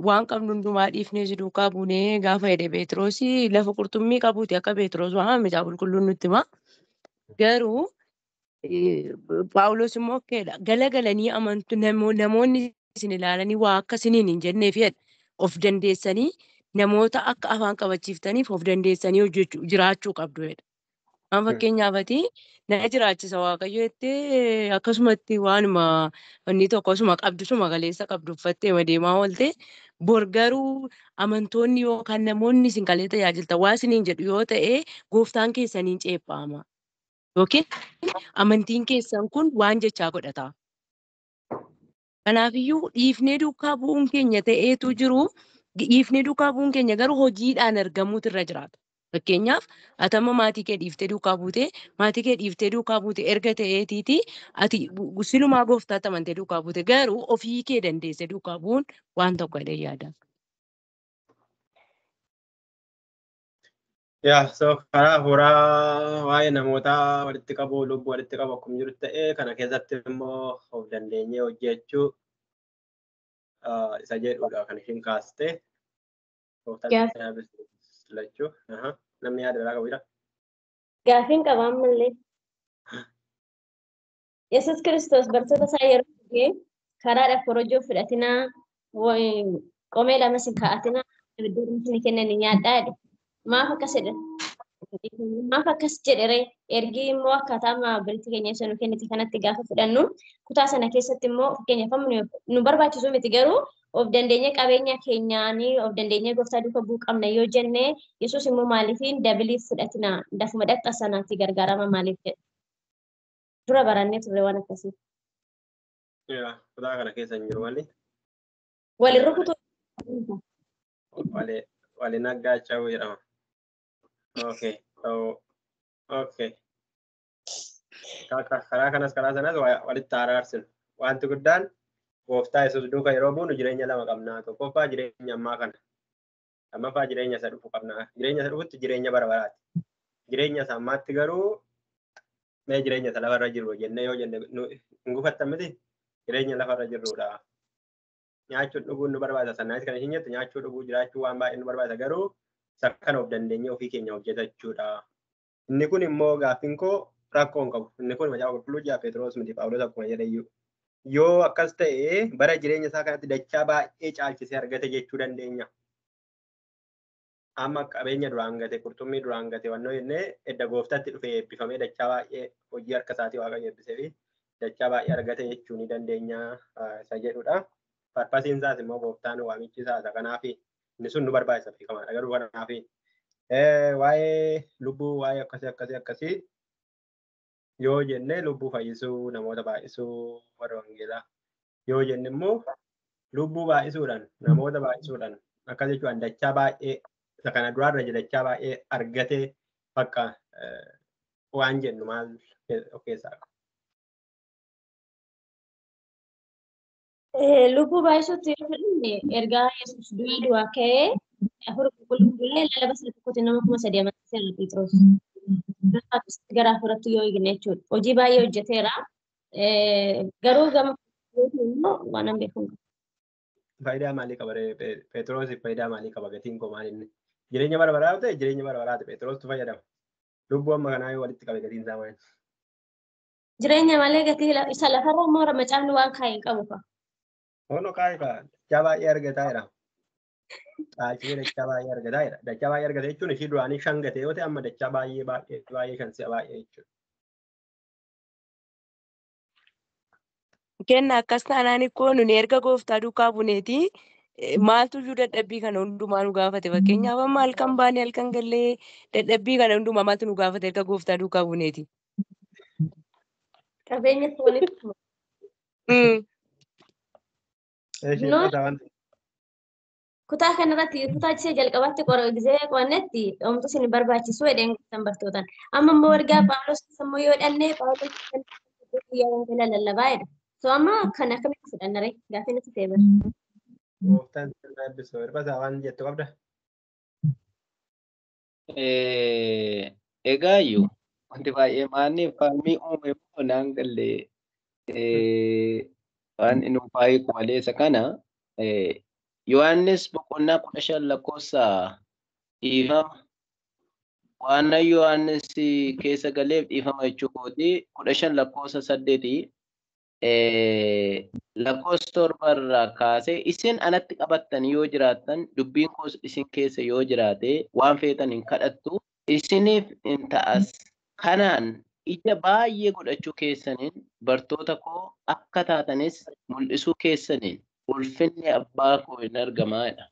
waan qabnu hundumaa dhiifnee si duukaa buunee gaafa jedhe Phexros lafa qurxummii qabuuti akka Phexros waan macaafa qulqulluun nutti hima. Garuu Phaawulos immoo okkeedha. Galagalanii amantu namoonni isin ilaalanii waa akka isiniin hin jenneef of dandeessanii namoota akka afaan qabachiiftaniif of dandeessanii hojjechuu jiraachuu qabdu jedha. Waan fakkeenyaafati na jiraachisa Waaqayyo jettee akkasumatti waanuma inni tokko asuma qabdu suma galeessa qabdu uffattee deemaa oolte bor garuu amantoonni yookaan namoonni isin kalee tajaajiltan waa isiniin jedhu yoo ta'e gooftaan keessaniin ceephaama. Yookiin amantiin keessan kun waan jechaa godhata. Kanaafiyyuu dhiifnee duukaa bu'uun keenya ta'eetu jiru. Dhiifnee duukaa bu'uun keenya garuu hojiidhaan argamuutu irra jiraata. Fakkeenyaaf atama maatii kee dhiiftee duukaa buutee maatii kee dhiiftee duukaa buute erga ta'eetiiti ati silumaa gooftaatti amantee duukaa buute garuu ofii kee dandeessee duukaa bu'uun waan tokko jedhee yaada. So karaa horaa waa'ee namoota walitti qabu lubbuu walitti qabu akkuma jiru ta'ee kana keessatti immoo of dandeenyee hojjechuu isa jedhudha kan ishiin kaaste. Namni yaada biraa qabudha. Gaafiin qabaan mallee. Yesuus Kiristoos bartoota isaa yeroo dhugee karaadhaaf korojoo fudhatinaa qomee lama sin kaa'atinaa ibidduu dhumsini kennan nyaadhaa jedhe. Maaf akkas jedhe? Maaf akkas jedhe ergi immoo akkaataa biritti keenya isa nu kennite kanatti gaafa fudhannu kutaa sana keessatti immoo fakkeenyaaf nu barbaachisu miti garuu of dandeenya qabeenya keenyaanii of dandeenya gooftaa duuka bu'uu qabna yoo jenne Yesuus immoo maaliifiin dabiliif fudhatina dafuma dhaqxa sanaatti gargaarama maaliif jedhe? Dura barannee turre waan akkasii. Kutaa kana keessa hin jiru malee. Walin rukutu. Walin aggaachaa jedhama. Okay. Karaa kanas karaa sanas walitti araarsinu. Wanti guddaan gooftaa Yesuus duuka yeroo buunu jireenya lama qabna. Tokkoffaa jireenya ammaa kana. Lammaffaa jireenya isa dhufu qabna. Jireenya isa dhufutti jireenya bara baraati. Jireenya isa ammaatti garuu mee jireenya isa lafarra jiru jennee yoo jenne hin gufattan miti jireenya lafarra jirrudha. Nyaachuun dhuguun nu barbaada. Sannaas kan ishin jettu nyaachuu dhuguu jiraachuu waan baay'ee nu barbaada garuu isa kana of dandeenyee ofii keenya hojjetachuudha. Inni kun immoo gaaffiin koo rakkoo hin qabu. Inni kun macaafa qulqulluu ja'a Phexros miti Phaawulos akkuma jedhayyuu. Yoo akkas ta'e bara jireenya isaa kanatti dachaa baay'ee caalchisee argate jechuu dandeenya. Amma qabeenya duraan gate qurxummii duraan gate wannoo jennee edda gooftatti dhufee eebbifamee dachaa baay'ee hojii harka isaatii waaqayyo eebbisee fi dachaa baay'ee argate jechuu ni dandeenya isa jedhudha. Farfasiin isaas immoo gooftaan waamichi isaa isa kanaaf inni sun nu barbaachisa beekamaadha garuu kanaaf waa'ee lubbuu waa'ee akkasii yoo jenne lubbuu fayyisuu namoota baay'isuu warra wangeelaa yoo jenne immoo lubbuu baay'isuudhaan namoota baay'isuudhaan akkas jechuun dachaa baay'ee isa kana duraarra dachaa baay'ee argatee bakka waan jennu maal of keessaa qaba. Lubbuu baay'isuutti yoo fedhanne ergaa Yesuus du'aa ka'ee afur qulqulluun lallaba sana tokkotti nama 3,000 amansiiseera Phexros. Gara afuratti yoo eegne jechuudha. Hojii baay'ee hojjeteera. Garuu gama immoo waan hin beekamu. Faayidaa maalii qaba Phexros faayidaa maalii qaba gatiin koo maal inni? Jireenya bara baraa ta'e jireenya bara baraati Phexrostu fayyadama. Lubbuu amma kanaa yoo walitti qabe gatiin isaa maali? Jireenya malee gatii isa lafarra immoo macaafni waan kaa'e hin qabu fa'a. Ono kaa'e dachaa baay'ee argataa jira. Caalchee dachaa baay'ee argataa jira. Dachaa baay'ee argata jechuun ishii duraanii shan gate yoo ta'e amma dachaa baay'ee kan si'a baay'ee jechuudha. Kenna akkas taanaan ikkoo nuni erga gooftaa duukaa buneeti maaltu iyyuu dadhabbii kana hundumaa nu gaafate fakkeenyaaf amma halkan baanee halkan gallee dadhabbii kana hundumaa maaltu nu gaafate erga gooftaa duukaa buneeti. Qabeenya walitti. Kutaa kanarratti kutaa ishee jalqabaatti gisee qo'annetti omtu isin barbaachisu jedheen kan bartootan. Amma immoo ergaa Phaawulos immoo yoo dhannee Phaawulos guyyaa wangeelaa lallabaa jedha. So amma kan akkamitti fudhannare gaafiin itti ta'e bara. Gooftaan sirna eebbisuu hirbasaa waan jettu qabda. Egaa iyyuu wanti baay'ee maanni falmii uume naan gallee waan inni baay'ee qubaleessa kana Yohaannis boqonnaa 15 lakkoofsa dhiifama. Waan Yohaannis keessa galeef dhiifama jechuu kooti 15 lakkoofsa 8 lakkoofsa 7 irraa kaasee isin anatti qabattan yoo jiraattan dubbiin koos isin keessa yoo jiraate waan feetan hin kadhattu isiniif hin ta'as. Kanaan ija baay'ee godhachuu keessaniin bartoota koo akka taatanis mul'isuu keessaniin ulfinni abbaa koo hin argamaadha.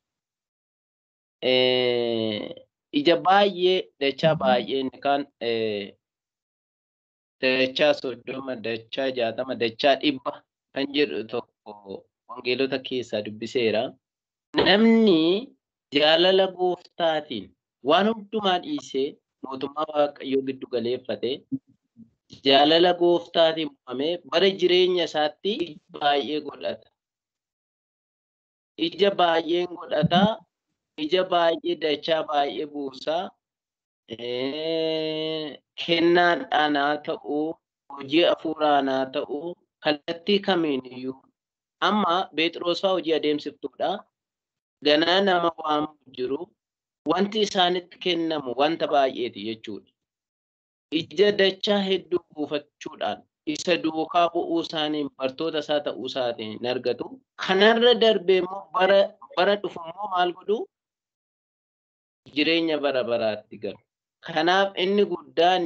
Ija baay'ee dachaa baay'ee inni kaan dachaa 30 dachaa 60 dachaa 100 kan jedhu tokko wangeelota keessaa dubbiseera. Namni jaalala gooftaatiin waan hundumaa dhiisee mootummaa waaqayyoo giddu galeeffate jaalala gooftaatiin bu'amee bara jireenya isaatti baay'ee godhata. Ija baay'een godhataa. Ija baay'ee dachaa baay'ee buusaa kennaadhaan haa ta'uu hojii hafuuraan haa ta'uu kallattii kamiiniyyuu amma Phexros fa'aa hojii adeemsiftuudha. Ganaa nama waamu jiru wanti isaanitti kennamu wanta baay'eeti jechuudha. Ija dachaa hedduu buufachuudhaan isa duukaa bu'uu isaaniin bartoota isaa ta'uu isaatiin hin argatu. Kanarra darbee immoo bara dhufu immoo maal godhu? Jireenya bara baraatti galu. Kanaaf inni guddaan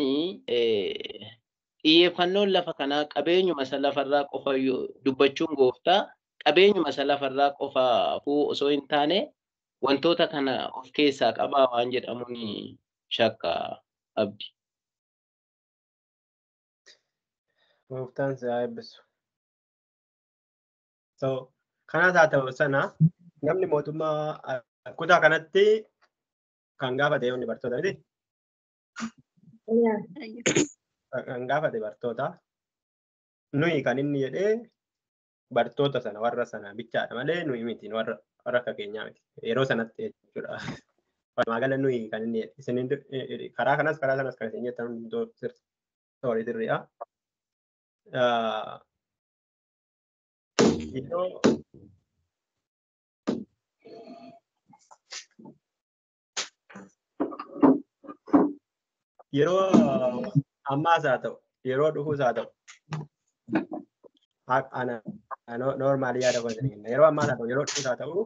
xiyyeeffannoon lafa kanaa qabeenyuma isa lafarraa qofa dubbachuun gooftaa qabeenyuma isa lafarraa qofa osoo hin taane wantoota kana of keessaa qabaa waan jedhamuun shakka abdi. Gooftaan si haa eebbisu. Kanas haa ta'u sana namni mootummaa kutaa kanatti kan gaafate yoonni bartoota miti. Kan gaafate bartoota nuyi kan inni jedhee bartoota sana warra sana bichaadha malee nuyi miti warra akka keenyaa miti. Yeroo sanatti jechuudha. Magaalaa nuyi kan inni jedhe karaa kanas karaa sanas kan isin jettan sirrii sirriidha. Yeroo ammaas haa ta'u yeroo dhufuus haa ta'u noormaalii yaada gosa yeroo ammaas haa ta'u yeroo dhufuus haa ta'u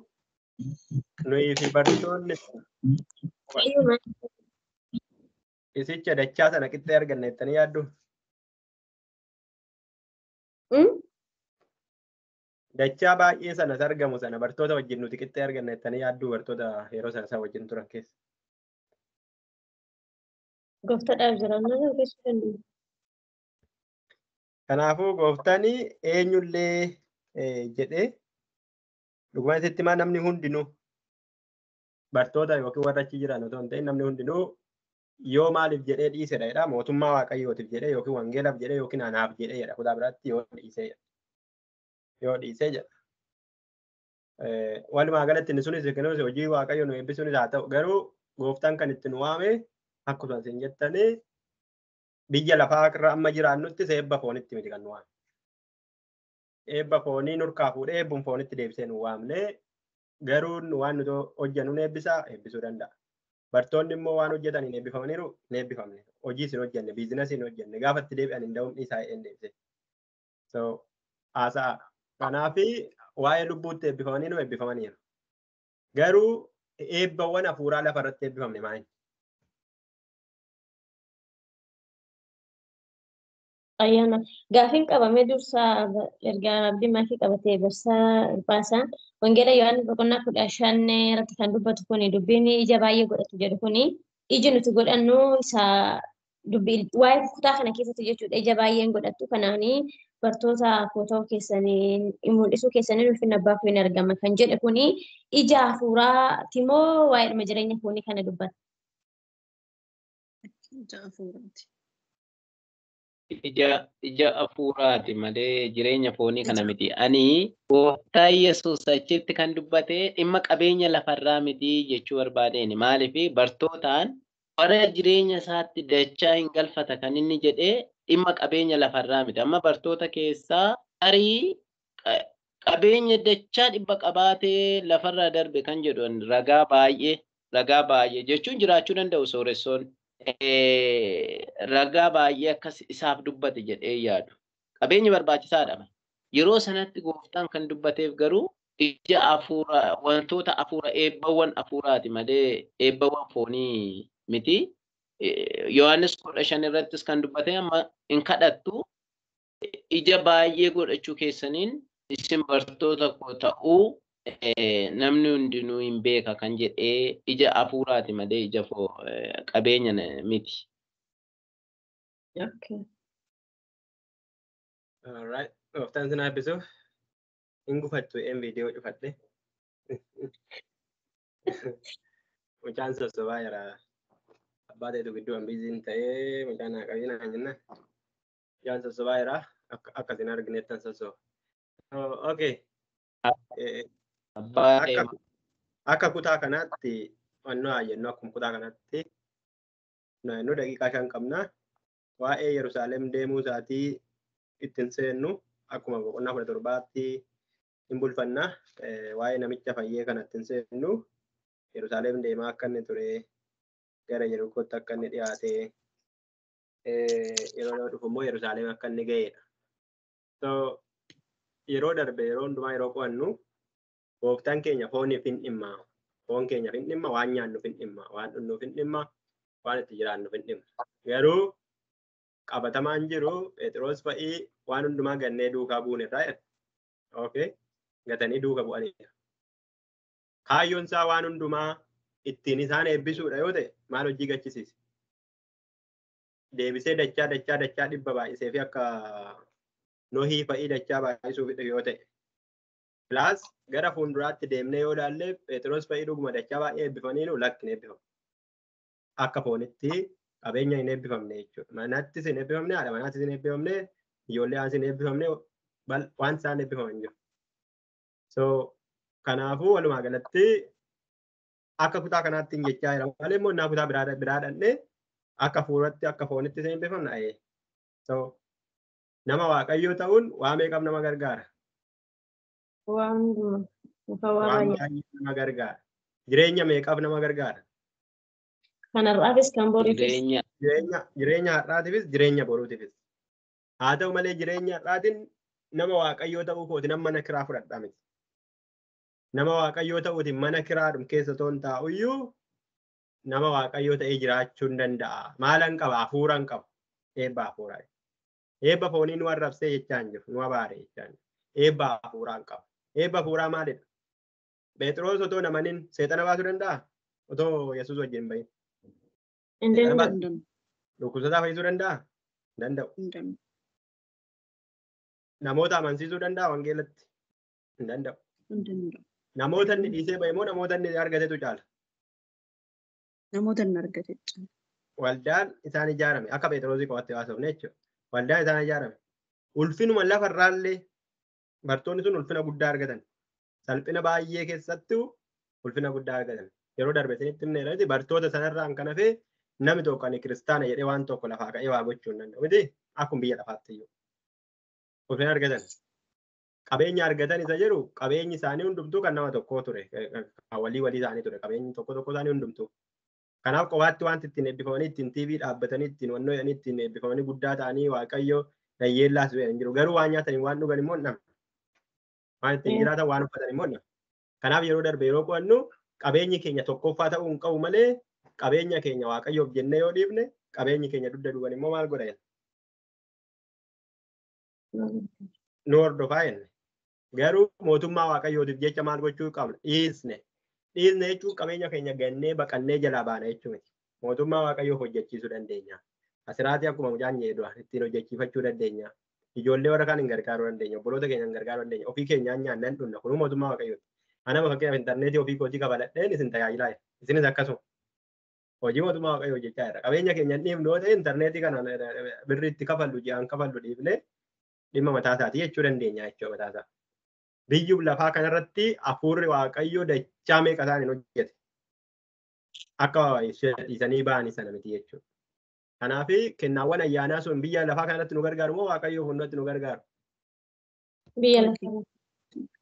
nuyi fi bartoonni isicha dachaa sana qixxee arganna jettanii yaaddu. Dachaa baay'ee sanas argamu sana bartoota wajjin nuti qixxee arganna jettanii yaaddu bartoota yeroo sana isaa wajjin turan keessa. Gooftaadhaaf jiraannaa keessatti danda'u. Kanaafuu gooftaan eenyullee jedhee dhuguma isitti himaa namni hundinuu bartoota yookiin warra achi jiran otoo hin ta'in namni hundinuu yoo maaliif jedhee dhiisedha jedha mootummaa waaqayyootiif jedhee yookiin wangeelaaf jedhee yookiin anaaf jedhee jedha kutaa biraatti yoo dhiisee jedha. Yoo dhiisee jedha. Walumaa galatti inni sunis hojii waaqayyo nu eebbisuunis haa ta'u garuu gooftaan kan itti nu waame akkuma isin jettanii biyya lafaa irra amma jiraannutti eebba foonitti miti kan nu waame. Eebba foonii nurkaa fuudhee eebbuun foonitti deebisee nu waamne garuu waan nuti hojjennu nu eebbisuu danda'a. Bartoonni immoo waan hojjetaniin eebbifamaniiru hin eebbifamne. Hojii isin hojjenne biizinasii hin hojjenne gaafa itti deebi'an hin da'uun isaa hin deebise. Haasa'a. Kanaaf waa'ee lubbuutti eebbifamanii nu eebbifamaniiru. Garuu eebbawwan hafuuraa lafarratti eebbifamne maali? Ayyaana gaafiin qabamee dursaa ergaa abdii maakii qabatee barsaa baasaan wangeela Yohaannis boqonnaa 15 irratti kan dubbatu kuni dubbiin ija baay'ee godhatu jedhu kuni iji nuti godhannu isa dubbii waa'ee kutaa kana keessatti jechuudha ija baay'een godhattu kanaanii bartoota footoo keessanii mul'isuu keessanii ulfinna abbaa koo hin argama kan jedhe kuni ija hafuuraati moo waa'ee dhuma jireenya foonii kana dubbata? Ija hafuuraati. Ija hafuuraati malee jireenya foonii kana miti. Ani gooftaa Yesuus achitti kan dubbate dhimma qabeenya lafarraa miti jechuu barbaadeen maaliif bartootaan bara jireenya isaatti dachaa hin galfata kan inni jedhee dhimma qabeenya lafarraa miti. Amma bartoota keessaa tarii qabeenya dachaa dhibba qabaatee lafarraa darbe kan jedhan ragaa baay'ee jechuun jiraachuu danda'u sooressoon ragaa baay'ee akkas isaaf dubbate jedhee yaadu. Qabeenyi barbaachisaadha. Yeroo sanatti gooftaan kan dubbateef garuu ija hafuura wantoota hafuura eebbawwan hafuuraati malee eebbawwan foonii miti. Yohaannis 15 irrattis kan dubbate amma hin kadhattu ija baay'ee godhachuu keessaniin isin bartoota koo ta'uu namni hundinuu hin beeka kan jedhee ija hafuuraati malee ija qabeenya miti. Okay. Alright. Gooftaan sin eebbisu. Hin gufattu viidiyoo cufadhe. Mucaan sossobaa jira. Abbaa ta'etu gidduu biiziin ta'ee mucaan naa qabina jenna. Mucaan sossobaa jira. Akkasin argineettan sossoba. Okay. Akka kutaa kanaatti wannoo hayyannoo akkuma kutaa kanaatti naannoo daqiiqaa 5 qabna. Waa'ee Yerusaalem deemuu isaatii ittiin seennu akkuma boqonnaa 17tti hin bulfanna. Waa'ee namicha fayyee kanatti hin seennu. Yerusaalem deemaa akka inni ture gara Yerikootti akka inni dhiyaate yeroo dhufu immoo Yerusaalem akka inni ga'edha. So yeroo darbe yeroo hundumaa yeroo qo'annu gooftaan keenya fooniif hin dhimma. Foon keenyaaf hin dhimma, waan nyaannuuf hin dhimma, waan dhunnuuf hin dhimma, waan itti jiraannuuf hin dhimma. Garuu qabatamaan jiru Phexros fa'ii waan hundumaa gannee duukaa bu'uun irraa jedha. Okay? Gatanii duuka bu'anidha. Kaayyoon isaa waan hundumaa ittiin isaan eebbisuudha yoo ta'e maal hojii gachisiise? Deebisee dachaa dhibba baay'isee fi akka Nohii fa'ii dachaa baay'isuuf yoo ta'e. Pilaas gara fuulduraatti deemnee yoo ilaalle Phexros fa'ii dhuguma dachaa baay'ee eebbifamaniiru lakkin eebbifamu. Akka foonitti qabeenya hin eebbifamne jechuudha. Manattis hin eebbifamne, haadha manaattis hin eebbifamne, ijoollee aansi hin eebbifamne waan isaan eebbifaman jiru. So kanaafuu walumaa galatti akka kutaa kanaatti hin jechaa jira. Malee immoo innaa kutaa biraa dhannee akka fuuratti akka foonitti hin eebbifamna. So nama waaqayyoo ta'uun waa meeqaf nama gargaara? Waan baay'ee nama gargaara. Jireenya meeqaf nama gargaara? Kanarraafis kan boriifis. Jireenya har'aatiifis jireenya boruutiifis. Haa ta'u malee jireenya har'aatiin nama waaqayyoo ta'uu kooti nama mana kiraa fudhadhaa miti. Nama waaqayyoo ta'uutiin mana kiraadhum keessa toon taa'uyyuu nama waaqayyoo ta'ee jiraachuu hin danda'a. Maalan qaba? Hafuuran qaba. Eebba hafuuraa. Eebba foonii nu arrabsee jechaan jiru. Nu abaare jechaan jiru. Eebba hafuuraan qaba. Eebba hafuuraa maalidha? Phexros otoo namanin seexana baasuu danda'a? Otoo Yesuus wajjin bahin. Dhukkubsataa fayyisuu danda'a? Danda'u. Namoota amansiisuu danda'a wangeelatti? Hin danda'u. Namoota inni dhiisee bahe moo namoota inni argatetu caala? Namoota inni argatetu. Waldaan isaan ijaarame akka Phexrosii qofaatti haasofne jechuudha. Waldaan isaan ijaarame. Ulfinuma lafarraallee bartoonni sun ulfina guddaa argatan. Salphina baay'ee keessattuu ulfina guddaa argatan. Yeroo darbe isinitti himne irratti bartoota sanarraan kan hafe namni tokko ani kiristaana jedhee waan tokko lafaa ka'ee waa gochuu hin danda'u. Miti akkuma biyya lafaatti iyyuu. Ulfina argatan. Qabeenya argatan isa jedhu qabeenyi isaanii hundumtuu kan nama tokkoo ture. Walii isaanii ture. Qabeenyi tokko isaanii hundumtuu. Kanaaf qofaatti wanti ittiin eebbifamanii ittiin TV dhaabbatanii ittiin wannoo jedhanii ittiin eebbifamanii guddaa ta'anii waaqayyo nayyeellaas hin jiru. Garuu waan nyaatan waan dhugan immoo nama. Waan ittiin jiraatan waan uffatan immoo nama. Kanaaf yeroo darbe yeroo qo'annu qabeenyi keenya tokkoffaa ta'uu hin qabu malee qabeenya keenya waaqayyoof jennee yoo dhiifne qabeenyi keenya dugda duuban immoo maal godha jenna? Nu hordofaa jenne. Garuu mootummaa waaqayyootiif jecha maal gochuu qabna? Dhiisne. Dhiisne jechuun qabeenya keenya gannee baqannee jalaa baana jechuu miti. Mootummaa waaqayyoof hojjechiisuu dandeenya. Asirratti akkuma mucaan jedhu ittiin hojjechiifachuu dandeenya. Ijoollee warra kaan hin gargaaruu dandeenya. Obboloota keenya hin gargaaruu dandeenya. Ofii keenyaan nyaannan dhunna. Kun mootummaa waaqayyooti. Anama fakkeenyaaf intarneetii ofii kootii kafaladheen isin tajaajilaa jira. Isinis akkasuma. Hojii mootummaa waaqayyoo hojjechaa jira. Qabeenya keenya dhiifnu yoo ta'e intarneetii kana birriitti kafallu ji'aan kafallu dhiifnee dhimma mataa isaatii jechuu dandeenya jechuudha mataa isaa. Biyyuuf lafaa kanarratti hafuurri waaqayyoo dachaa meeqa isaan hin hojjete. Akka dhiisanii ba'anii sana miti jechuudha. Kanaaf kennaawwan ayyaanaa sun biyya lafaa kanarratti nu gargaaru moo waaqayyoo hundatti nu gargaaru? Biyya lafaa.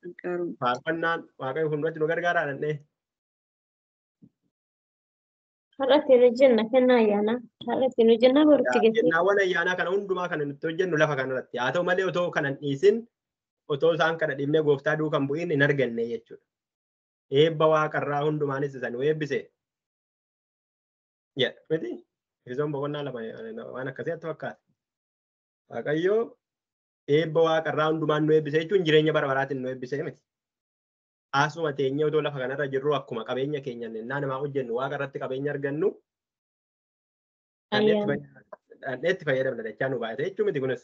gargaaruun. Faarfannaan waaqayyo hundatti nu gargaaraa danda'e. Har'atti nu jenna kennaa ayyaana. Har'atti nu jenna borutti geesse. Kennaawwan ayyaanaa kana hundumaa kana nuti hojjennu lafa kanarratti. Haa ta'u malee otoo kana hin dhiisin otoo isaan kana dhiibnee gooftaa duukan bu'iin hin arganne jechuudha. Eebba waaqarraa hundumaanis isan eebbise. Jedha miti. Efesoon boqonnaa lama waan akkasiitti fakkaata. Waaqayyo eebba waaqarraa hundumaan nu eebbise jechuun jireenya bara baraatiin nu eebbise miti. Asuma teenyee otoo lafa kanarra jirru akkuma qabeenya keenya nennaa namaa hojjennu waaqa irratti qabeenya argannu dhandheetti fayyadamna dachaa nu baay'ate jechuun miti kunis.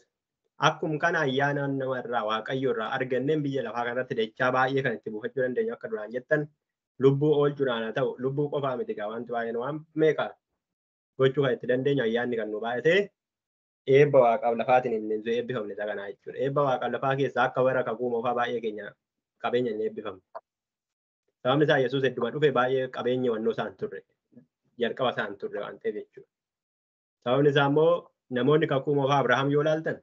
Akkuma kana ayyaana namarraa waaqayyo irraa arganneen biyya lafaa kanarratti dachaa baay'ee kan itti buufachuu dandeenyu akka duraan jettan lubbuu oolchuudhaan haa ta'u lubbuu qofaa miti gaa wanti baay'een waan meeqa gochuu kan itti dandeenyu ayyaanni kan nu baay'ate eebba waaqaaf lafaatiin hin eebbifamne isa kanaa jechuudha. Eebba waaqaaf lafaa keessaa akka warra kakuu moofaa baay'ee keenya qabeenya hin eebbifamne. Sababni isaa Yesuus hedduma dhufe baay'ee qabeenya wannoo isaan turre jalqaba isaan turre waan ta'eef jechuudha. Sababni isaa immoo namoonni kakuu moofaa Abrahaam yoo ilaaltan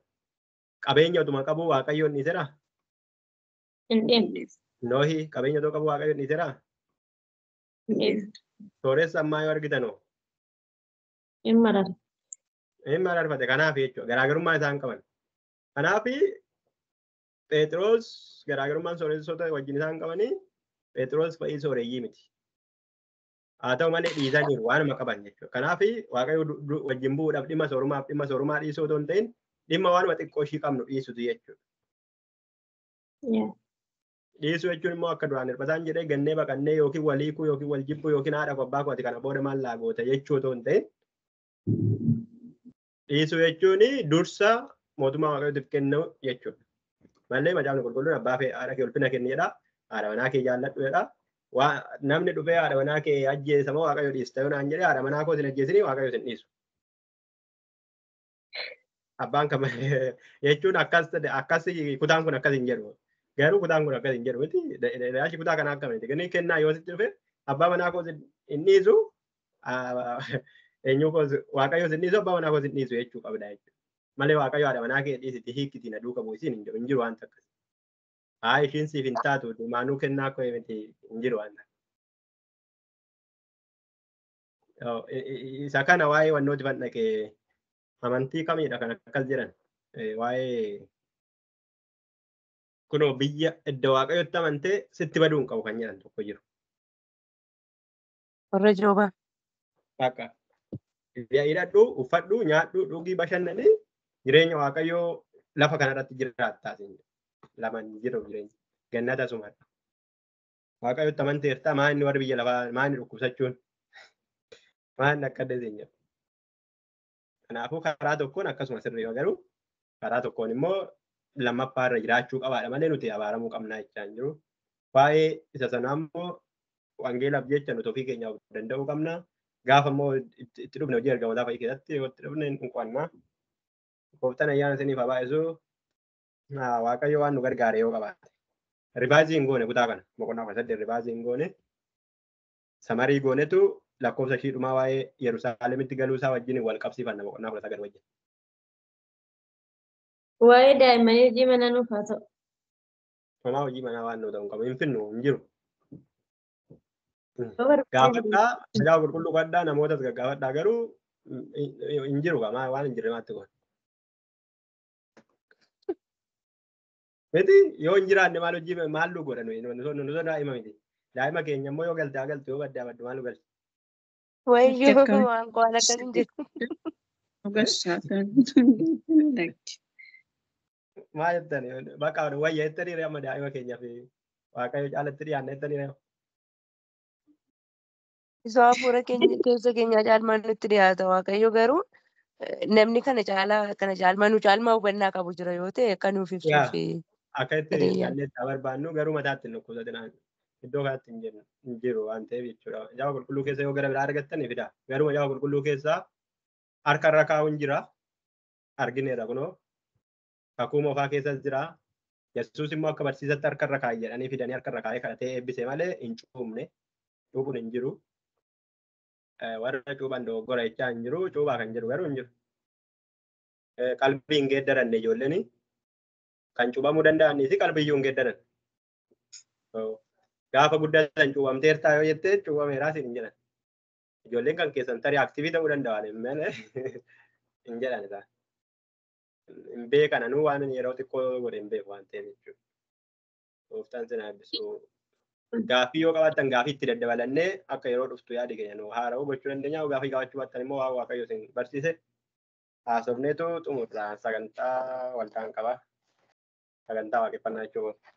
qabeenya utuma qabu waaqayyoon dhiiseera. Noohi qabeenya otoo qabu waaqayyoon dhiiseera. Sooressa ammaa yoo argitanoo. Hin mararfate kanaaf jechuudha garaagarummaa isaan qaban. Kanaaf Phexros garaagarummaan sooressota wajjin isaan qabanii Phexros fa'ii sooreyyii miti. Haa ta'u malee dhiisaniiru waanuma qaban jechuudha. Kanaaf waaqayyo wajjin bu'uudhaaf dhimma soorumaa dhiisuu otoo hin ta'in dhimma waanuma xiqqoo ishii qabnu dhiisutu jechuudha. Dhiisuu jechuun immoo akka duraan hirbataan jedhee gannee baqannee yookiin waliikuu yookiin wal jibbuu yookiin haadha abbaa kooti kana booda maal laagoota jechuu otoo hin ta'in dhiisuu jechuun dursa mootummaa waaqayyootiif kennu jechuudha. Mallee macaafni qulqulluun abbaa fi haadha kee ulfina kenni jedha. Haadha manaa kee jaalladhu jedha. Namni dhufee haadha manaa kee ajjeesamoo waaqayyo dhiista yoo naan jedhee haadha manaa koo isin ajjeesanii waaqayyo isin dhiisu. Abbaan kam jechuun akkas kutaan kun akkas hin jedhu. Garuu kutaan kun akkas hin jedhu miti. Ilaalchi kutaa kanaa akkamiti. Gani kennaa yoo sitti dhufe abbaa manaa koo hin dhiisu eenyu koo waaqayyo isin dhiisu abbaa manaa koo isin dhiisu jechuu qabda jechuudha. Malee waaqayyo haadha manaa kee dhiisiti hiikkiti na duuka bu'isin hin jiru waan takkas. Haa ishiin siif hin taatu maanuu kennaa koo miti hin jiru waan takkas. Isa kana waa'ee wannooti fannaqee amantii kamiidha kan akkas jedhan waa'ee kunoo biyya edda waaqayyotti amantee sitti baduu hin qabu kan jedhan tokko jiru. Warra Joobaa. Bakka hidhadhu uffadhu nyaadhu dhugii bashannanii jireenya waaqayyoo lafa kanarratti jiraattaa laman jiru jireenya gannata sumadha. Waaqayyotti amanteerta maa inni warri biyya lafaa maa inni dhukkubsachuun maa inni akka adda jiru. Kanaafuu karaa tokkoon akkasuma sirrii garuu karaa tokkoon immoo lammaffaa irra jiraachuu qabaadha malee nuti abaaramuu qabnaa jechaa hin jiru. Waa'ee isa sanaa immoo wangeelaaf jecha nuti ofii keenyaaf danda'uu qabna. Gaafa immoo itti dhufne hojii ergamootaa fa'ii keessatti yoo itti dhufne hin qo'annaa. Gooftaan ayyaana isiniif haa baay'isu waaqayyo waan nu gargaare yoo qabaate. Ribaazii hin goone kutaa kana boqonnaa 18 ribaazii hin goone samarii goonetu lakkoofsa ishii dhumaa waa'ee Yerusaalemitti galuu isaa wajjin wal qabsiifanna boqonnaa 19 wajjin. Waa'ee daa'immanii hojii manaa nuuf haa ta'u. Homaa hojii manaa waan nu ta'u hin qabu hin finnu hin jiru. Gaafadhaa tajaajila qulqulluu kadhaa namootas gaggaafadhaa garuu hin jiru waan hin jirre maatti goone. Miti yoo hin jiraanne maal hojii maal nu godhan nu daa'ima miti. Daa'ima keenya immoo yoo galte haa galtu yoo baddaa baddu maal nu galti. Wayyoo waan qo'an akkas hin jiru. Maal jettani bakka wayya jettanii amma daa'ima keenyaaf waaqayyo caalatti dhiyaanna jettanii reema. Isa hafuura keessa keenyaa caalmaan nutti dhiyaata waaqayyo garuu namni kana caalmaa nu caalmaa hubannaa qabu jira yoo ta'e akka nuuf ibsuuf. Akka itti jaalletti barbaannu garuu mataatti hin dhukkubsatinaan iddoo kanatti hin jiru waan ta'eef jechuudha. Jaafa qulqulluu keessa yoo gara biraa argattan fida. Garuu jaafa qulqulluu keessaa harka irra kaa'uun jira. Argineera kunoo. Kakuu moofaa keessas jira. Yesuus immoo akka barsiisatti harka irra kaa'e jedhanii fidanii harka irra kaa'ee kadhatee eebbise malee hin cuubne. Cuubuun hin jiru. Warra cuuban dogoggora jechaa hin jiru. Cuubaa kan jiru garuu hin jiru. Qalbii hin geeddaranne ijoolleen kan cuubamuu danda'anii fi qalbiyyuu hin geeddaran. Gaafa guddatan cuubamteertaa yoo jettee cuubameeraa siin hin jedhan. Ijoolleen kan keessan tarii aktiivii ta'uu danda'an malee hin jedhan isaa. Hin beekan anuu waan yeroo xiqqoo godhe hin beeku waan ta'eef jechuudha. Gooftaan sin eebbisu. Gaaffii yoo qabaattan gaaffii itti daddabalannee akka yeroo dhuftu yaadi keenya nu haara'uu gochuu dandeenya. Gaaffii qabaachuu baattan immoo waan Waaqayyo isin barsiise haasofneetu xumurra sagantaa waltaan qaba. Sagantaa waaqeffannaa jechuudha.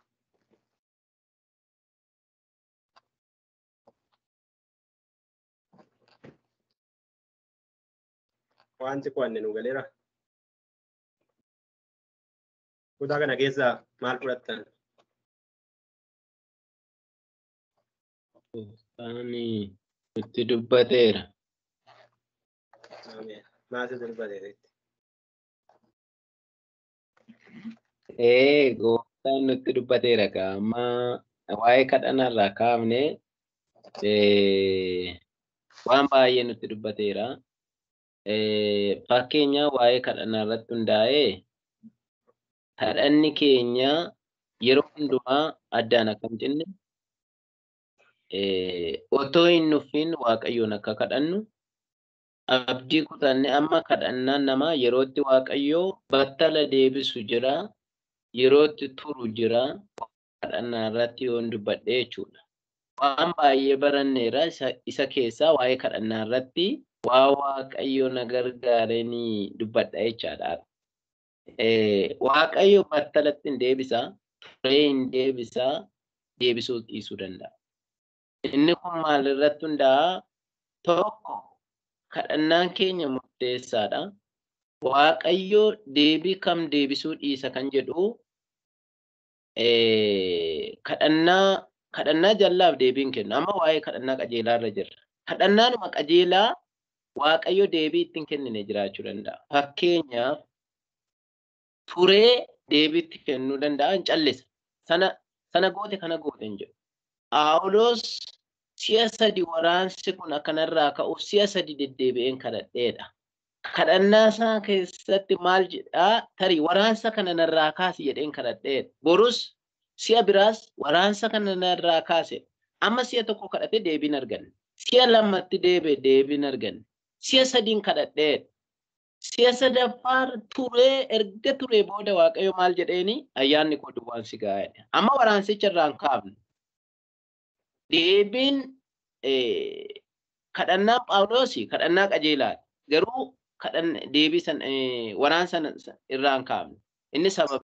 Wanti qo'anne nu galeera. Kutaa kana keessa maal fudhattan? Gooftaani nutti dubbateera. Maal dubbateera? Gooftaan nutti dubbateera amma waa'ee kadhannarraa kaafne waan baay'ee nutti dubbateera. Fakkeenya waa'ee kadhannaa irratti hundaa'ee kadhanni keenya yeroo hundumaa addaan akka hin cinne otoo hin nuffin Waaqayyoon akka kadhannu abdii kutanne amma kadhannaan namaa yerootti Waaqayyoo battala deebisu jira, yerootti turu jira. Kadhannaa irratti yoon dubbadhe jechuudha. Waan baay'ee baranneera isa keessaa waa'ee kadhannaa irratti waa Waaqayyo na gargaaranii dubbadha jechaadha. Waaqayyo battalatti hin deebisa, turee hin deebisa, deebisuu dhiisuu danda'a. Inni kun maal irratti hundaa'a? Tokko kadhannaan keenya murteessaadha. Waaqayyo deebii kam deebisuu dhiisa kan jedhu kadhannaa jallaaf deebiin kennu. Amma waa'ee kadhannaa qajeelaa irra jirra. Kadhannaanuma qajeelaa Waaqayyo deebii ittiin kennine jiraachuu danda'a. Fakkeenyaaf turee deebii itti kennuu danda'a hin callisa. Sana goote kana goote hin jedhu. Phaawulos si'a sadi waraansi kun akkanarraa ka'uuf si'a sadi deddeebi'een kadhadheedha. Kadhannaa isaa keessatti maal jedhaa? Tarii waraansa kana narraa kaasi jedheen kadhadheedha. Borus si'a biraas waraansa kana narraa kaase. Amma si'a tokko kadhate deebiin arganne. Si'a lamatti deebiin arganne. Si'a sadiin kadhadheedha. Si'a sadaffaa turee erga turee booda Waaqayyo maal jedheeni ayyaanni koo duwwaan si gaa'edha. Amma waraansicha irraa hin kaafne. Deebiin kadhannaa Phaawulosi kadhannaa qajeelaadha. Garuu deebii waraansa irraa hin kaafne. Inni sababa